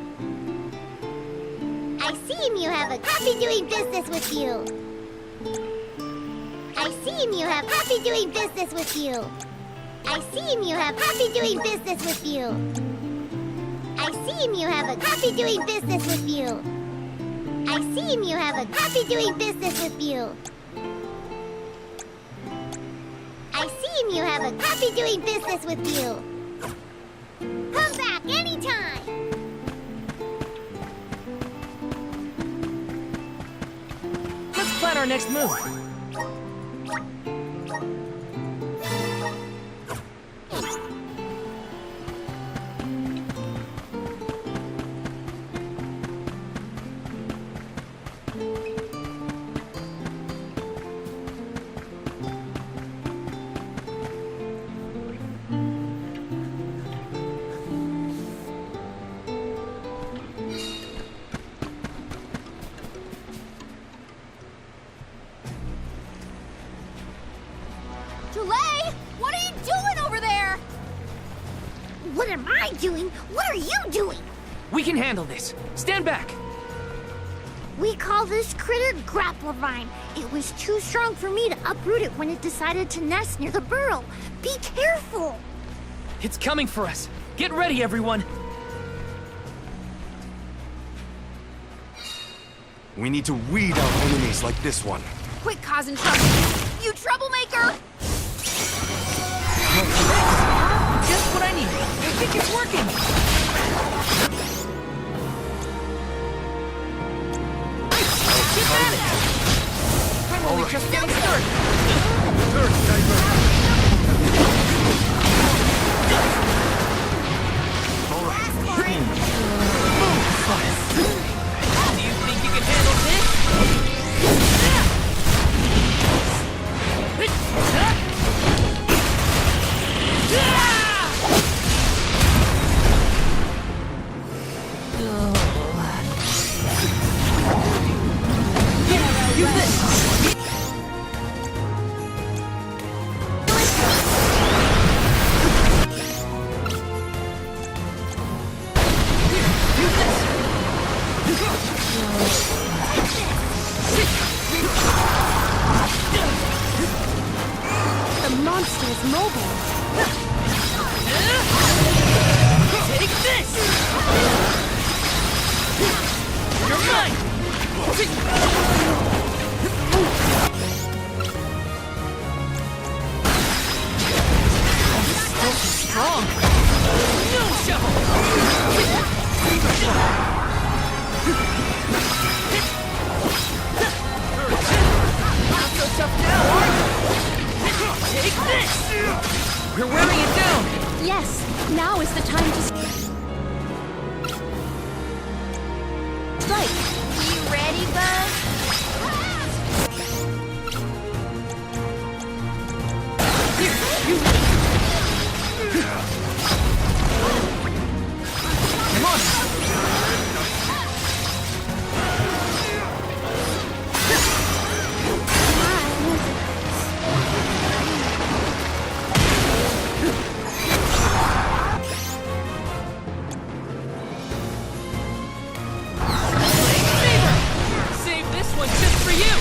I see you have a coffee doing business with you. I see you have coffee doing business with you. I see you have coffee doing business with you. I see you have a coffee doing business with you. I see you have a coffee doing business with you. I see you have a coffee doing business with you. Come back anytime. Let's plan our next move. What are you doing over there? What am I doing? What are you doing? We can handle this. Stand back. We call this critter grappler vine. It was too strong for me to uproot it when it decided to nest near the burrow. Be careful! It's coming for us. Get ready, everyone. We need to weed out enemies like this one. Quit causing trouble. You troublemaker! Just what I need. I think it's working. Get at it! I'm only just getting started. Do you think you can handle this? Use this! The monster is mobile. Take this! You're mine! Still strong! No shovel! Not so tough now, are you? Take this! We're wearing it down! Yes, now is the time to strike. You ready, Buzz? Here, you... Come on! Save this one just for you!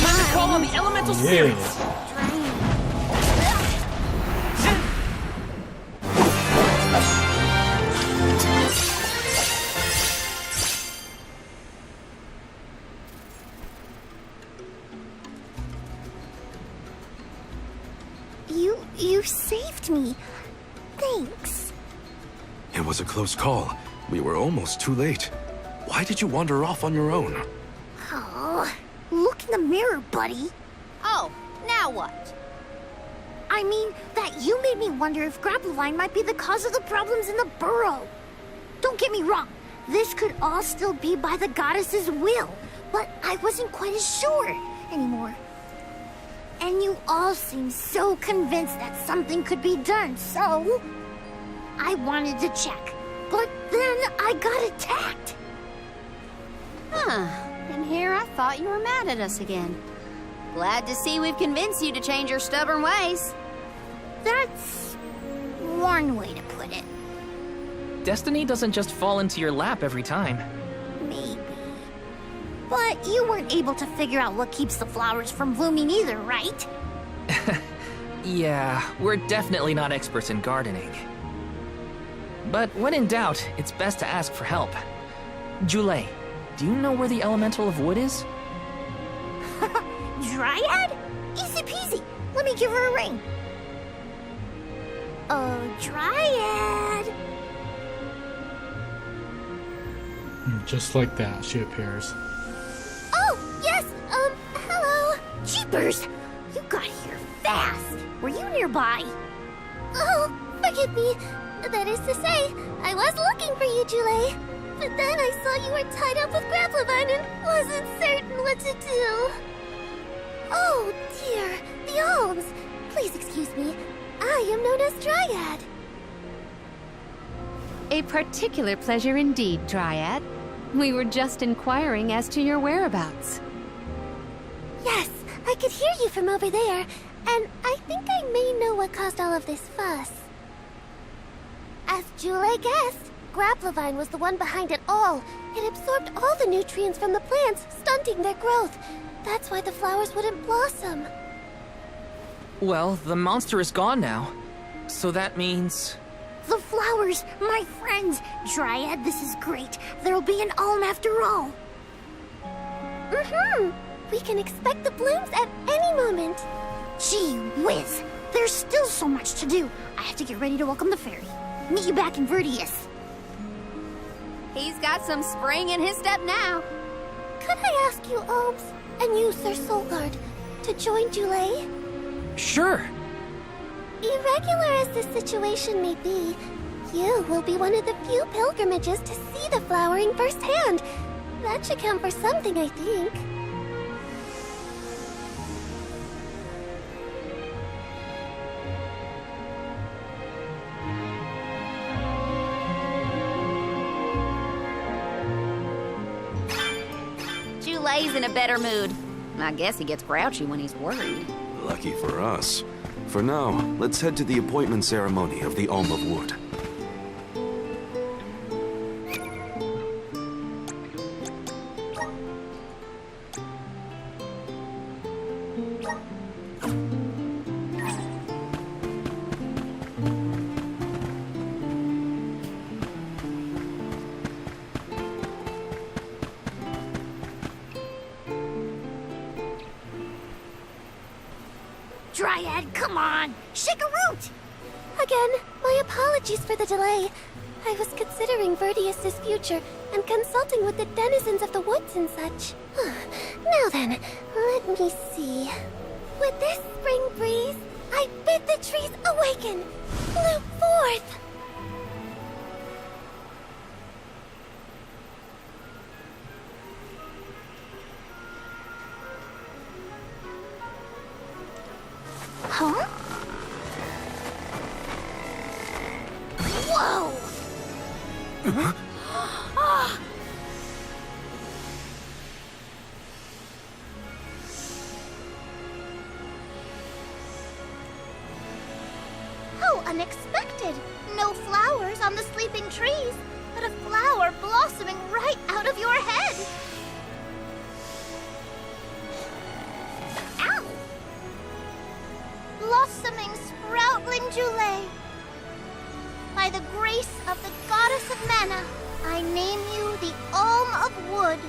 Time to call on the elemental spirits! You saved me. Thanks. It was a close call. We were almost too late. Why did you wander off on your own? Oh, look in the mirror, buddy. Oh, now what? I mean, that you made me wonder if Grappevine might be the cause of the problems in the burrow. Don't get me wrong. This could all still be by the goddess's will, but I wasn't quite as sure anymore. And you all seem so convinced that something could be done, so I wanted to check. But then I got attacked. Huh. And here I thought you were mad at us again. Glad to see we've convinced you to change your stubborn ways. That's one way to put it. Destiny doesn't just fall into your lap every time. Maybe. But you weren't able to figure out what keeps the flowers from blooming either, right? Yeah, we're definitely not experts in gardening. But when in doubt, it's best to ask for help. Jule, do you know where the elemental of wood is? Dryad? Easy peasy. Let me give her a ring. Oh, Dryad. Just like that, she appears. Oh, yes, hello. Jeepers, you got here fast. Were you nearby? Oh, forgive me. That is to say, I was looking for you, Jule. But then I saw you were tied up with Grappevine and wasn't certain what to do. Oh, dear, the Alms. Please excuse me. I am known as Dryad. A particular pleasure indeed, Dryad. We were just inquiring as to your whereabouts. Yes, I could hear you from over there, and I think I may know what caused all of this fuss. As Jule guessed, Grapplevine was the one behind it all. It absorbed all the nutrients from the plants, stunting their growth. That's why the flowers wouldn't blossom. Well, the monster is gone now. So that means... The flowers, my friends. Dryad, this is great. There'll be an alm after all. We can expect the blooms at any moment. Gee whiz. There's still so much to do. I have to get ready to welcome the fairy. Meet you back in Vertius. He's got some spring in his step now. Could I ask you, Alms, and you, Sir Soulguard, to join Julay? Sure. Irregular as this situation may be, you will be one of the few pilgrimages to see the flowering firsthand. That should count for something, I think. Julay's in a better mood. I guess he gets grouchy when he's worried. Lucky for us. For now, let's head to the appointment ceremony of the Alm of Wood. Dryad, come on! Shake a root! Again, my apologies for the delay. I was considering Vertius' future and consulting with the denizens of the woods and such. Now then, let me see. With this spring breeze, I bid the trees awaken, bloom forth! Huh? Whoa! How unexpected! No flowers on the sleeping trees, but a flower blossoming right out of your head! Ow! Blossoming sproutling Julay. By the grace of the goddess of mana, I name you the Alm of Wood.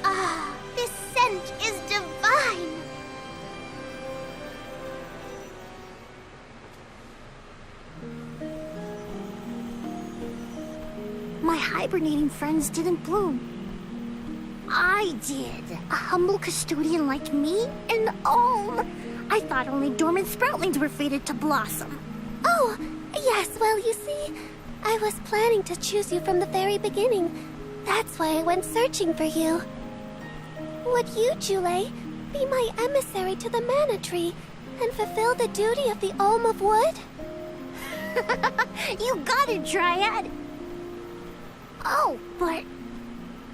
Ah, this scent is divine! My hibernating friends didn't bloom. I did. A humble custodian like me? An alm! I thought only dormant sproutlings were fated to blossom. Oh, yes, well, you see, I was planning to choose you from the very beginning. That's why I went searching for you. Would you, Julay, be my emissary to the mana tree and fulfill the duty of the Alm of Wood? You got it, Dryad! Oh, but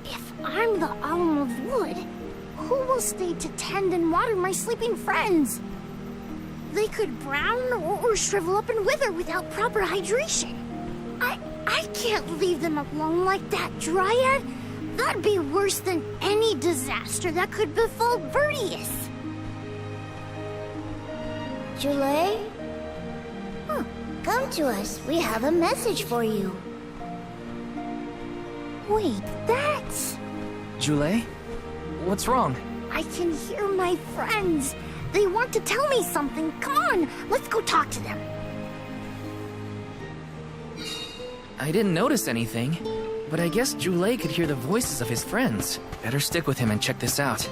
if I'm the Alm of Wood, who will stay to tend and water my sleeping friends? They could brown or shrivel up and wither without proper hydration. I can't leave them alone like that, Dryad. That'd be worse than any disaster that could befall Vertius. Julay? Come to us. We have a message for you. Wait, that's... Julay? What's wrong? I can hear my friends. They want to tell me something. Come on, let's go talk to them. I didn't notice anything, but I guess Julay could hear the voices of his friends. Better stick with him and check this out.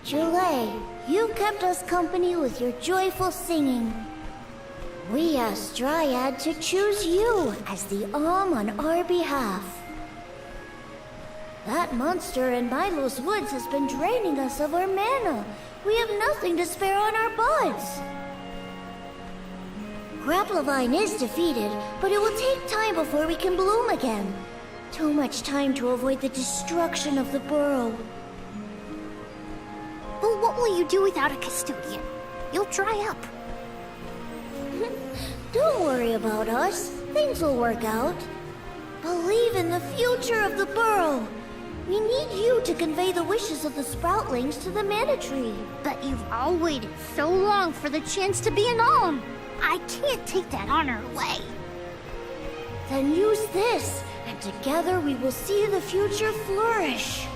Julay, you kept us company with your joyful singing. We asked Dryad to choose you as the Alm on our behalf. That monster in Milo's woods has been draining us of our mana. We have nothing to spare on our buds. Grapplevine is defeated, but it will take time before we can bloom again. Too much time to avoid the destruction of the burrow. will you do without a custodian? You'll dry up. Don't worry about us. Things will work out. Believe in the future of the burrow. We need you to convey the wishes of the sproutlings to the mana tree. But you've all waited so long for the chance to be an alm. I can't take that honor away. Then use this, and together we will see the future flourish.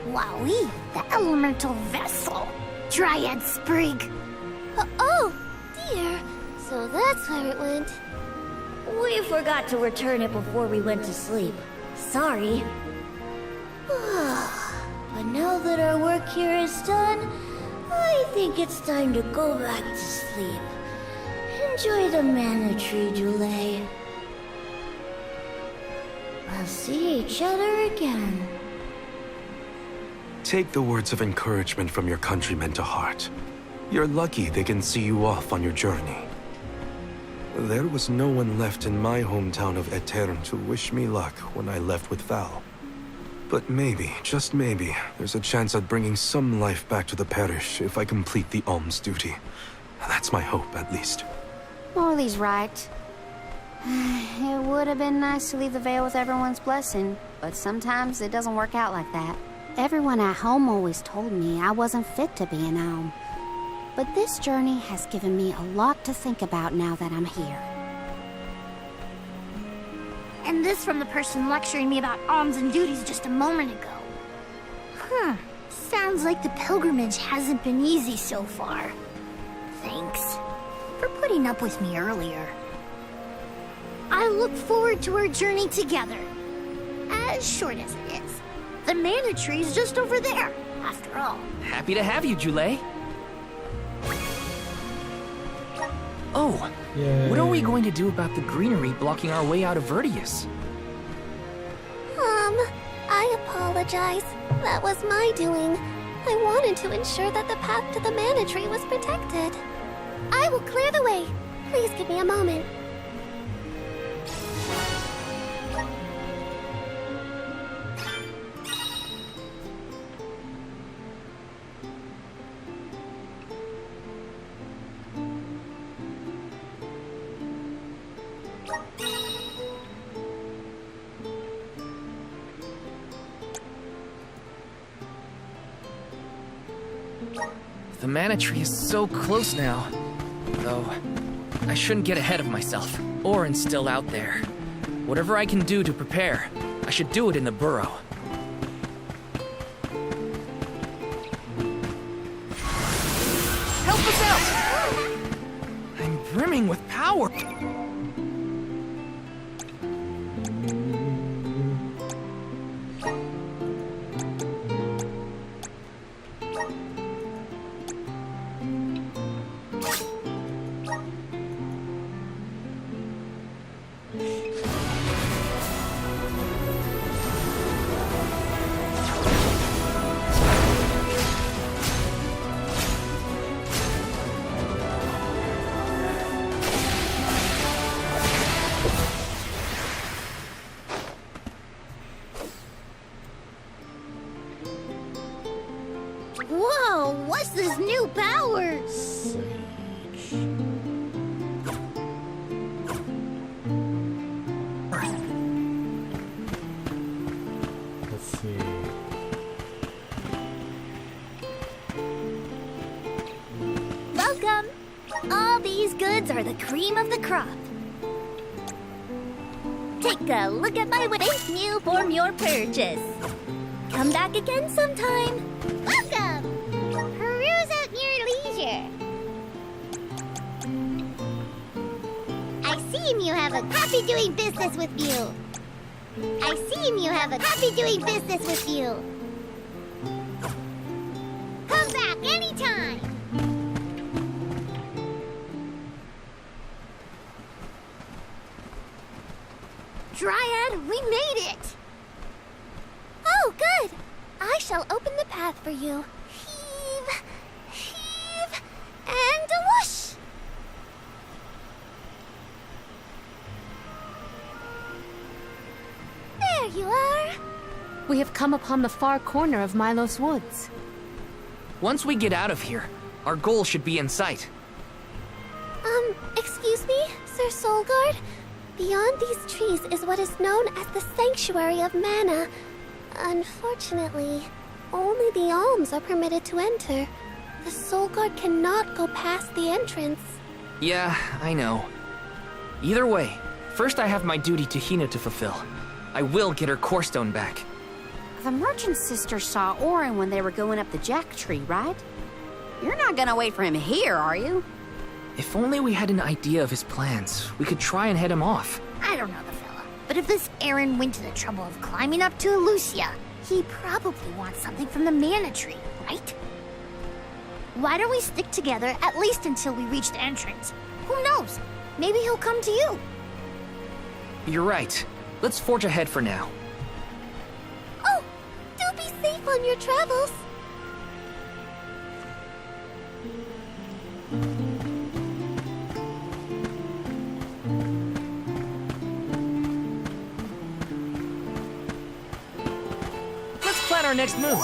Wowee, the elemental vessel. Dryad Sprig. Oh, dear. So that's where it went. We forgot to return it before we went to sleep. Sorry. But now that our work here is done, I think it's time to go back to sleep. Enjoy the mana tree, Dulé. We'll see each other again. Take the words of encouragement from your countrymen to heart. You're lucky they can see you off on your journey. There was no one left in my hometown of Etern to wish me luck when I left with Val. But maybe, just maybe, there's a chance at bringing some life back to the parish if I complete the alms duty. That's my hope, at least. Morley's right. It would have been nice to leave the veil with everyone's blessing, but sometimes it doesn't work out like that. Everyone at home always told me I wasn't fit to be an alm. But this journey has given me a lot to think about now that I'm here. And this from the person lecturing me about alms and duties just a moment ago. Sounds like the pilgrimage hasn't been easy so far. Thanks for putting up with me earlier. I look forward to our journey together. As short as it is. The mana tree's just over there, after all. Happy to have you, Dulé. Oh, what are we going to do about the greenery blocking our way out of Vertius? I apologize. That was my doing. I wanted to ensure that the path to the mana tree was protected. I will clear the way. Please give me a moment. The mana tree is so close now. Though, I shouldn't get ahead of myself, or instill out there. Whatever I can do to prepare, I should do it in the burrow. Help us out! I'm brimming with power. Whoa, what's this new power? Let's see. Welcome! All these goods are the cream of the crop. Take a look at my thank you for your purchase. Come back again sometime. Welcome! Peruse at your leisure. I seem you have a happy doing business with you. I seem you have a happy doing business with you. Come back anytime. Dryad, we made it! Oh, good! I shall open the path for you. Heave, heave, and whoosh! There you are! We have come upon the far corner of Milos Woods. Once we get out of here, our goal should be in sight. Excuse me, Sir Soulguard? Beyond these trees is what is known as the Sanctuary of Mana. Unfortunately, only the alms are permitted to enter. The Soulguard cannot go past the entrance. Yeah, I know. Either way, first I have my duty to Hina to fulfill. I will get her core stone back. The merchant sisters saw Orin when they were going up the jack tree, right? You're not gonna wait for him here, are you? If only we had an idea of his plans, we could try and head him off. I don't know the fella, but if this Aaron went to the trouble of climbing up to Lucia, he probably wants something from the mana tree, right? Why don't we stick together at least until we reach the entrance? Who knows? Maybe he'll come to you. You're right. Let's forge ahead for now. Oh, do be safe on your travels. Let's plan our next move.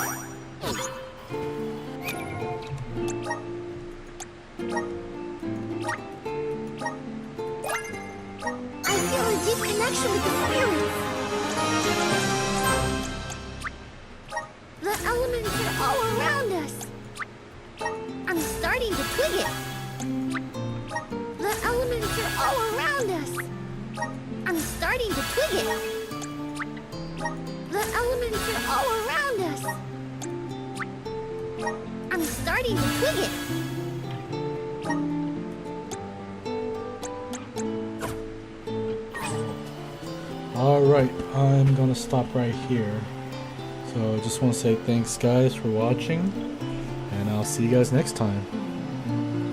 I feel a deep connection with the spirits. The elements are all around us. I'm starting to twig it. The elements are all around us. I'm starting to twig it. The elements are all around us. I'm starting to twig it. Alright, I'm gonna stop right here. So I just want to say thanks guys for watching, and I'll see you guys next time.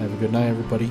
Have a good night everybody.